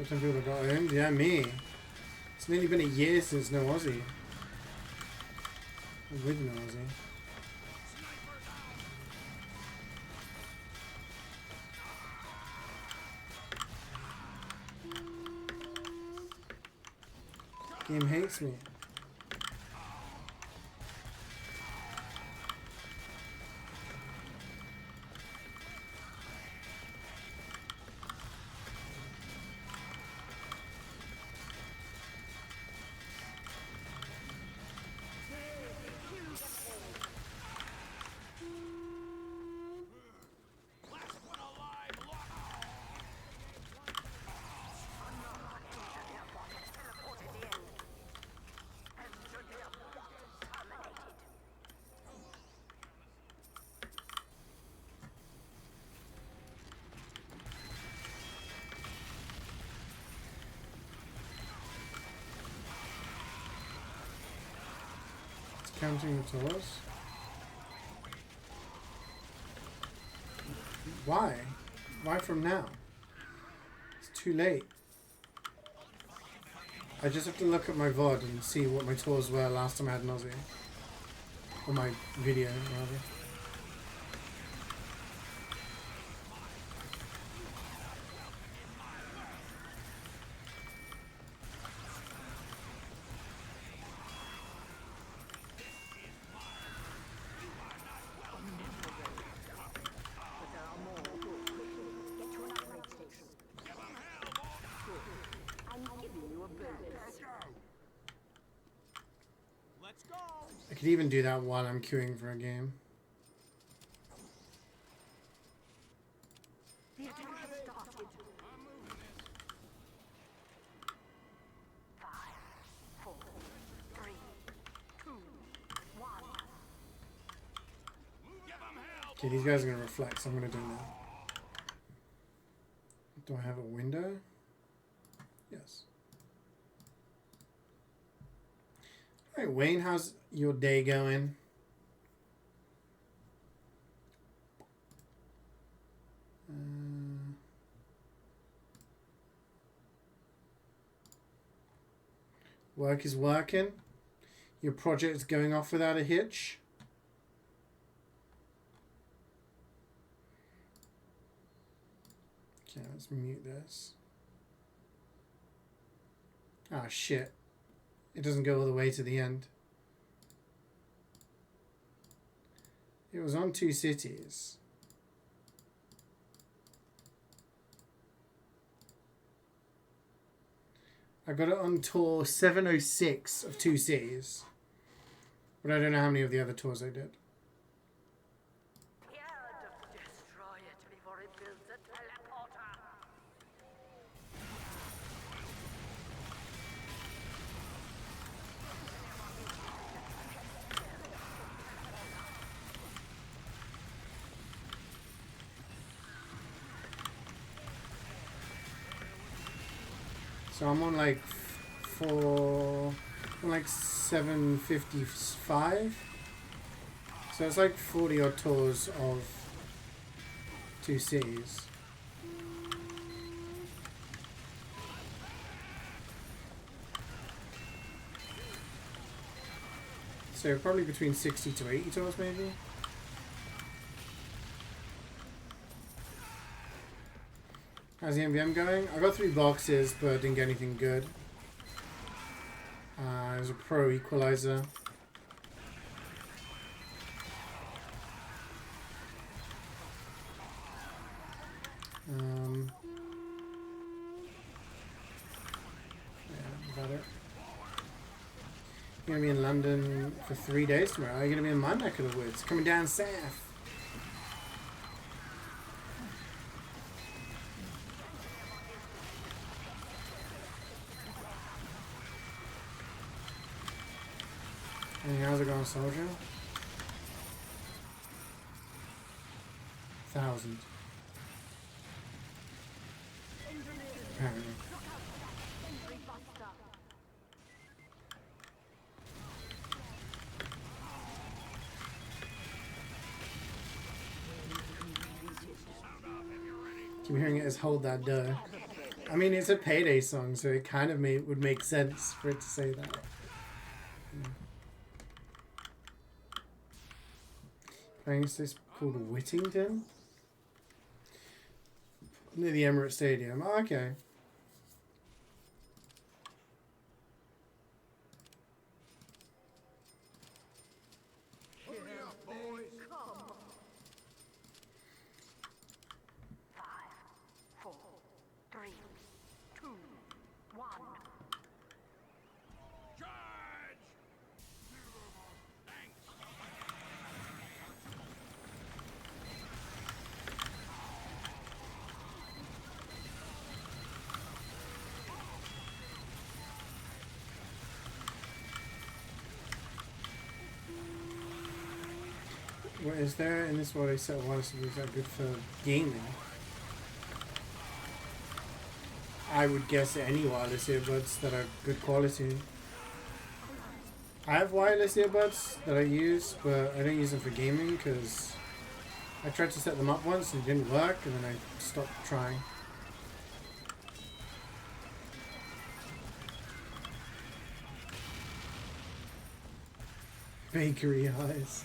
First time people got owned? Yeah, me. It's nearly been a year since no Aussie. With no Aussie. Game hates me. Counting the tours. Why? Why from now? It's too late. I just have to look at my VOD and see what my tours were last time I had an Aussie. Or my video, rather. I could even do that while I'm queuing for a game. The attack has started. 5, 4, 3, 2, 1. Okay, these guys are gonna reflect, so I'm gonna do it now. Do I have a window? Yes. Alright, Wayne, how's your day going? Work is working. Your project is going off without a hitch. Okay, let's mute this. Ah, shit. It doesn't go all the way to the end. It was on 2 cities. I got it on tour 706 of 2 cities. But I don't know how many of the other tours I did. Destroy it before it builds a teleporter. So I'm on like 755. So it's like 40 odd tours of 2 cities. So probably between 60 to 80 tours maybe. How's the MvM going? I got 3 boxes, but didn't get anything good. It was a pro equalizer. Yeah, about it. You're gonna be in London for 3 days tomorrow. You're gonna be in my neck of the woods, coming down south. And how's it going, soldier? 1,000. Apparently. Keep hearing it as hold that dough. I mean, it's a Payday song, so it kind of would make sense for it to say that. Playing this called Whittington? Near the Emirates Stadium. Oh, okay. Hurry up, boys. 5, 4, 3, 2, 1. Charge! Thanks. What is there in this world a set of wireless earbuds that are good for gaming? I would guess any wireless earbuds that are good quality. I have wireless earbuds that I use, but I don't use them for gaming because I tried to set them up once and it didn't work, and then I stopped trying. Bakery eyes.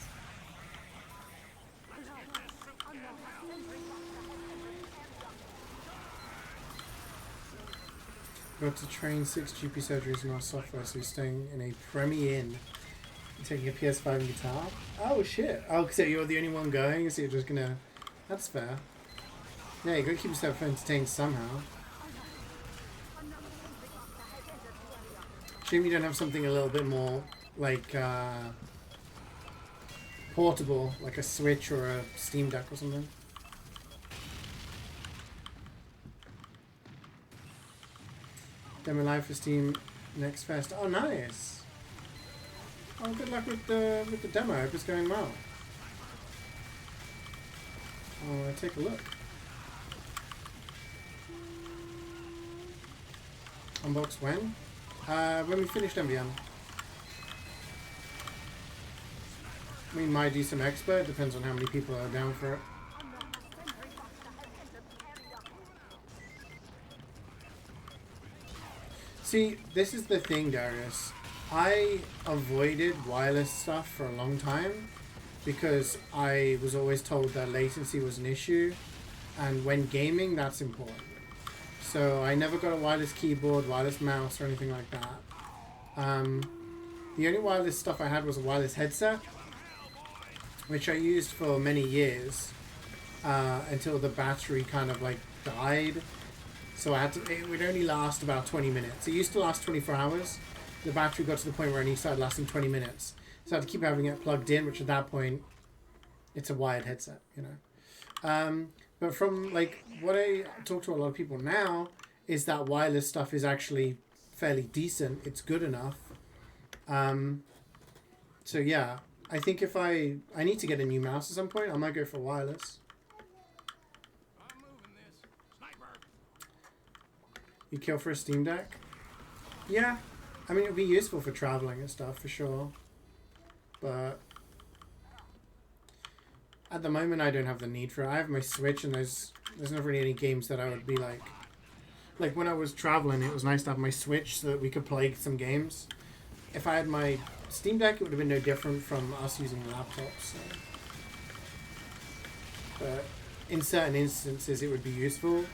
Got to train 6 GP surgeries in our software, so he's staying in a Premier Inn and taking a PS5 and guitar. Oh shit! Oh, so you're the only one going, so you're just gonna... That's fair. Yeah, you gotta keep yourself entertained somehow. Shame you don't have something a little bit more, like, portable, like a Switch or a Steam Deck or something. Demo live for Steam next fest. Oh, nice. Oh, good luck with the demo. I hope it's going well. I'll take a look. Unbox when? When we finished MvM. We might do some expo. Depends on how many people are down for it. See, this is the thing, Darius. I avoided wireless stuff for a long time because I was always told that latency was an issue, and when gaming, that's important. So I never got a wireless keyboard, wireless mouse, or anything like that. The only wireless stuff I had was a wireless headset, which I used for many years until the battery kind of like died. So I had to, it would only last about 20 minutes. It used to last 24 hours. The battery got to the point where it only started lasting 20 minutes. So I had to keep having it plugged in, which at that point, it's a wired headset, you know. But from like what I talk to a lot of people now is that wireless stuff is actually fairly decent. It's good enough. So yeah, I think if I need to get a new mouse at some point, I might go for wireless. I'm moving this. Sniper! You kill for a Steam Deck? Yeah. I mean, it would be useful for traveling and stuff, for sure. But at the moment, I don't have the need for it. I have my Switch, and there's not really any games that I would be like... Like, when I was traveling, it was nice to have my Switch so that we could play some games. If I had my Steam Deck, it would have been no different from us using laptops. So. But in certain instances, it would be useful.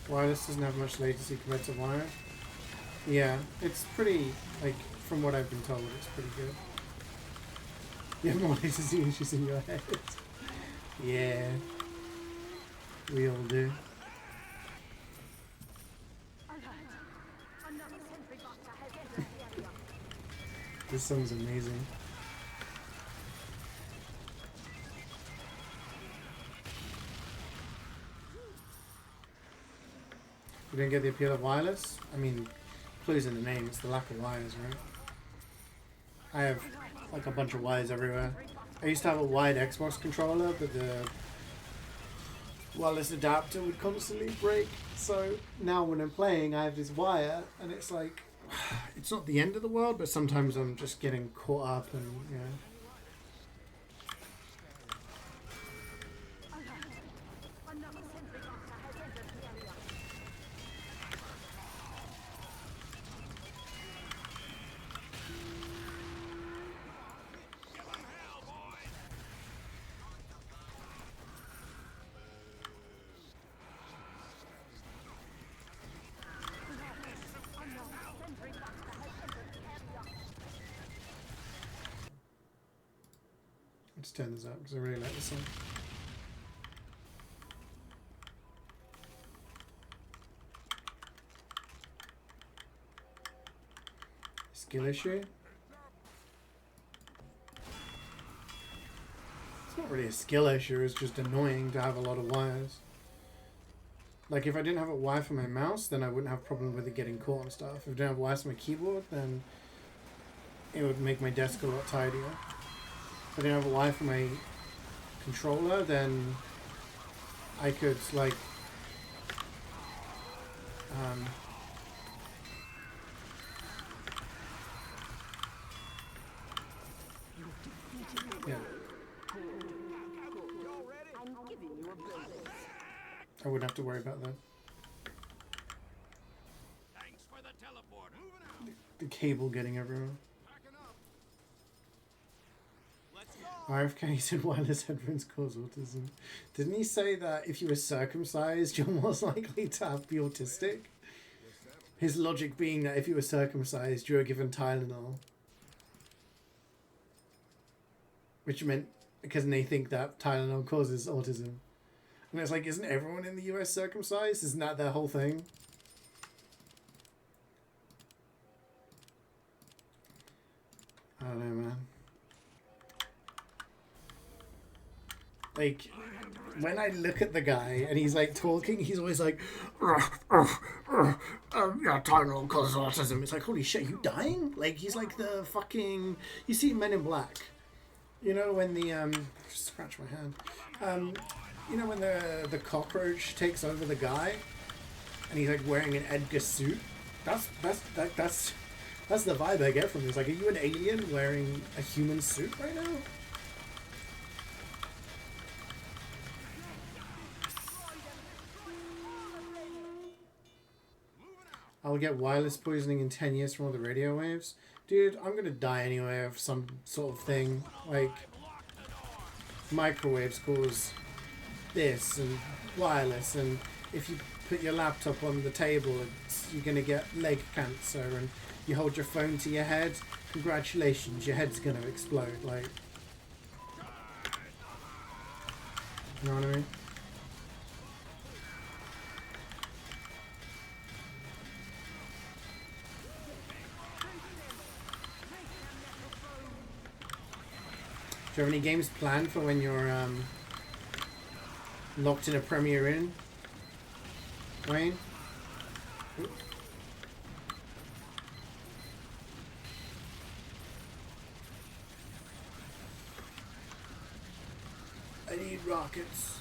Wireless doesn't have much latency compared to wire. Yeah, it's pretty, like, from what I've been told, it's pretty good. You have more latency issues in your head. Yeah. We all do. This song's amazing. You didn't get the appeal of wireless? I mean, clues in the name, it's the lack of wires, right? I have like a bunch of wires everywhere. I used to have a wired Xbox controller, but wireless adapter would constantly break. So now when I'm playing, I have this wire, and it's like, it's not the end of the world, but sometimes I'm just getting caught up, and you know. Another sentry buster has entered the area. Give 'em hell, boys! Another sentry buster has entered the area. Let's turn this up because I really like this song. Skill issue? It's not really a skill issue, it's just annoying to have a lot of wires. Like if I didn't have a wire for my mouse, then I wouldn't have a problem with it getting caught and stuff. If I didn't have wires for my keyboard, then it would make my desk a lot tidier. If I didn't have a wire for my controller, then I could like yeah, I'm giving you a bonus. I wouldn't have to worry about that. Thanks for the teleport. Moving out. The cable getting everywhere. Packing up. Let's go. RFK said wireless headphones cause autism. Didn't he say that if you were circumcised, you're more likely to be autistic? His logic being that if you were circumcised, you were given Tylenol. Which meant, because they think that Tylenol causes autism. And it's like, isn't everyone in the US circumcised? Isn't that their whole thing? I don't know, man. Like, when I look at the guy and he's like talking, he's always like, yeah, Tylenol causes autism. It's like, holy shit, you dying? Like, he's like the fucking, you see Men in Black. You know when the scratch my hand. You know when the cockroach takes over the guy, and he's like wearing an Edgar suit. That's the vibe I get from this. Like, are you an alien wearing a human suit right now? I'll get wireless poisoning in 10 years from all the radio waves. Dude, I'm gonna die anyway of some sort of thing. Like, microwaves cause this, and wireless, and if you put your laptop on the table, you're gonna get leg cancer, and you hold your phone to your head, congratulations, your head's gonna explode. Like, you know what I mean? Do you have any games planned for when you're locked in a Premier Inn, Wayne? Oops. I need rockets.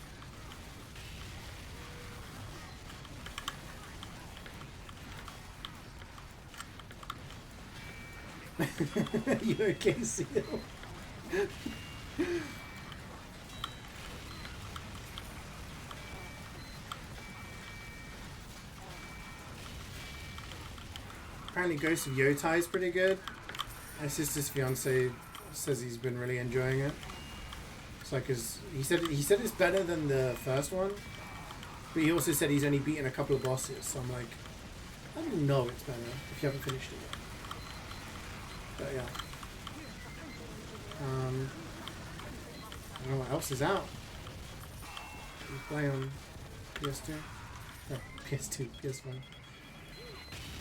You okay, Seal? Apparently Ghost of Yotai is pretty good. My sister's fiance says he's been really enjoying it. It's like he said it's better than the first one, but he also said he's only beaten a couple of bosses. So I'm like, I don't know it's better if you haven't finished it yet. But yeah. I don't know what else is out. You play on PS2? Oh, PS2, PS1.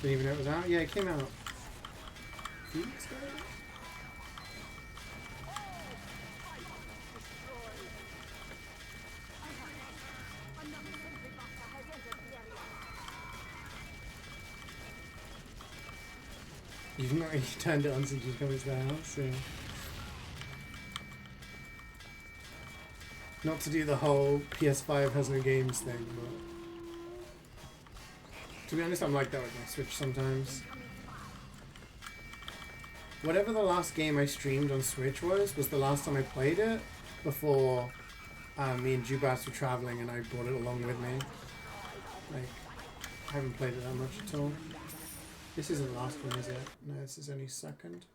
Didn't even know it was out? Yeah, it came out a few weeks ago. You've not really turned it on since you've come into the house, yeah. Not to do the whole PS5 has no games thing, but to be honest, I'm like that with my Switch sometimes. Whatever the last game I streamed on Switch was the last time I played it before me and Jubas were traveling and I brought it along with me. Like, I haven't played it that much at all. This isn't the last one, is it? No, this is only second.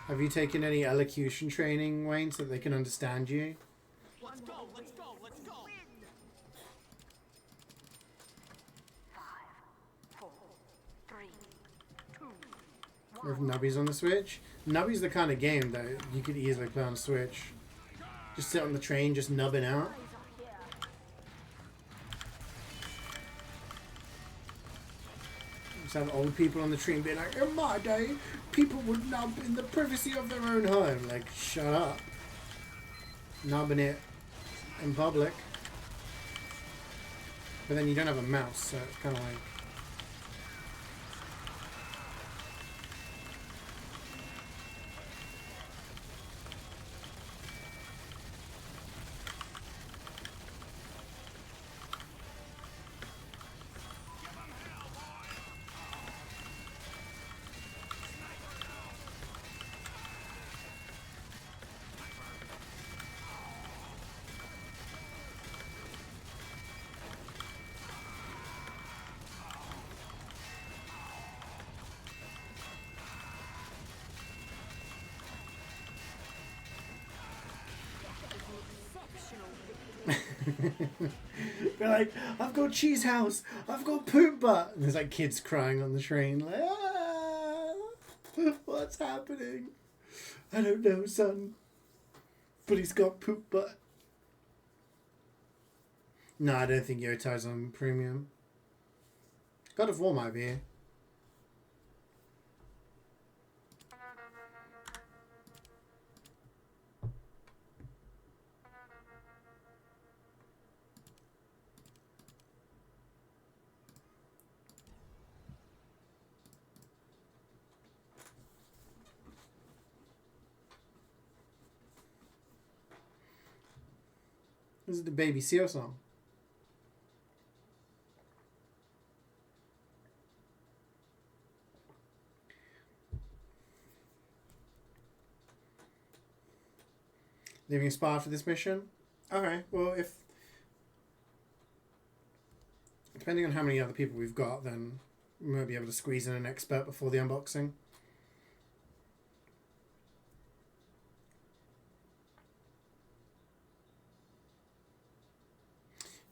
Have you taken any elocution training, Wayne, so that they can understand you? Let's go, let's go, let's go. 5, 4, 3, 2, Or if Nubby's on the Switch? Nubby's the kind of game that you could easily play on the Switch. Just sit on the train, just nubbing out. Just have old people on the train being like, in my day, people would nub in the privacy of their own home. Like, shut up. Nubbing it in public. But then you don't have a mouse, so it's kind of like... They're like, I've got cheese house, I've got poop butt. And there's like kids crying on the train, like, ah, what's happening? I don't know, son. But he's got poop butt. No, I don't think Yotai's on premium. God of War might be. This is the Baby Seal song. Leaving a spot for this mission? Okay, well, if... depending on how many other people we've got, then we might be able to squeeze in an expert before the unboxing.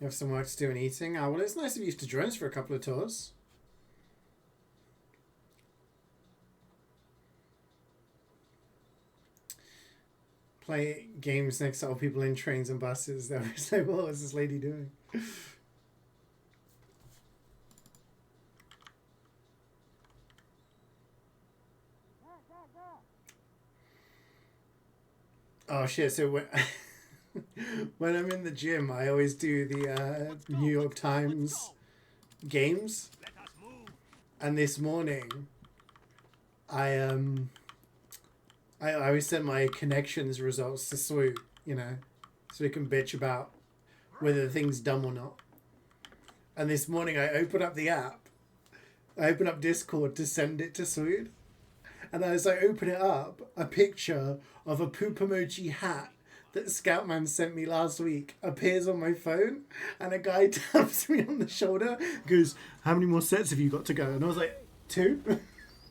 You have some work to do in eating? Ah, well, it's nice of you to join us for a couple of tours. Play games next to old people in trains and buses. They were like, what is this lady doing? Oh shit, so when I'm in the gym, I always do the New York Times games. And this morning, I always send my connections results to Swoop, you know, so we can bitch about whether the thing's dumb or not. And this morning, I open up the app, I open up Discord to send it to Swoop. And as I open it up, a picture of a poop emoji hat that Scoutman sent me last week appears on my phone, and a guy taps me on the shoulder, goes, how many more sets have you got to go? And I was like, 2?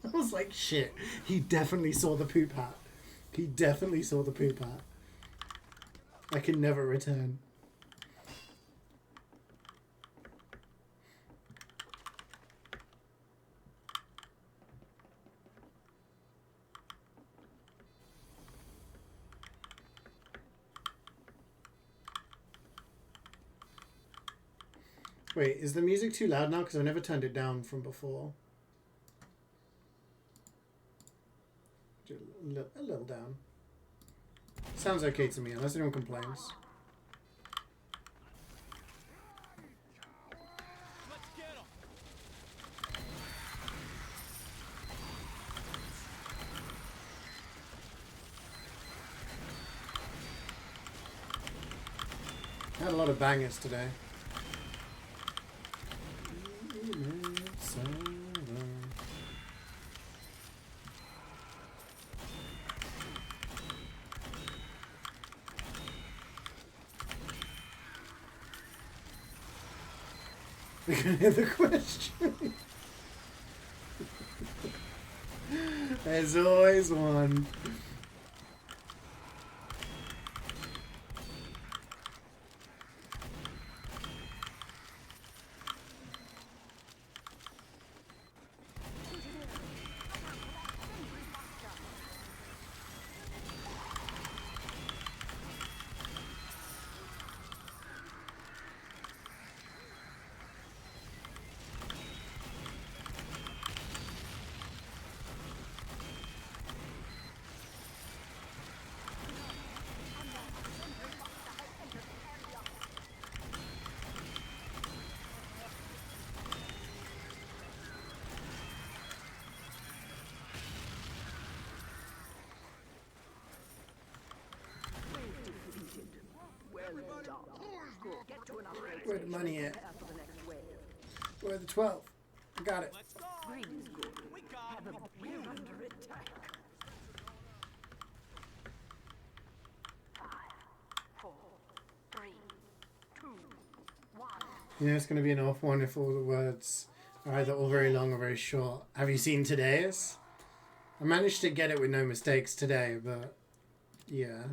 I was like, shit, he definitely saw the poop hat. He definitely saw the poop hat. I can never return. Wait, is the music too loud now? Because I never turned it down from before. A little down. Sounds okay to me, unless anyone complains. lot of bangers today. We can hear the question. There's always one. Where the money at? Where the 12? I got it. Let's go. Greed's good. We got it. We're under attack. 5, 4, 3, 2, 1. You know, it's going to be an off one if all the words are either all very long or very short. Have you seen today's? I managed to get it with no mistakes today, but yeah.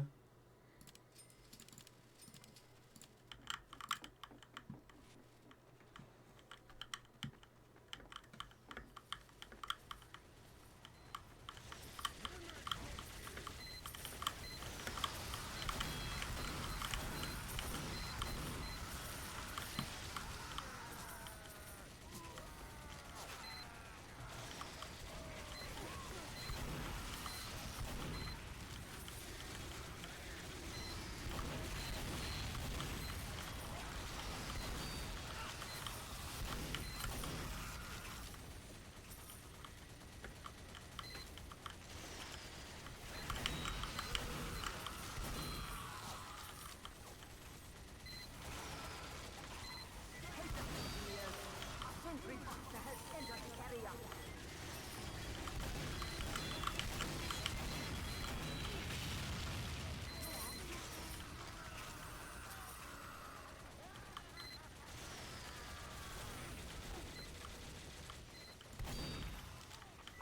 Sentry buster has entered the area.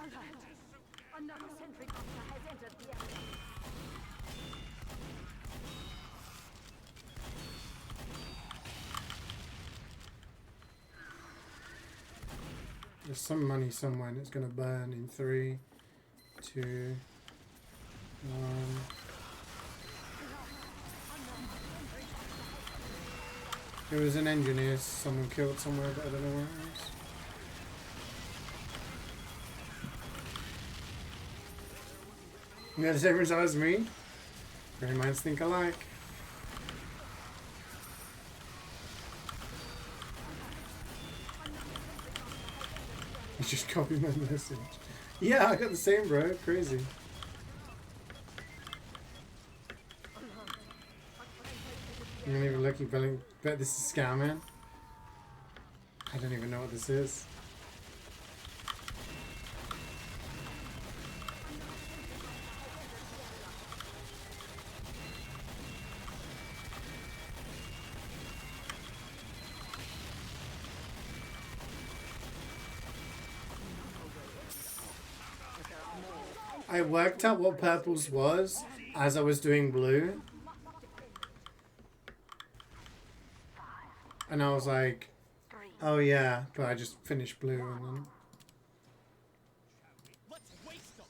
Alert! Another sentry buster has entered the area. There's some money somewhere and it's going to burn in 3, 2, 1. There was an engineer someone killed somewhere, but I don't know where it was. You know the same result as me? Great minds think alike. You just copied my message. Yeah, I got the same, bro. Crazy. I'm not even lucky, but I bet this is scam, man. I don't even know what this is. I worked out what purple's was as I was doing blue. And I was like, oh yeah, but I just finished blue and then... Let's waste them.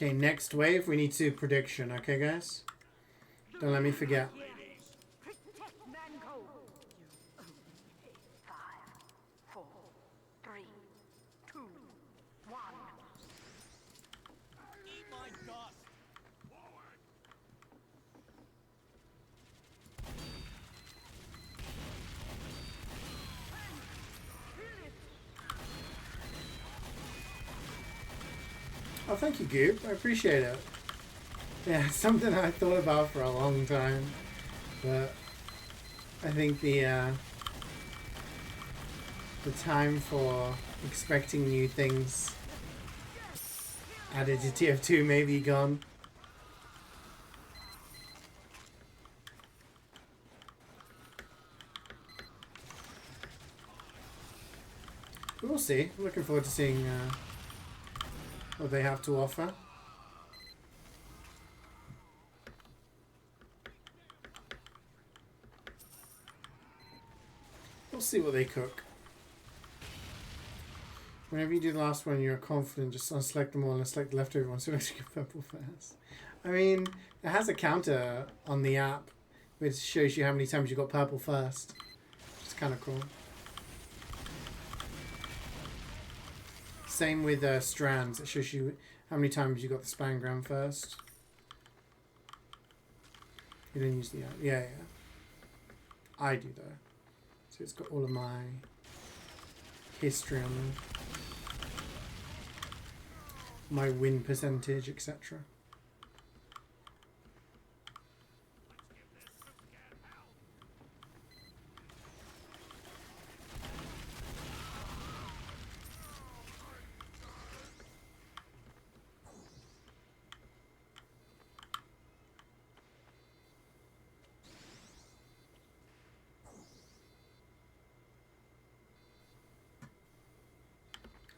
Okay, next wave, we need to do prediction, okay, guys? Don't let me forget. Protect Mango. Five, four, three, two, one. Eat my dust. Forward. Oh, thank you, Goop. I appreciate it. Yeah, it's something I thought about for a long time. But I think the time for expecting new things added to TF2 may be gone. We'll see. I'm looking forward to seeing what they have to offer. We'll see what they cook. Whenever you do the last one, you're confident, just unselect them all and select the leftover one so you actually get purple first. I mean, it has a counter on the app which shows you how many times you got purple first. It's kind of cool. Same with strands. It shows you how many times you got the spangram first. You don't use the app. Yeah. I do though. So it's got all of my history on there. My win percentage, etc.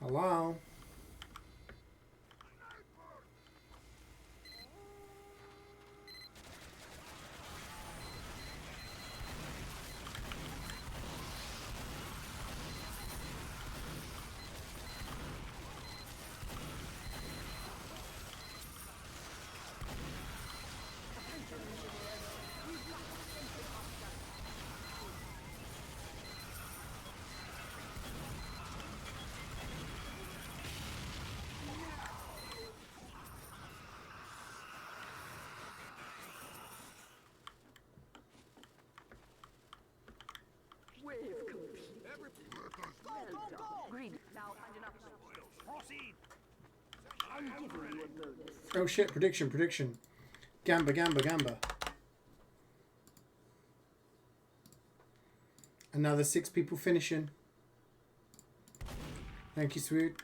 Hello? Wave complete. Well done. Green. Now find an upgrade. Proceed. I'm giving you a bonus. Oh shit, prediction. Gamba. Another 6 people finishing. Thank you, Swoot.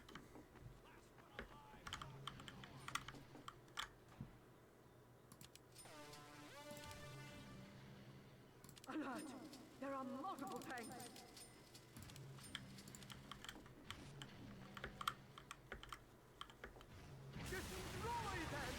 Alert! There are multiple tanks. Destroy them!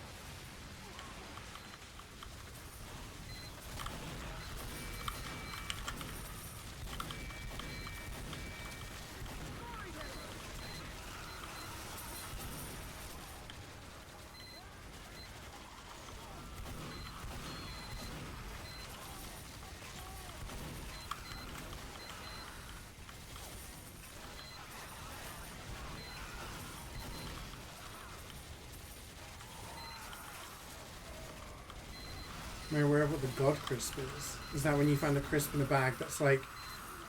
Am I aware of what the God Crisp is? Is that when you find a crisp in a bag that's like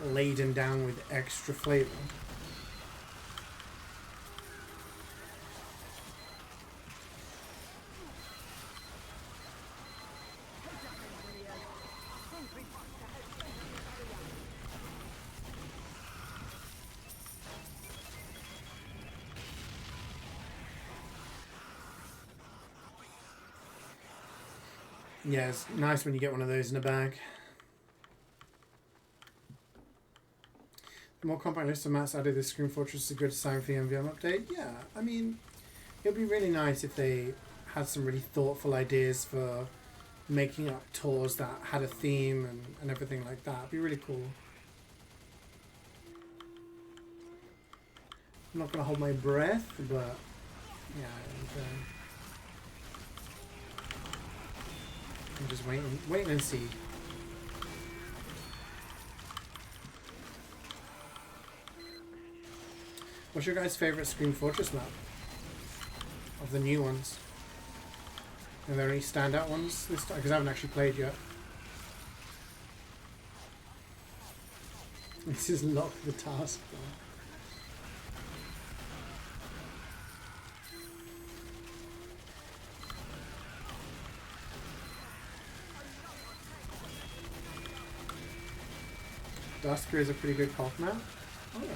laden down with extra flavour? Yeah, it's nice when you get one of those in a bag. The more compact list of maps added, the Screen Fortress is a good sign for the MvM update. Yeah, I mean, it would be really nice if they had some really thoughtful ideas for making up tours that had a theme and everything like that. It'd be really cool. I'm not going to hold my breath, but yeah. I'm just waiting and see. What's your guys' favorite Scream Fortress map? Of the new ones? Are there any standout ones this time? Because I haven't actually played yet. This is lock the task bar. Dusker is a pretty good cop map. Oh, yeah.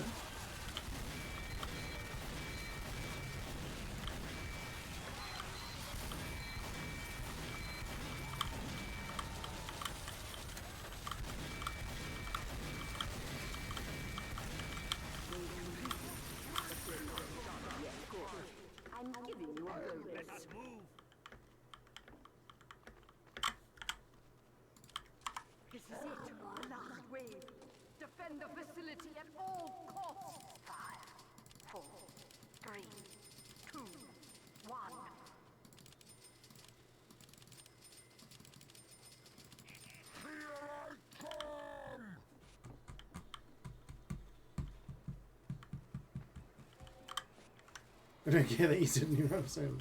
I'm giving you a bonus. Let's move. This is it. Last wave. Defend the facility at all costs. 5, 4, 3, 2, 1. I don't care that he's a new episode.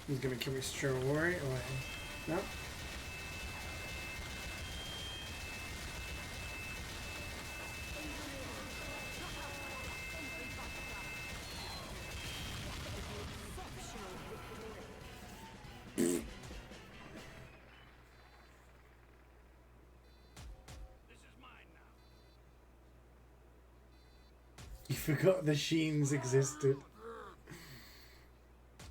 He's gonna kill me straight away. No. This is mine now. You forgot the Sheens existed.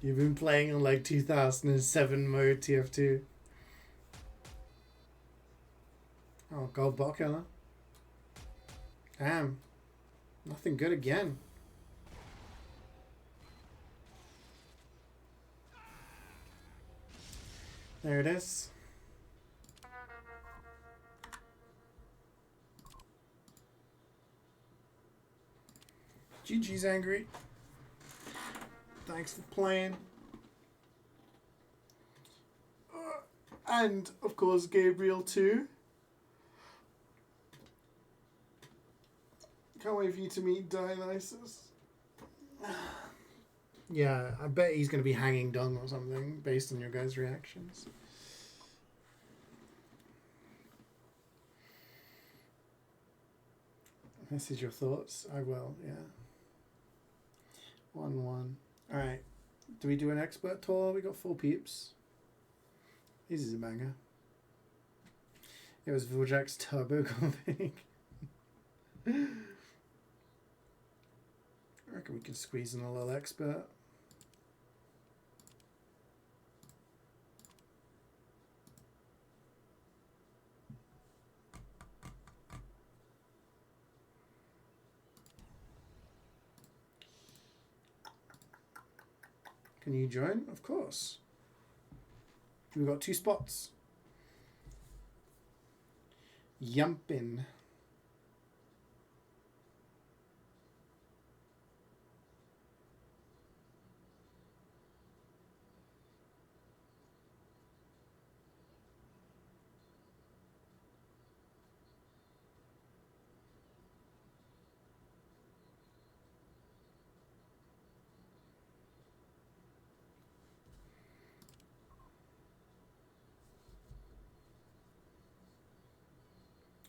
You've been playing on like 2007 mode TF2. Oh, gold bot killer. Damn. Nothing good again. There it is. GG's angry. Thanks for playing. And, of course, Gabriel too. Can't wait for you to meet Dionysus. Yeah, I bet he's going to be hanging dung or something based on your guys' reactions. Message your thoughts. I will, yeah. 1-1. Alright. Do we do an expert tour? We got 4 peeps. This is a banger. It was Viljack's turbo config. I reckon we can squeeze in a little expert. Can you join? Of course. We've got 2 spots. Yumpin.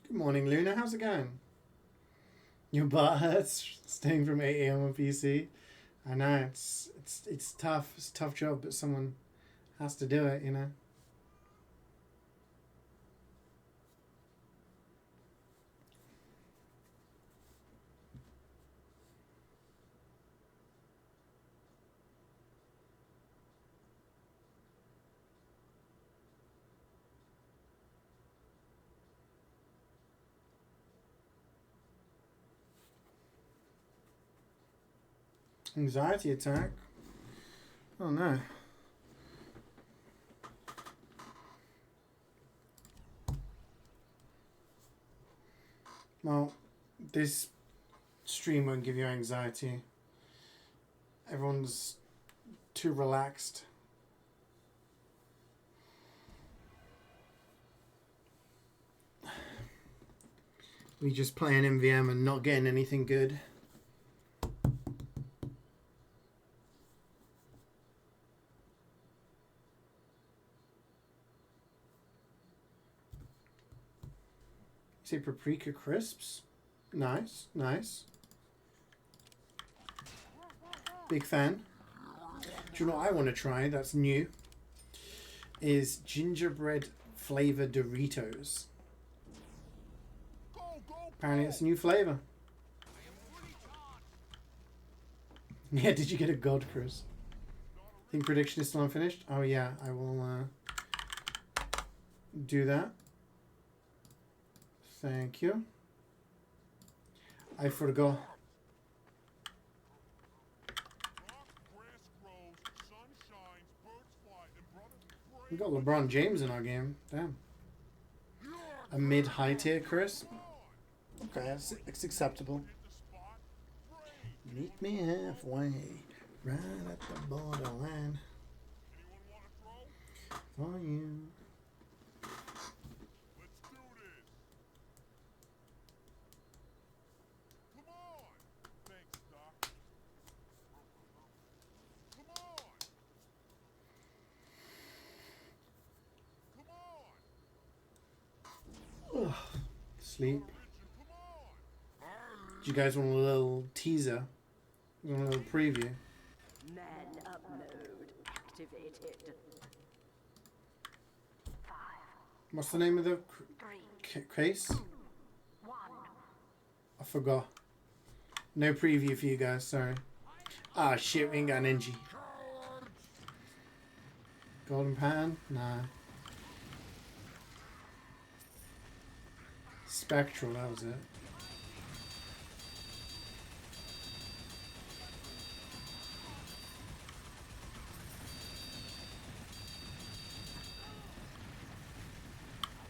Good morning, Luna. How's it going? Your butt hurts staying from 8 AM on PC. I know it's tough. It's a tough job, but someone has to do it, you know. Anxiety attack. Oh no. Well, this stream won't give you anxiety. Everyone's too relaxed. We just playing MvM and not getting anything good. Say paprika crisps. Nice, nice. Big fan. Do you know what I want to try that's new? Is gingerbread flavor Doritos. Apparently it's a new flavor. Yeah, did you get a god, Chris? I think prediction is still unfinished. Oh yeah, I will do that. Thank you. I forgot. We got LeBron James in our game. Damn. A mid-high tier, Chris. Okay, it's acceptable. Meet me halfway, right at the borderline. For you. Ugh. Sleep. Do you guys want a little teaser? You want a little preview? Man up mode activated. 5, What's the name of the 3, case? 1. I forgot. No preview for you guys, sorry. Ah shit, we ain't got an NG. Golden pan? Nah. Spectral, that was it.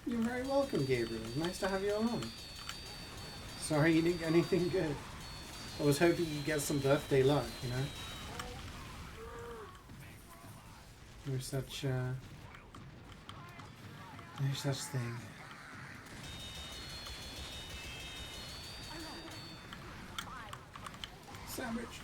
You're very welcome, Gabriel. Nice to have you along. Sorry you didn't get anything good. I was hoping you'd get some birthday luck, you know? No such thing. Sandwich.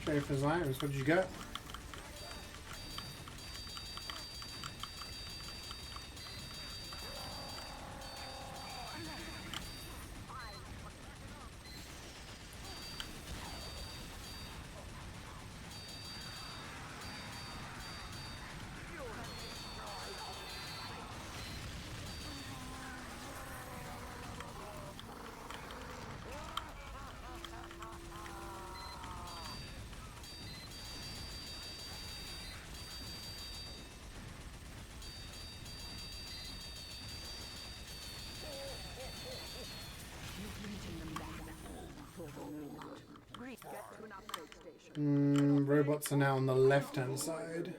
Trade for Zions. What did you got? Robots are now on the left-hand side.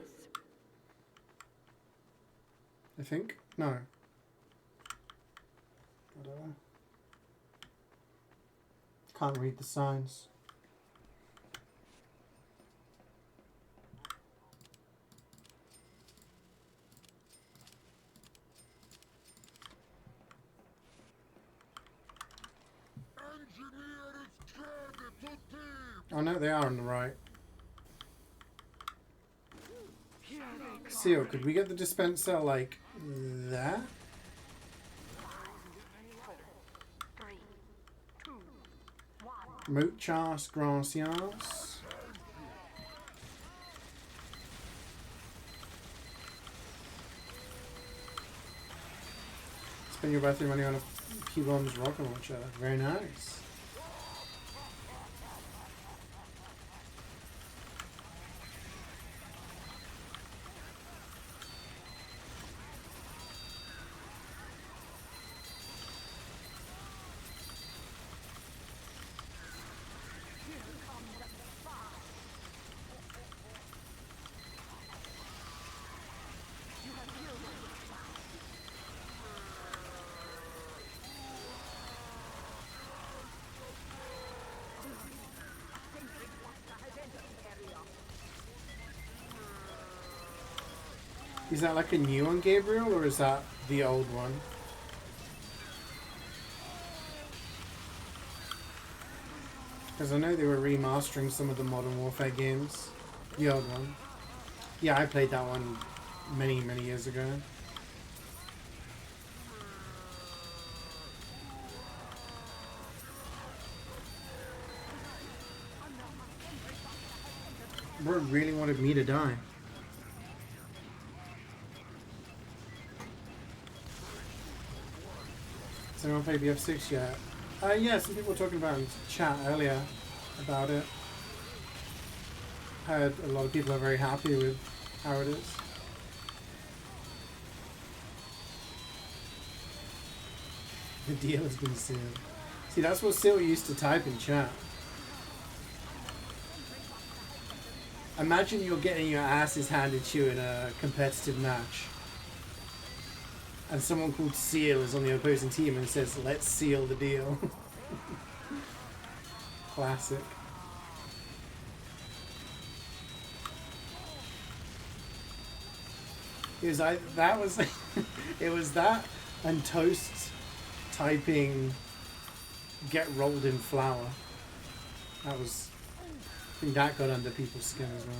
I think? No. I don't know. Can't read the signs. Oh no, they are on the right. Seal, could we get the dispenser like there? 3, 2, 1. Muchas gracias. Spend your birthday money on a P-Bombs rocket launcher. Very nice. Is that like a new one, Gabriel, or is that the old one? Because I know they were remastering some of the Modern Warfare games. The old one. Yeah, I played that one many, many years ago. Bro really wanted me to die. Has anyone played BF6 yet? Yeah, some people were talking about it in chat earlier about it. Heard a lot of people are very happy with how it is. The deal has been sealed. See, that's what Sil used to type in chat. Imagine you're getting your asses handed to you in a competitive match. And someone called Seal is on the opposing team and says, "Let's seal the deal." Classic. It was that was it was that and Toast typing "get rolled in flour." That was, I think that got under people's skin as well.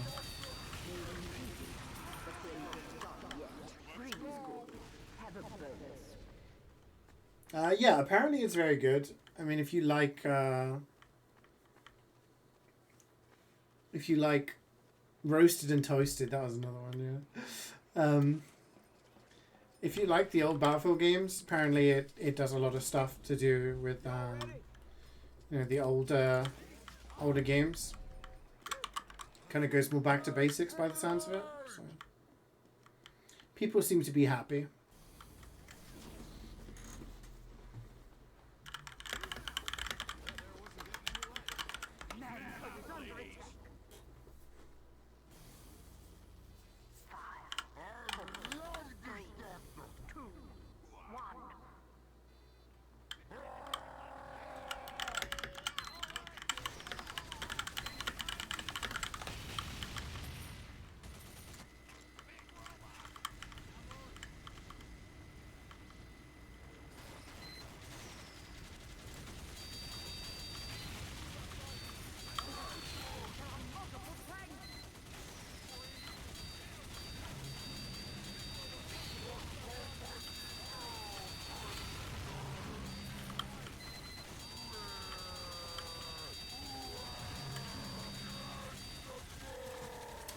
Yeah, apparently it's very good. I mean, if you like Roasted and Toasted, that was another one, yeah. If you like the old Battlefield games, apparently it does a lot of stuff to do with you know, the older games. Kind of goes more back to basics by the sounds of it. So people seem to be happy.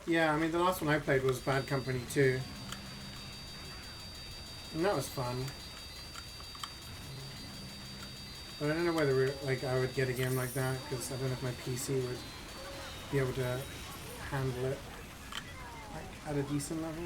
Yeah, I mean, the last one I played was Bad Company 2. And that was fun. But I don't know whether I would get a game like that, because I don't know if my PC would be able to handle it like, at a decent level.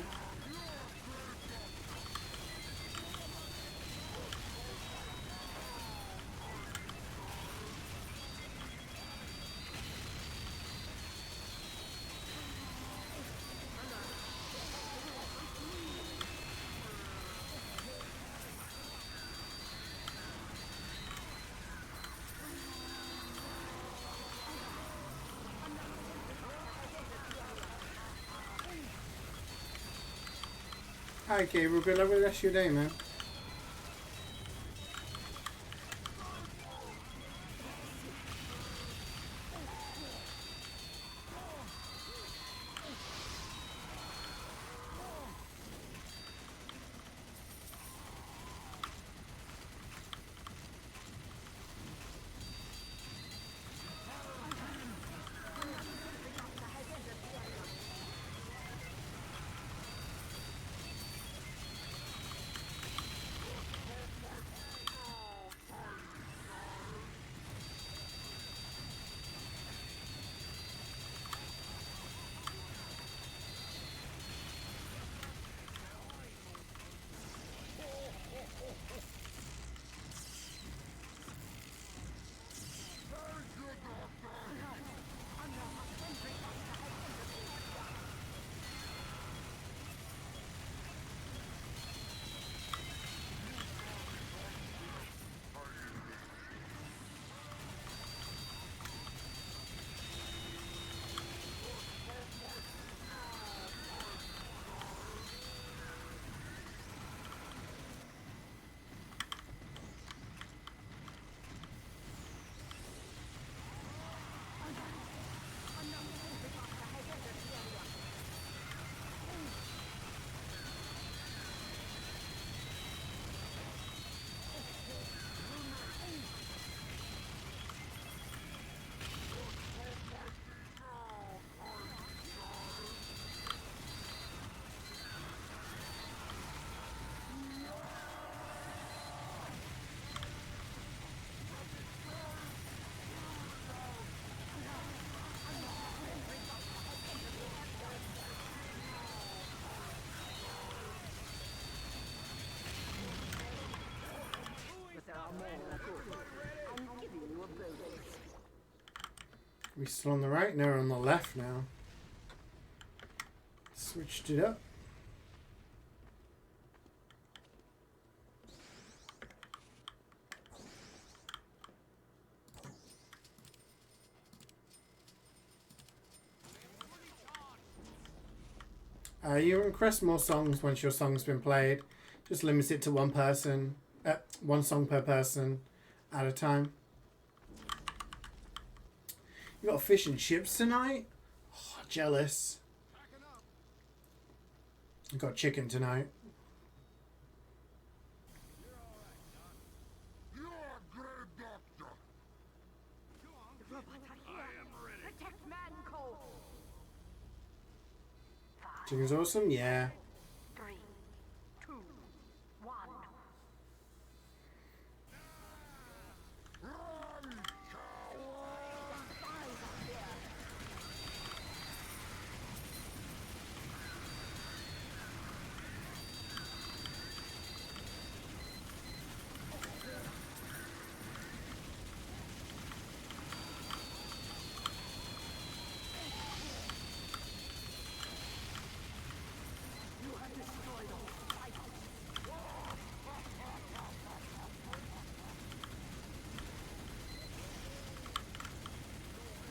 Alright, Gabriel, good luck with the rest of your day, man. We still on the right? No, we're on the left now. Switched it up. You request more songs once your song's been played. Just limit it to one person, one song per person at a time. You got fish and chips tonight? Oh, jealous. I got chicken tonight. You're a great doctor. The robots are here. Protect Manco. Chicken's awesome? Yeah. 3, 2, 1. Run,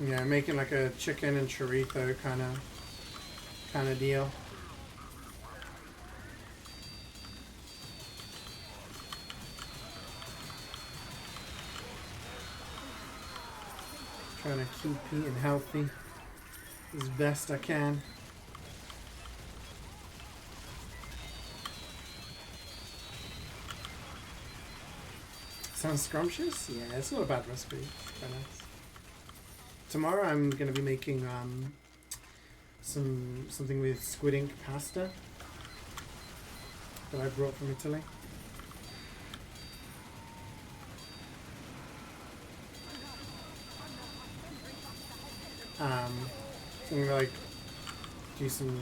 Yeah, making like a chicken and chorizo kind of deal. Trying to keep eating healthy as best I can. Sounds scrumptious? Yeah, it's not a bad recipe. It's quite nice. Tomorrow I'm going to be making something with squid ink pasta that I brought from Italy. So I'm going to like do some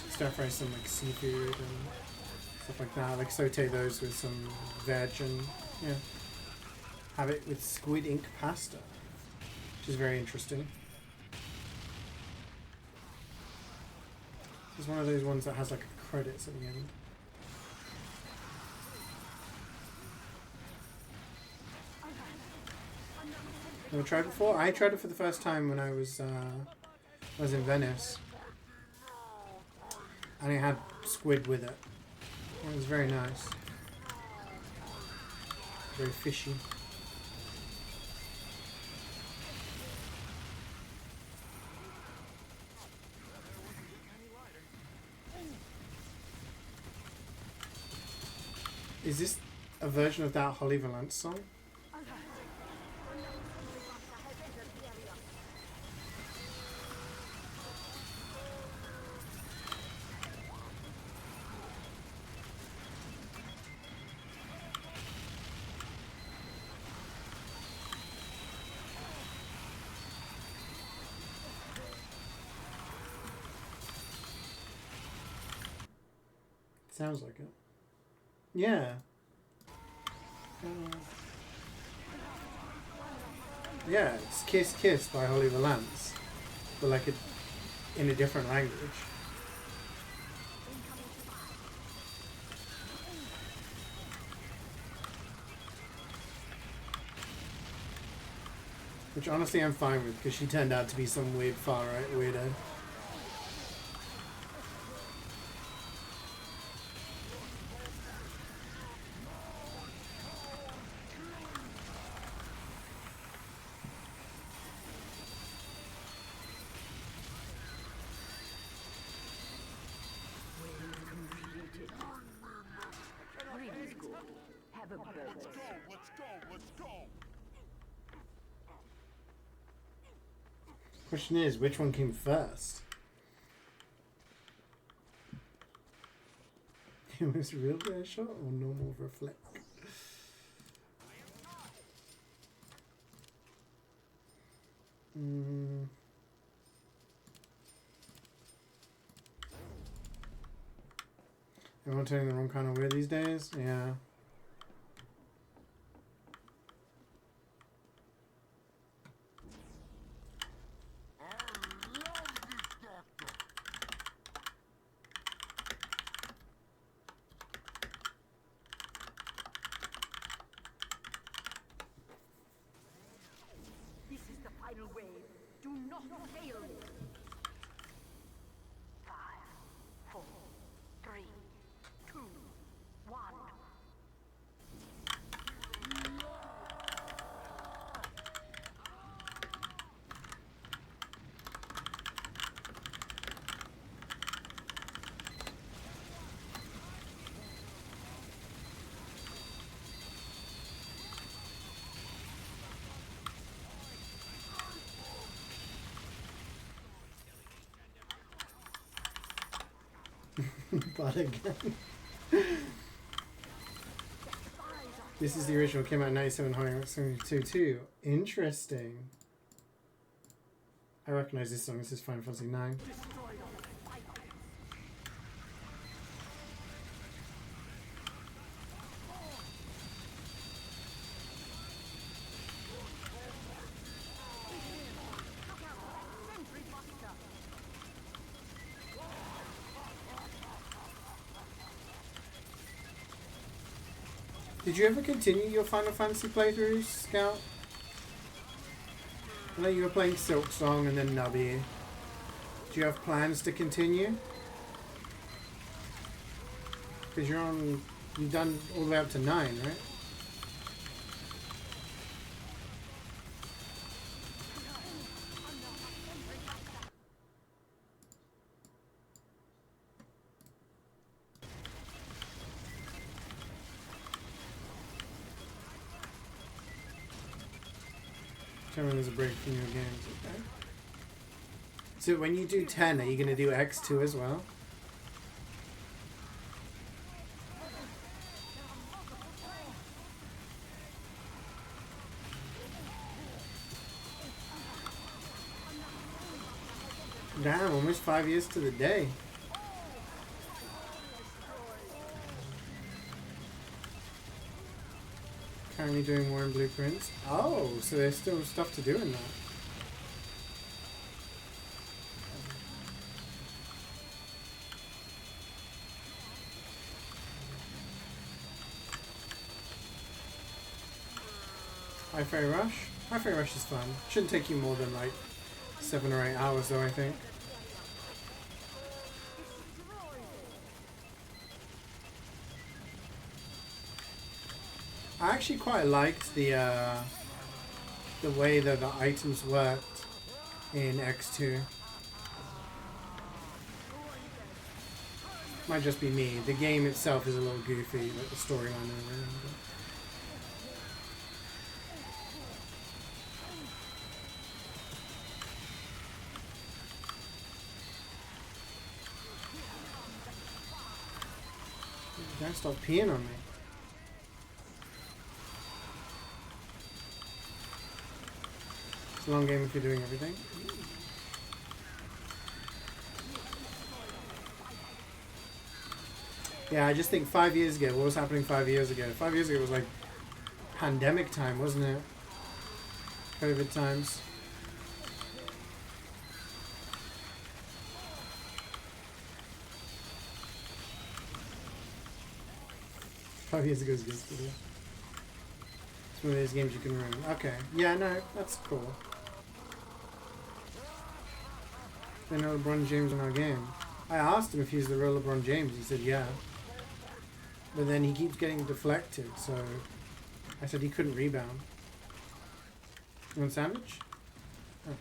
stir fry some like seafood and stuff like that, like saute those with some veg and yeah, have it with squid ink pasta, which is very interesting. It's one of those ones that has like credits at the end. Never tried before? I tried it for the first time when I was in Venice, and it had squid with it. It was very nice, very fishy. Is this a version of that Holly Valance song? Sounds like it. Yeah. Yeah, it's Kiss Kiss by Holly Valance, but like in a different language. Which honestly I'm fine with, because she turned out to be some weird far-right weirdo. Question is, which one came first? It was real glare shot or normal reflect? Everyone turning the wrong kind of weird these days? Yeah. not failed. 5, 4, 3, 2, 1. But again. This is the original, came out in 97, Hollywood 72 too. Interesting. I recognize this song, this is Final Fantasy 9. Did you ever continue your Final Fantasy playthroughs, Scout? I know you were playing Silk Song and then Nubby. Do you have plans to continue? Because you've done all the way up to 9, right? Tell me there's a break from your games, okay? So when you do 10, are you going to do X2 as well? Damn, almost 5 years to the day. Currently doing more in Blueprints. Oh, so there's still stuff to do in that. Hi-Fi Rush? Hi-Fi Rush is fun. Shouldn't take you more than like 7 or 8 hours though, I think. I actually quite liked the way that the items worked in X2. Might just be me. The game itself is a little goofy, like the storyline and everything. 'Don't stop peeing on me. It's a long game if you're doing everything. Yeah, I just think 5 years ago, what was happening 5 years ago? 5 years ago was like pandemic time, wasn't it? COVID times. Five years ago is yesterday. It's one of those games you can ruin. Okay. Yeah, no, that's cool. They know LeBron James in our game. I asked him if he's the real LeBron James. He said yeah. But then he keeps getting deflected, so I said he couldn't rebound. You want a sandwich? Oh.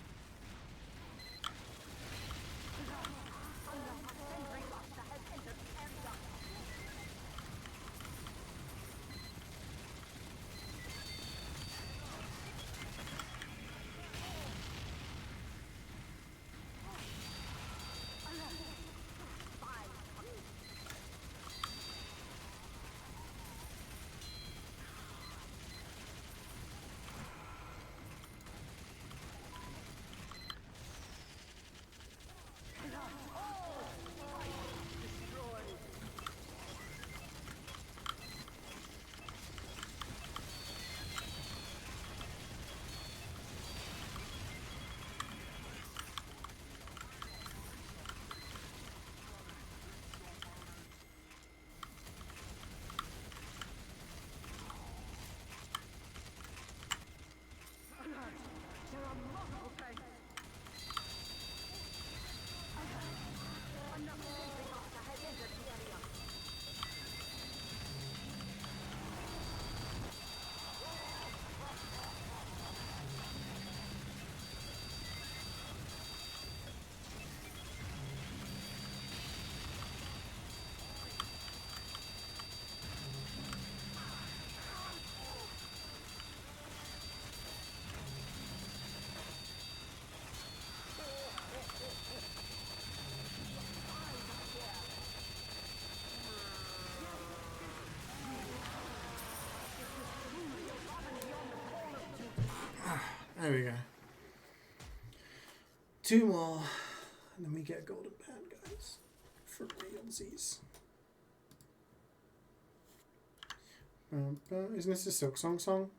There we go. 2 more, and then we get a golden pan, guys. For realsies. Isn't this a Silk song?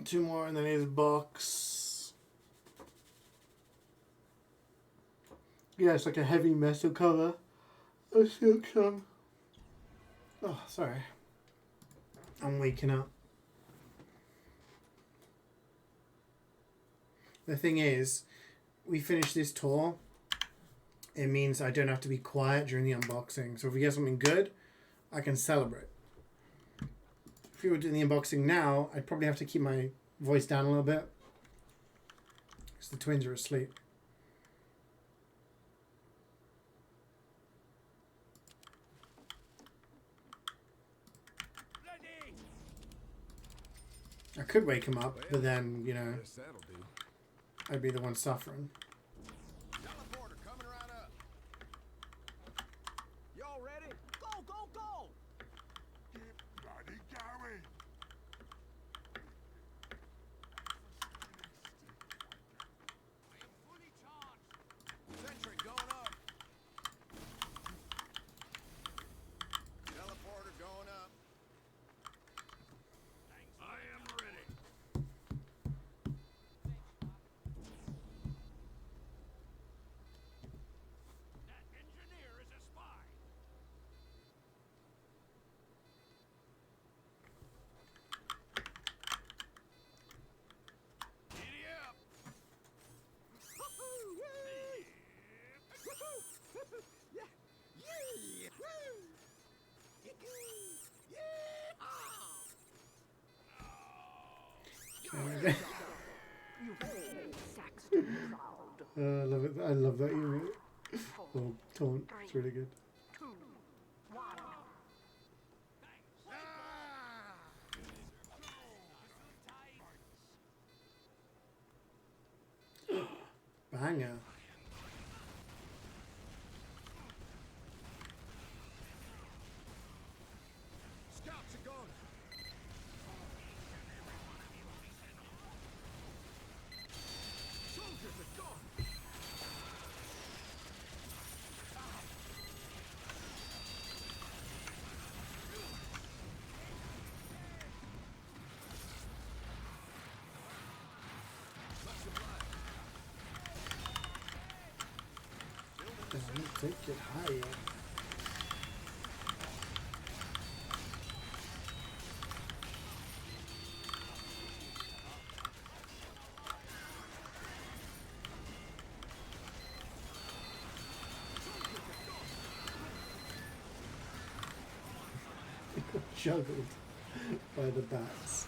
Two more, and then his box. Yeah, it's like a heavy metal cover. A silk song. Oh, sorry. I'm waking up. The thing is, we finished this tour. It means I don't have to be quiet during the unboxing. So if we get something good, I can celebrate. If we were doing the unboxing now, I'd probably have to keep my voice down a little bit. Because the twins are asleep. I could wake him up, but then, you know, Yes, that'll do. I'd be the one suffering. Teleporter coming right up. Y'all ready? Go, go, go! Keep bloody going. Fully charged. Sentry going up. Teleporter going up. I am ready. That engineer is a spy. Giddy up. Yeah. Yeah. Saxton proud. I love it. I love that you little taunt. It's really good. 2, 1. Banger. Scouts are gone. Soldiers are gone. Doesn't take it higher. Juggled by the bats.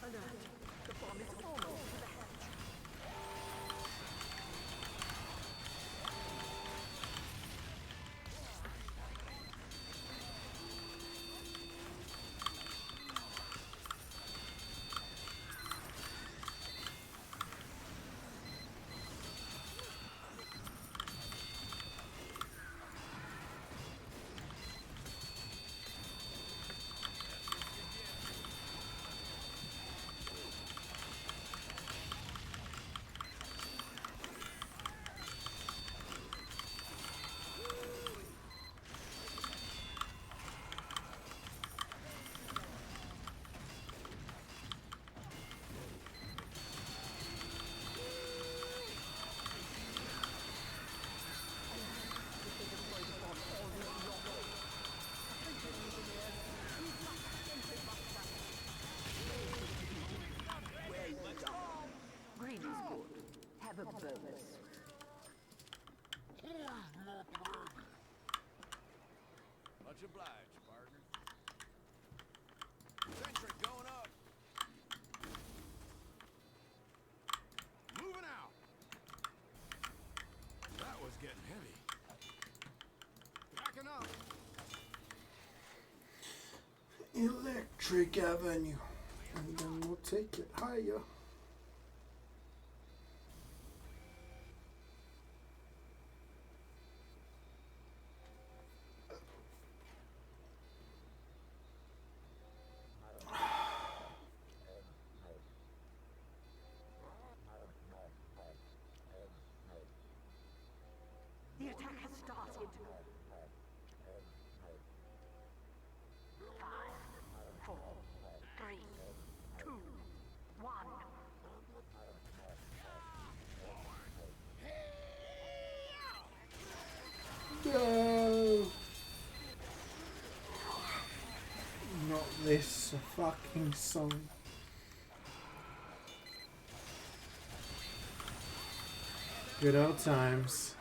Alert. The bomb is almost to the hatch. Green is good. Have a bonus. Much obliged, partner. Sentry going up. Moving out. That was getting heavy. Backing up. Electric Avenue. And then we'll take it higher. The attack has started. 5, 4, 3, 2, 1. No! Not this fucking song. Good old times.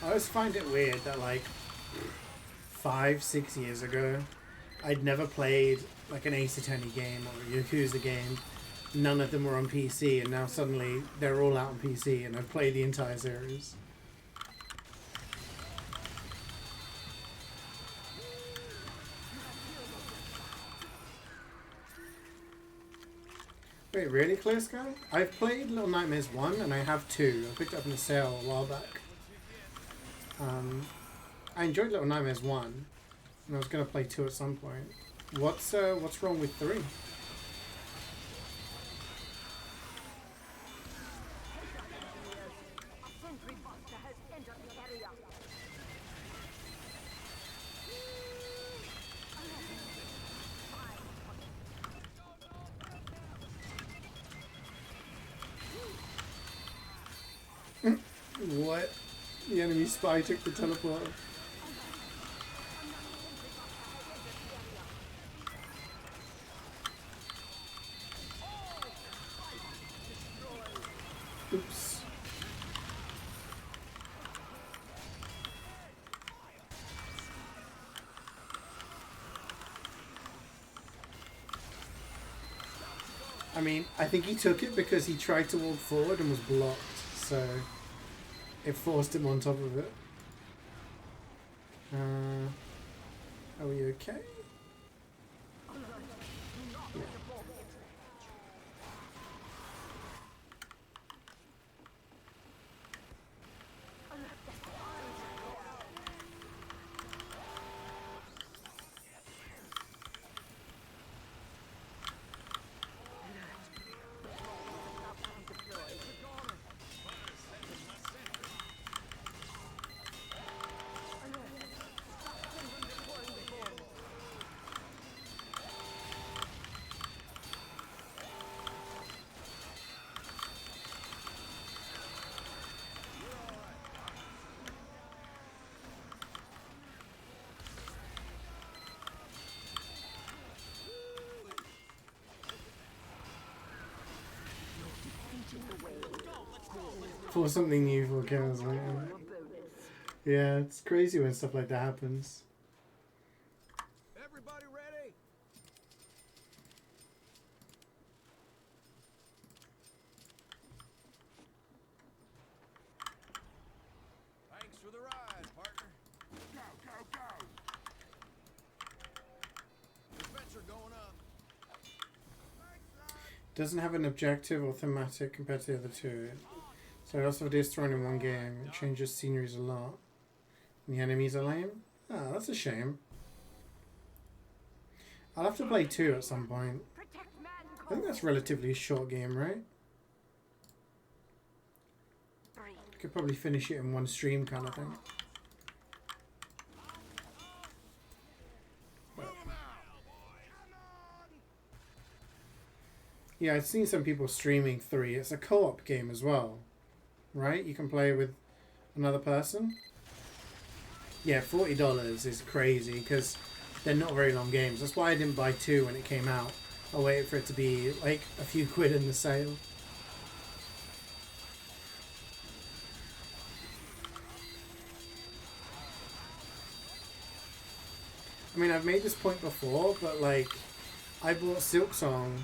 I always find it weird that like 5-6 years ago I'd never played like an Ace Attorney game or a Yakuza game. None of them were on PC, and now suddenly they're all out on PC and I've played the entire series. Wait, really, Clear Sky? I've played Little Nightmares 1 and I have 2. I picked it up in a sale a while back. I enjoyed Little Nightmares 1 and I was going to play 2 at some point. What's wrong with 3? Sentry buster has entered the area. What? The enemy spy took the teleporter. Oops. I mean, I think he took it because he tried to walk forward and was blocked, so it forced him on top of it. Are we okay? Yeah. For something new for kills, man. Yeah, it's crazy when stuff like that happens. Everybody ready? Thanks for the ride, partner. Go, go, go! Adventure going up. Doesn't have an objective or thematic compared to the other two. So it also is thrown in one game. It changes sceneries a lot. And the enemies are lame? Ah, that's a shame. I'll have to play 2 at some point. I think that's a relatively short game, right? Could probably finish it in one stream kind of thing. Yeah, I've seen some people streaming 3. It's a co-op game as well, right? You can play with another person. Yeah, $40 is crazy because they're not very long games. That's why I didn't buy 2 when it came out. I'll wait for it to be like a few quid in the sale. I mean, I've made this point before, but like, I bought Silksong,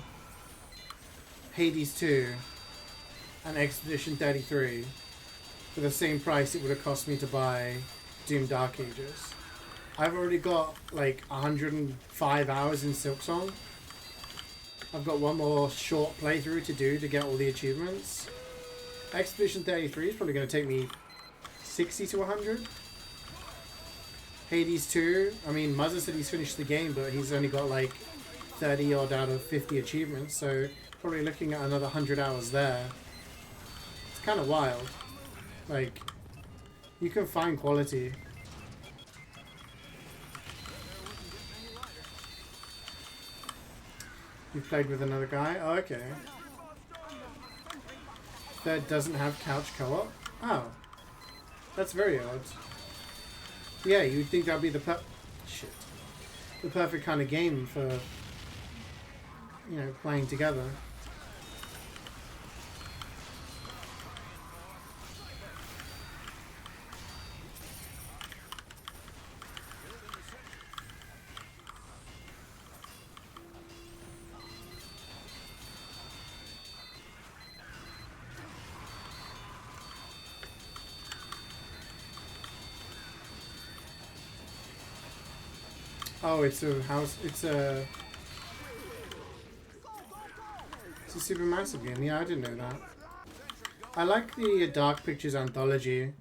Hades 2, and Expedition 33 for the same price it would have cost me to buy Doom Dark Ages. I've already got like 105 hours in Silksong. I've got one more short playthrough to do to get all the achievements. Expedition 33 is probably going to take me 60 to 100. Hades 2, I mean, Muzza said he's finished the game, but he's only got like 30 odd out of 50 achievements, so probably looking at another 100 hours there. It's kind of wild. Like, you can find quality. You played with another guy? Oh, okay. That doesn't have couch co-op? Oh. That's very odd. Yeah, you'd think that'd be the perfect kind of game for, you know, playing together. Oh, it's a house. It's a Supermassive game. Yeah, I didn't know that. I like the Dark Pictures anthology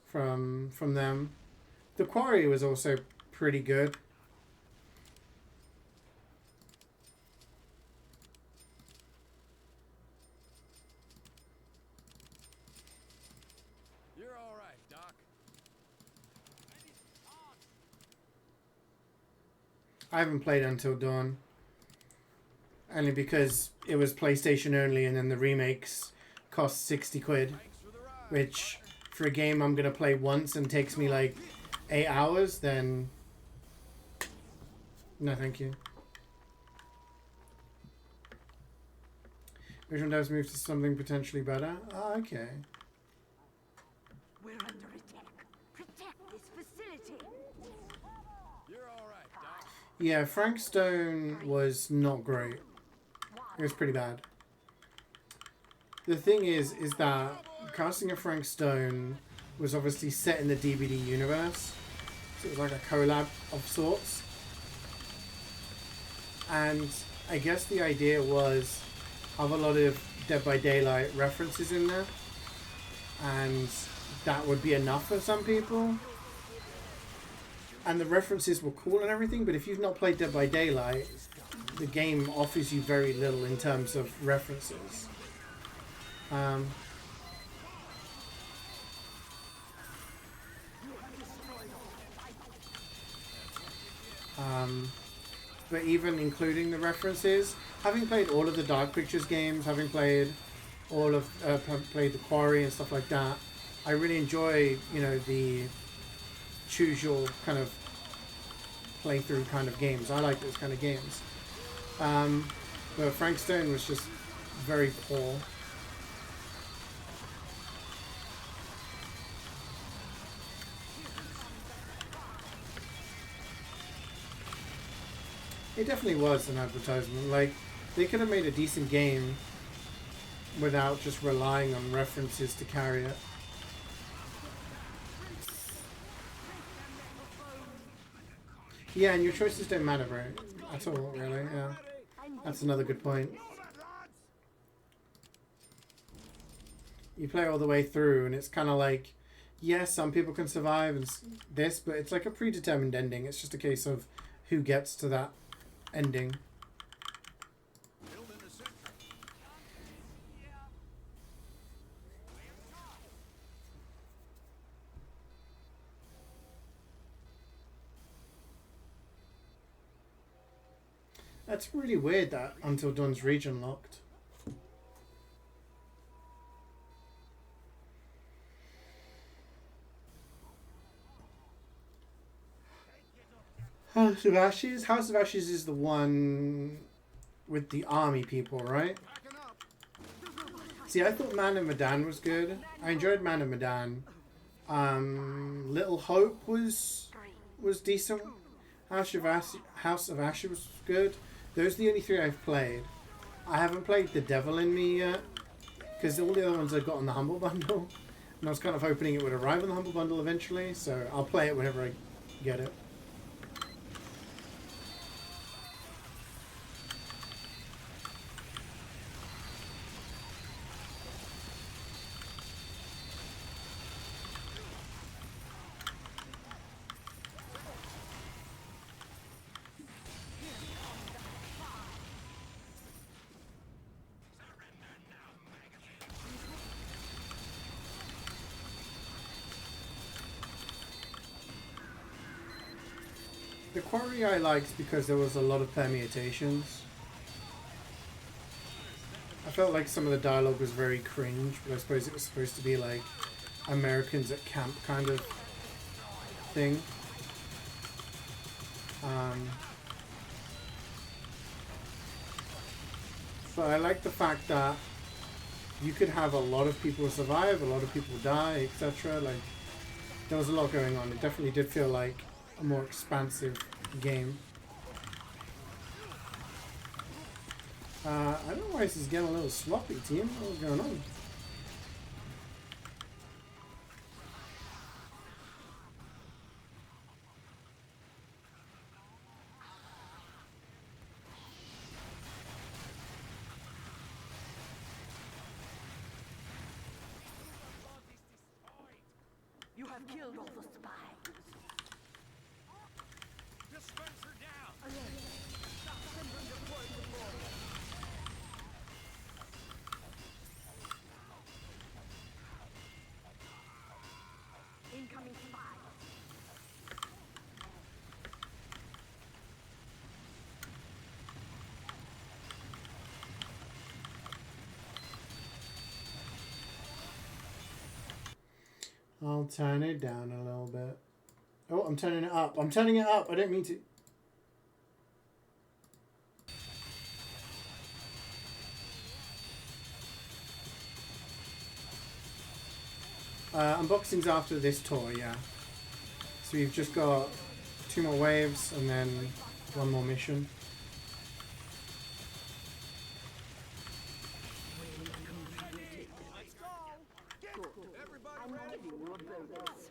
from them. The Quarry was also pretty good. You're all right, Doc. I haven't played Until Dawn. Only because it was PlayStation only and then the remakes cost 60 quid. Which, for a game I'm going to play once and takes me like 8 hours, then... No, thank you. Which one does move to something potentially better? Oh, okay. We're under attack. Protect this facility. You're all right, Doc. Yeah, Frank Stone was not great. It was pretty bad. The thing is that casting of Frank Stone was obviously set in the DVD universe. So it was like a collab of sorts. And I guess the idea was have a lot of Dead by Daylight references in there. And that would be enough for some people. And the references were cool and everything, but if you've not played Dead by Daylight, the game offers you very little in terms of references. But even including the references, having played all of the Dark Pictures games, having played all of played the Quarry and stuff like that, I really enjoy, you know, the choose your kind of playthrough kind of games. I like those kind of games. But Frank Stone was just very poor. It definitely was an advertisement. Like, they could have made a decent game without just relying on references to carry it. Yeah, and your choices don't matter, right? At all, really, yeah. That's another good point. You play all the way through, and it's kind of like, yes, some people can survive and this, but it's like a predetermined ending. It's just a case of who gets to that ending. That's really weird that Until Dawn's region locked. House of Ashes? House of Ashes is the one with the army people, right? Backing up. See, I thought Man of Medan was good. I enjoyed Man of Medan. Little Hope was decent. House of Ashes was good. Those are the only three I've played. I haven't played The Devil in Me yet, because all the other ones I got on the Humble Bundle, and I was kind of hoping it would arrive on the Humble Bundle eventually, so I'll play it whenever I get it. The Quarry I liked because there was a lot of permutations. I felt like some of the dialogue was very cringe, but I suppose it was supposed to be like Americans at camp kind of thing. But I like the fact that you could have a lot of people survive, a lot of people die, etc. Like, there was a lot going on. It definitely did feel like a more expansive game. I don't know why this is getting a little sloppy, team. What's going on? You have killed all the spies. Dispenser down. Incoming spy. I'll turn it down a little bit. Oh, I'm turning it up. I'm turning it up. I didn't mean to. Unboxings after this tour, yeah. So we've just got 2 more waves and then 1 more mission. Let's go. Everybody I'm ready? giving you a bonus.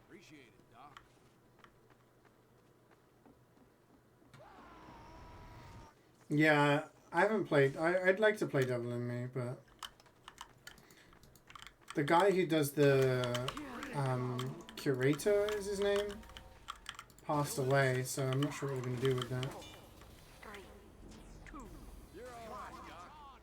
Appreciate it, Doc. Yeah, I haven't played. I'd like to play Devil in Me, but the guy who does the curator is his name, passed away, so I'm not sure what we're gonna do with that. 3, 2, You're all right, Doc.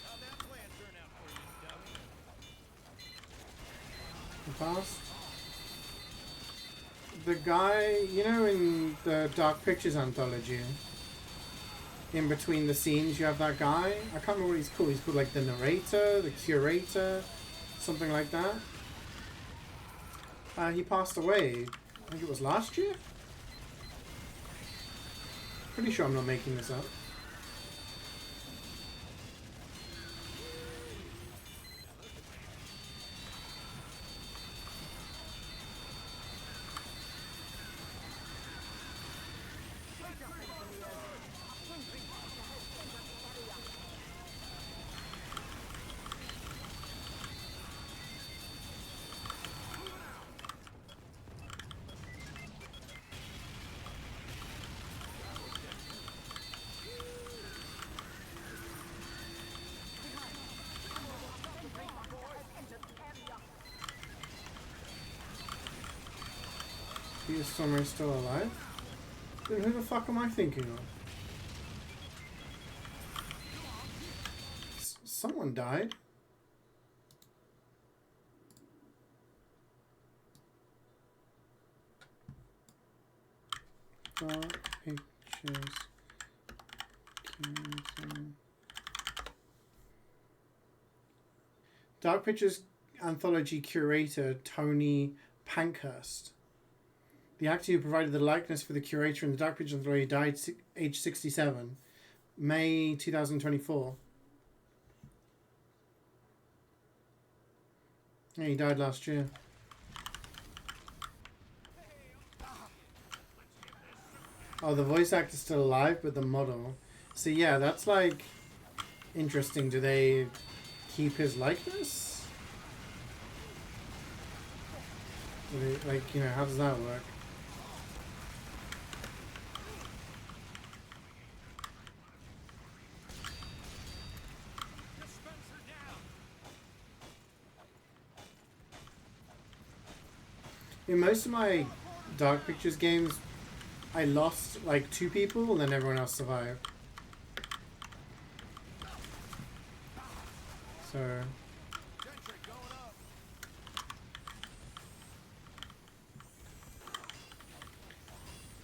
How'd that plan turn out for you, dummy? He passed. The guy, you know, in the Dark Pictures anthology, in between the scenes, you have that guy. I can't remember what he's called. He's called like the narrator, the curator, something like that. He passed away. I think it was last year. Pretty sure I'm not making this up. He is somewhere still alive? Then who the fuck am I thinking of? Someone died. Dark Pictures. Dark Pictures anthology curator Tony Pankhurst. The actor who provided the likeness for the curator in the Dark Pictures anthology died age 67, May 2024. Yeah, he died last year. Oh, the voice actor's still alive, but the model. So yeah, that's like interesting. Do they keep his likeness? Do they, like, you know, how does that work? In most of my Dark Pictures games, I lost like 2 people and then everyone else survived. So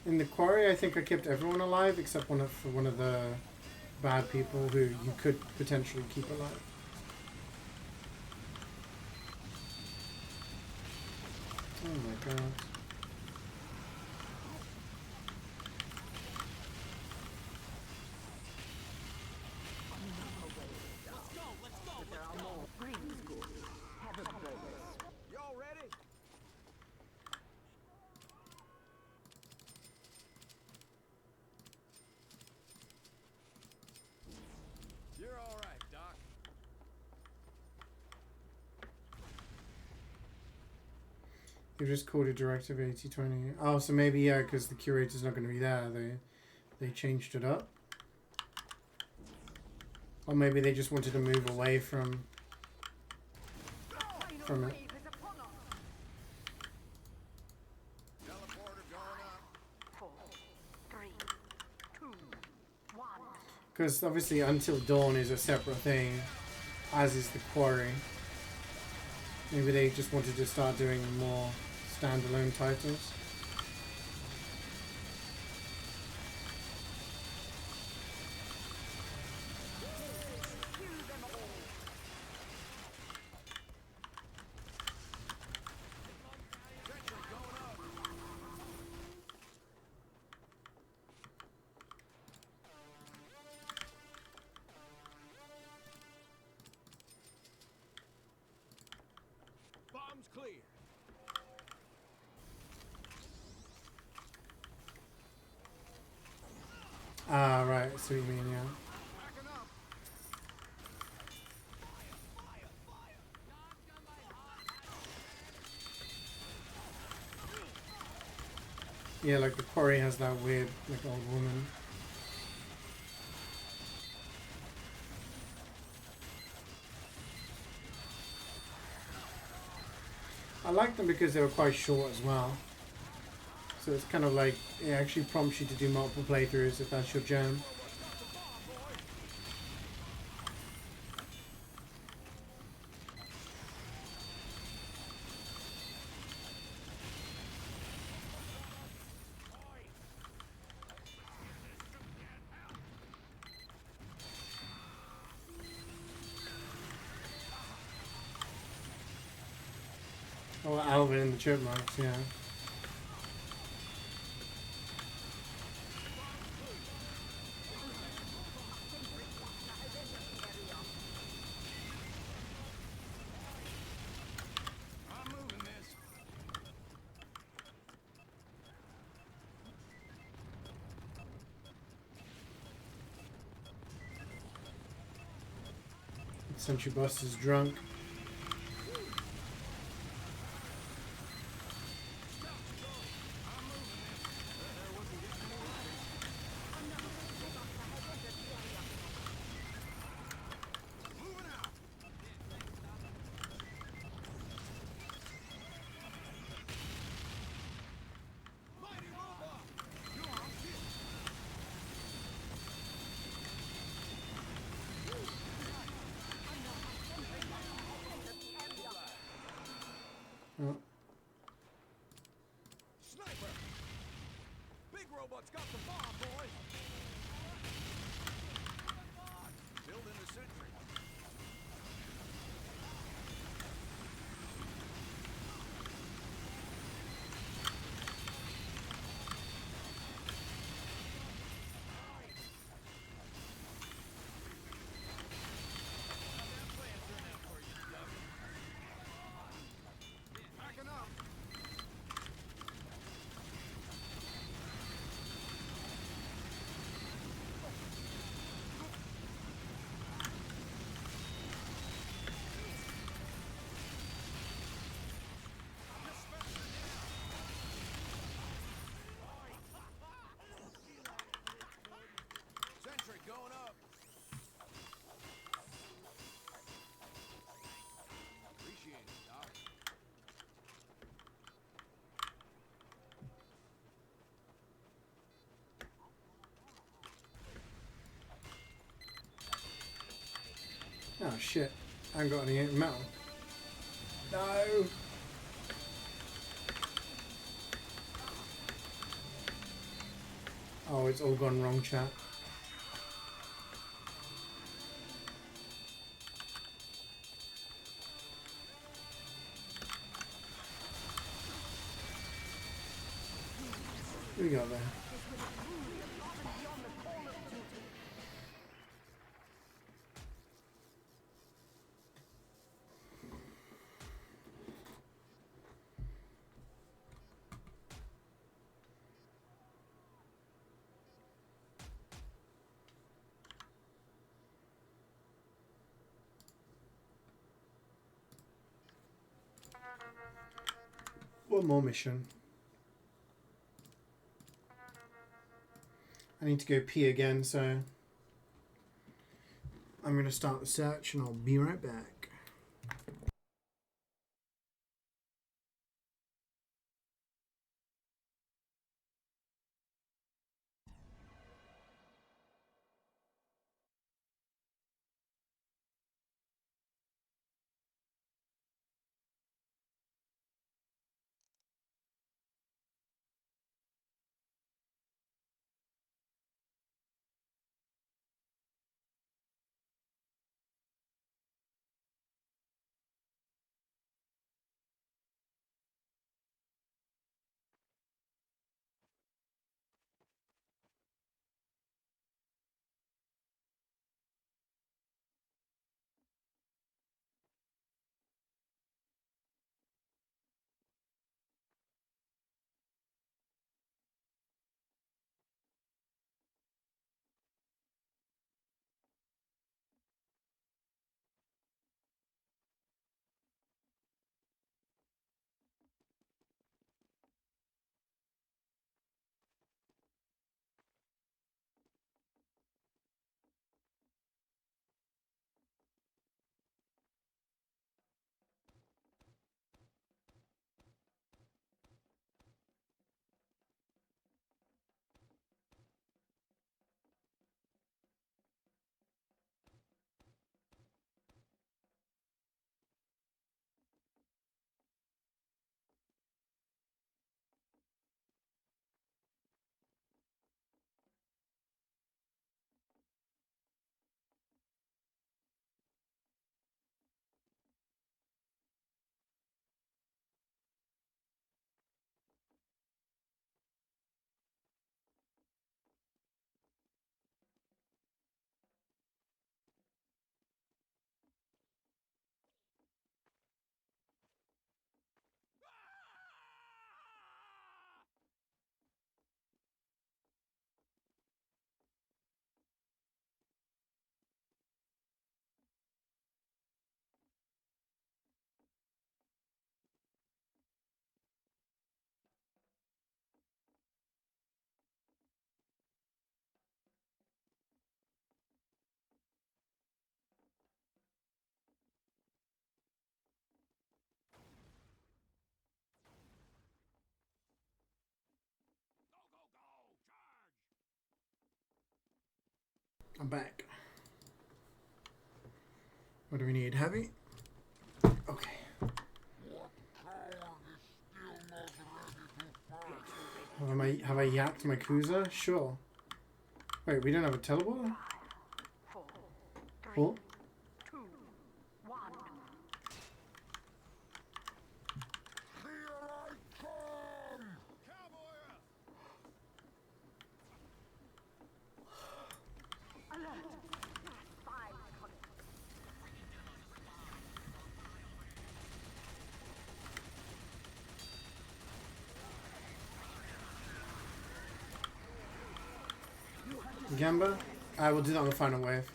in the quarry, I think I kept everyone alive except one of the bad people who you could potentially keep alive. Oh my god. Y'all ready? You're all right, Doc. You just called it Directive 8020. Oh, so maybe yeah, because the curator's not going to be there. They changed it up. Or maybe they just wanted to move away from it. Wave is upon us. Teleporter going up. 4, 3, 2, 1. Because obviously Until Dawn is a separate thing, as is the quarry. Maybe they just wanted to start doing more standalone titles. Bombs clear. Ah, right. I see what you mean, yeah. Backing up. Yeah, like the quarry has that weird, like, old woman. I like them because they were quite short as well. So it's kind of like, it actually prompts you to do multiple playthroughs if that's your jam. Oh, Alvin and the Chipmunks, yeah. I'm moving this. Sentry Boss is drunk. Moving out. Mighty robot. You're on shit. Oh. Sniper. Big robot's got the bomb, boys. Building the sentry. Backing up. Sentry going up. Appreciate it, Doc. Oh shit. I haven't got any metal. No! Oh, it's all gone wrong, chat. What do we got there? One more mission. I need to go pee again, so I'm going to start the search and I'll be right back. I'm back. What do we need? Heavy? Okay. Have I yacked my Kuza? Sure. Wait, we don't have a teleporter? 4, 3, Oh, 2, 1. Here I come! Cowboy up! Alert! Spies coming. Gamba? I will do that on the final wave.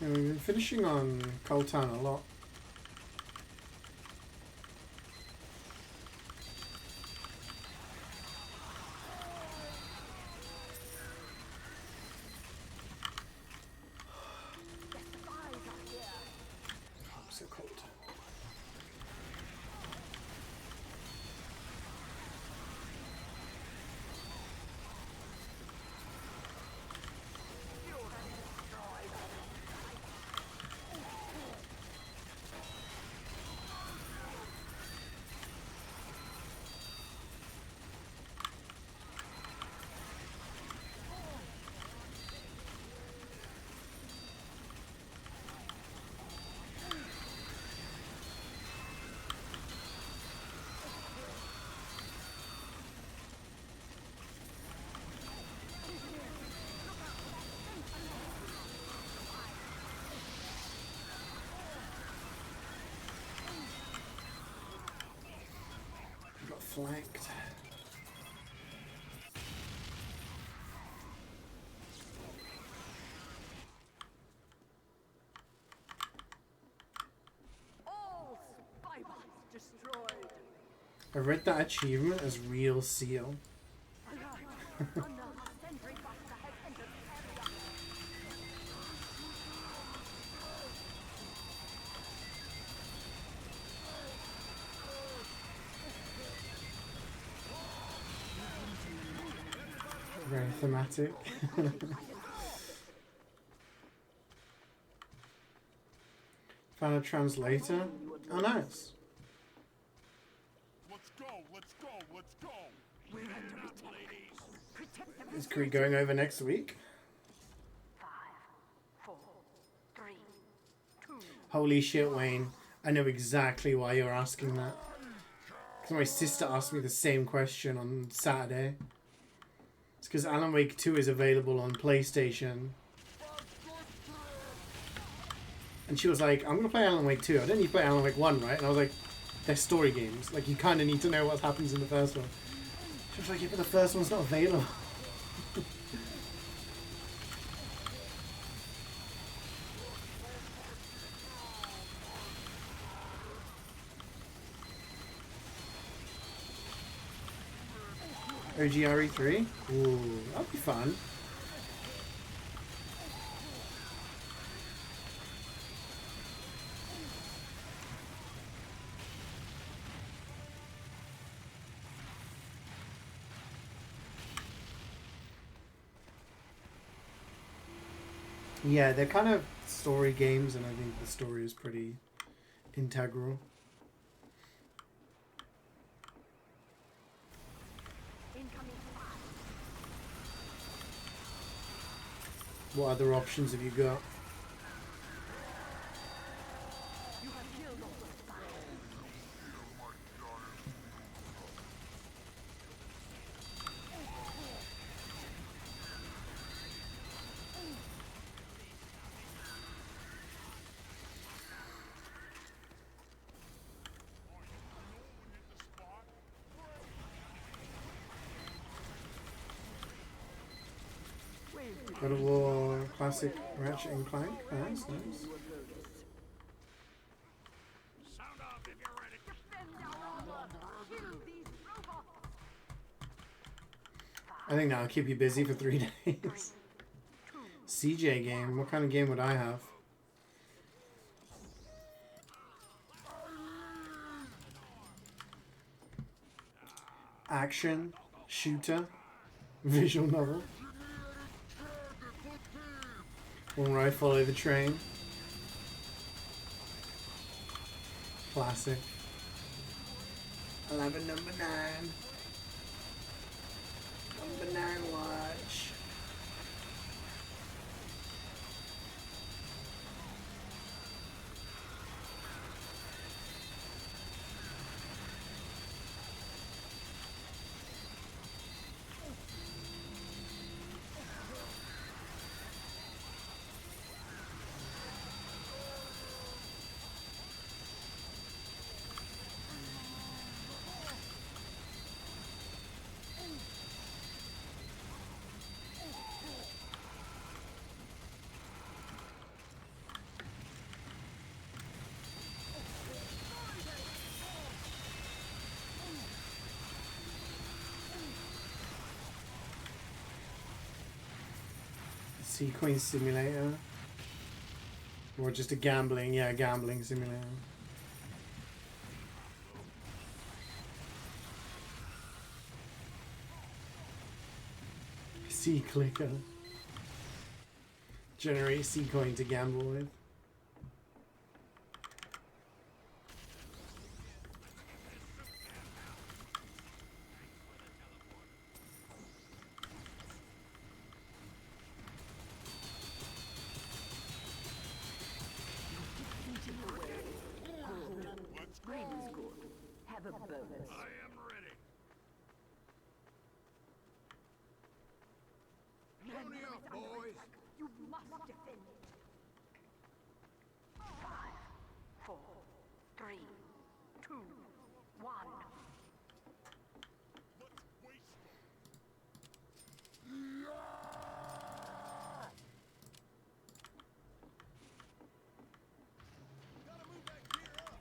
Yeah, we've been finishing on Coltan a lot. I'm so cold. Got flanked. All spy bots destroyed. I read that achievement as real seal. Alert! Unknown sentry buster has entered the area. Very thematic. Found a translator. Oh, nice. Let's go, let's go, let's go! We're under attack. Protect the Is Cree going over next week? 5, 4, 3, 2. Holy shit, Wayne. I know exactly why you're asking that. Because my sister asked me the same question on Saturday. It's because Alan Wake 2 is available on PlayStation. And she was like, I'm going to play Alan Wake 2. I don't need to play Alan Wake 1, right? And I was like, they're story games. Like, you kind of need to know what happens in the first one. She was like, yeah, but the first one's not available. OGRE3? Ooh, that'd be fun. Yeah, they're kind of story games, and I think the story is pretty integral. Incoming spy. What other options have you got? You have killed all the spies. God of War classic Ratchet and Clank. Nice, nice. Sound off if you're ready. Defend our honor. Kill these robots. I think that'll keep you busy for 3 days. CeeJaey game. What kind of game would I have? Action, shooter, visual novel. One where I follow the train. Classic. 11 number 9. Number 9 watch. Sequence simulator. Or just a gambling, yeah, gambling simulator. C clicker. Generate C coin to gamble with. Have a bonus. I am ready. Pony up, boys. You must defend it. 5, 4, 3, 2, 1. Gotta move that gear up.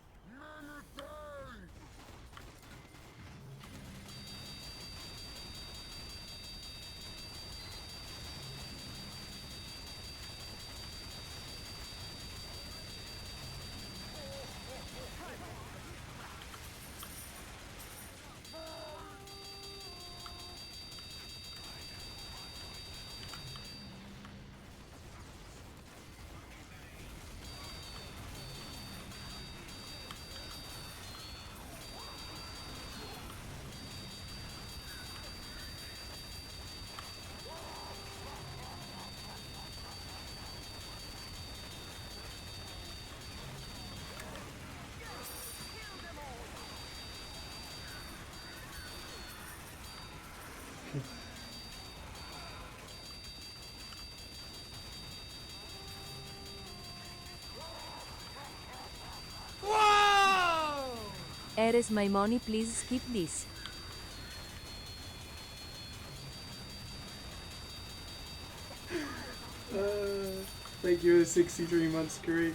Here's my money, please skip this. Thank you for the 63 months, great.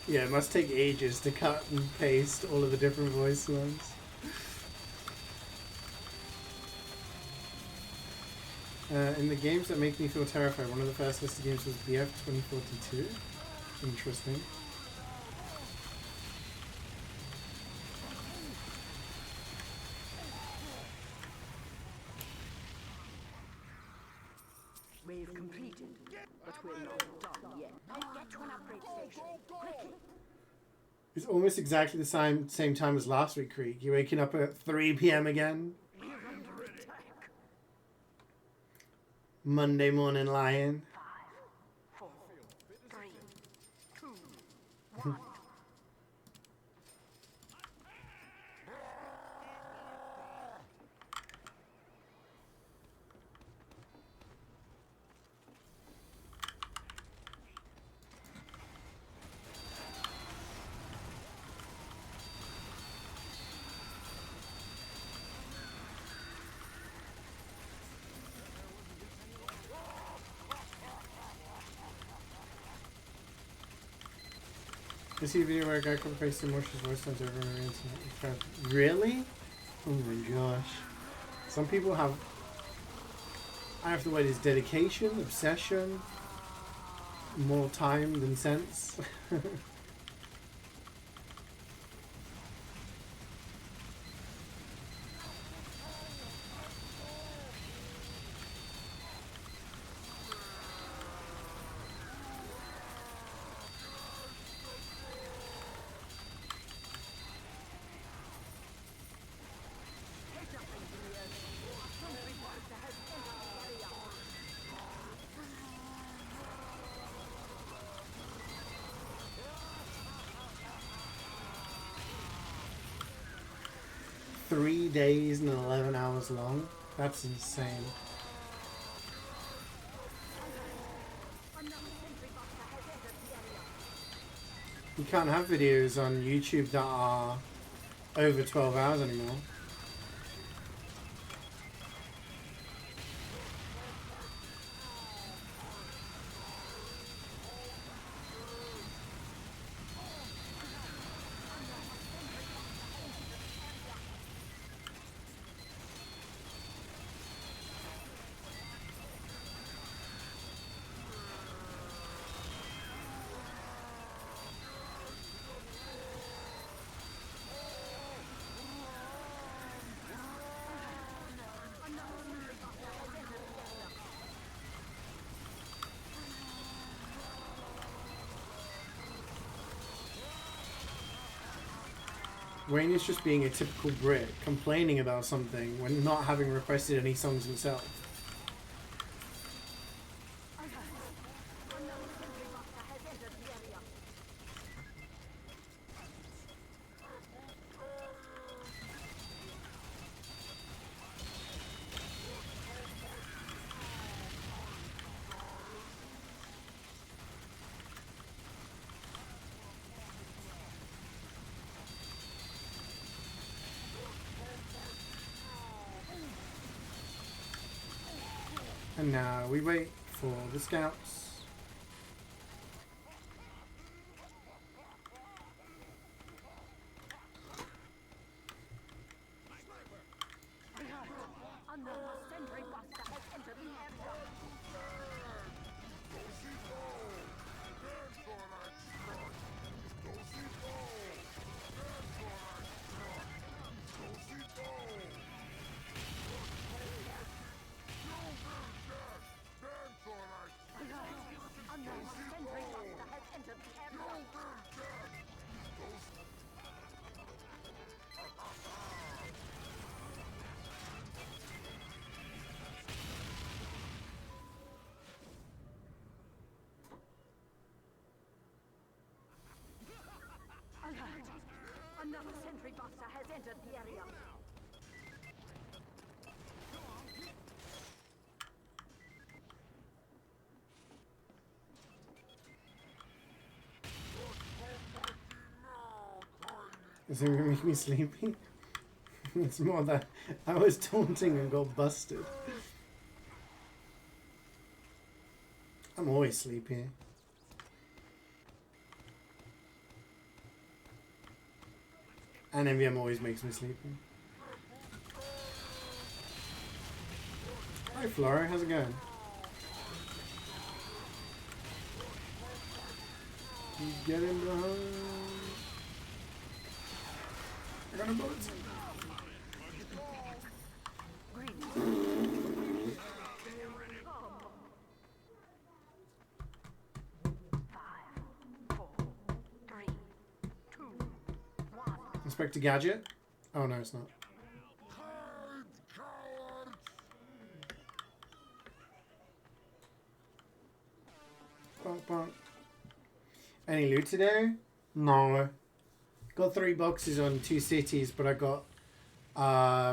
Yeah, it must take ages to cut and paste all of the different voice ones. In the games that make me feel terrified, one of the first listed games was BF 2042. Interesting. Wave completed, but we're not done yet. Get to an upgrade station, quickly. It's almost exactly the same time as last week, Creek. You're waking up at 3 p.m. again. Monday morning lion. 5, 4, 3, 2, 1. I see a video where a guy could face emotions voice lines over on the internet. Really? Oh my gosh. Some people have... I have the word is dedication, obsession, more time than sense. 3 days and 11 hours long? That's insane. You can't have videos on YouTube that are over 12 hours anymore. Wayne is just being a typical Brit, complaining about something when not having requested any songs himself. And now we wait for the scouts. Another sentry buster has entered the area. Is it gonna make me sleepy? It's more that I was taunting and got busted. I'm always sleepy. And MvM always makes me sleepy. Hi Flora, how's it going? You get in behind. I got a bullet. Inspector Gadget? Oh no, it's not. Bonk, bonk. Any loot today? No. Got 3 boxes on 2 cities, but I got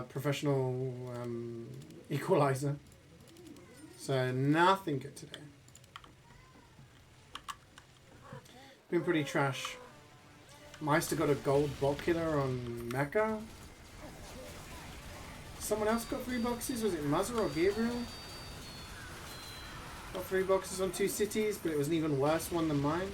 professional equalizer. So nothing good today. Been pretty trash. Meister got a gold bot killer on Mecha. Someone else got 3 boxes. Was it Muzzer or Gabriel? Got 3 boxes on 2 cities, but it was an even worse one than mine.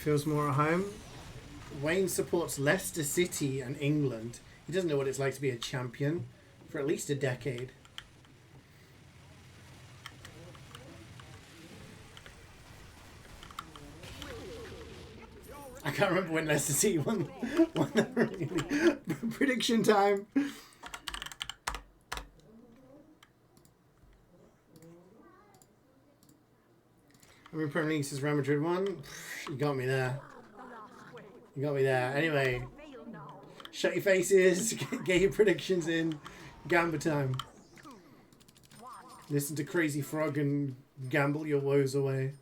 feels more at home. Wayne supports Leicester City and England. He doesn't know what it's like to be a champion for at least a decade. I can't remember when Leicester City won that really. Prediction time. I mean, Premier League says Real Madrid won. You got me there. You got me there. Anyway, shut your faces. Get your predictions in. Gamba time. Listen to Crazy Frog and gamble your woes away.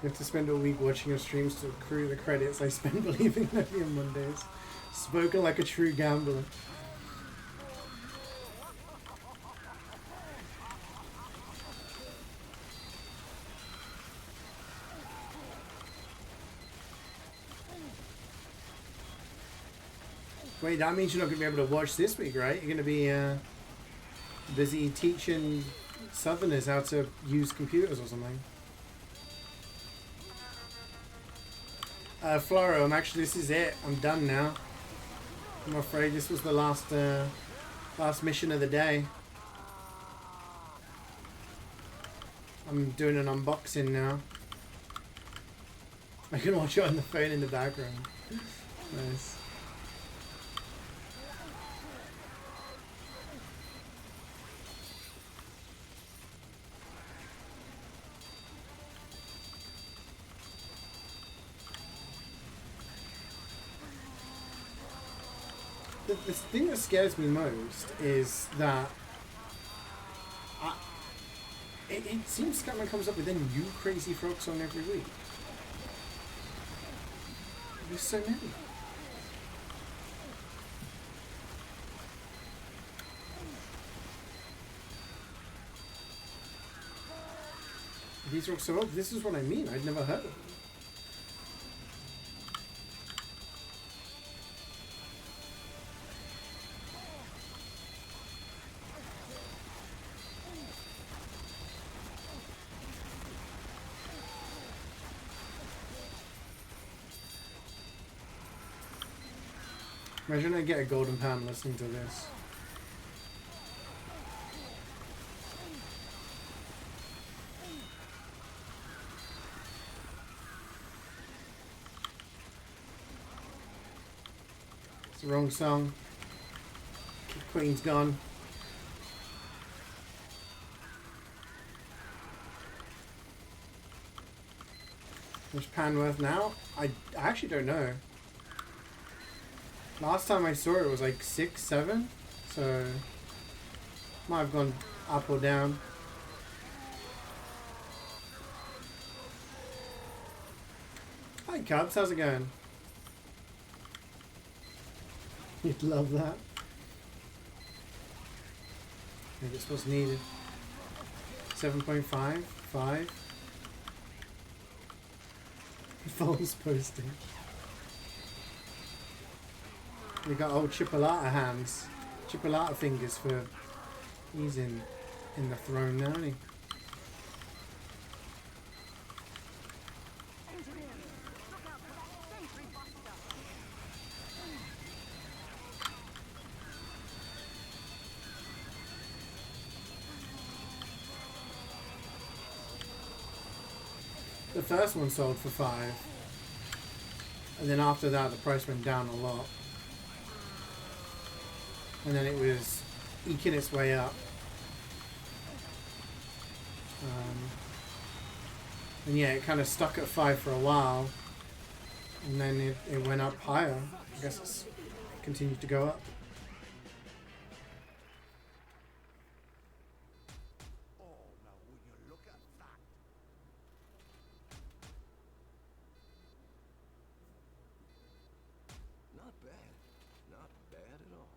You have to spend a week watching your streams to accrue the credits I spend believing in MvM Mondays. Spoken like a true gambler. Wait, that means you're not going to be able to watch this week, right? You're going to be busy teaching Southerners how to use computers or something. Floro, this is it. I'm done now. I'm afraid this was the last mission of the day. I'm doing an unboxing now. I can watch it on the phone in the background. Nice. The thing that scares me most is that it seems Scatman comes up with a new Crazy Frog song every week. There's so many. These are so old. This is what I mean. I'd never heard of them. Imagine I get a golden pan listening to this. It's the wrong song. Queen's gone. There's pan worth now? I actually don't know. Last time I saw it was like 6, 7, so might have gone up or down. Hi Cubs, how's it going? You'd love that. I think it's what's needed. 7.5, 5. False posting. We got old Chipolata hands, Chipolata fingers for. He's in the throne now, isn't he? The first one sold for 5, and then after that the price went down a lot. And then it was eking its way up. And yeah, it kind of stuck at 5 for a while. And then it went up higher. I guess it's continued to go up. bad. Not bad at all.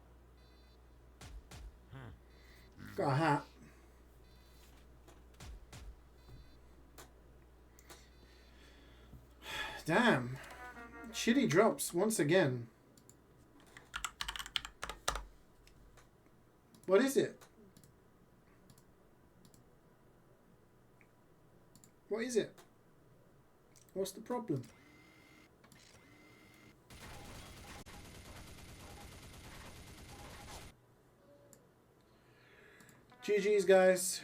Got a hat. Damn. Shitty drops once again. What is it? What is it? What's the problem? GG's, guys.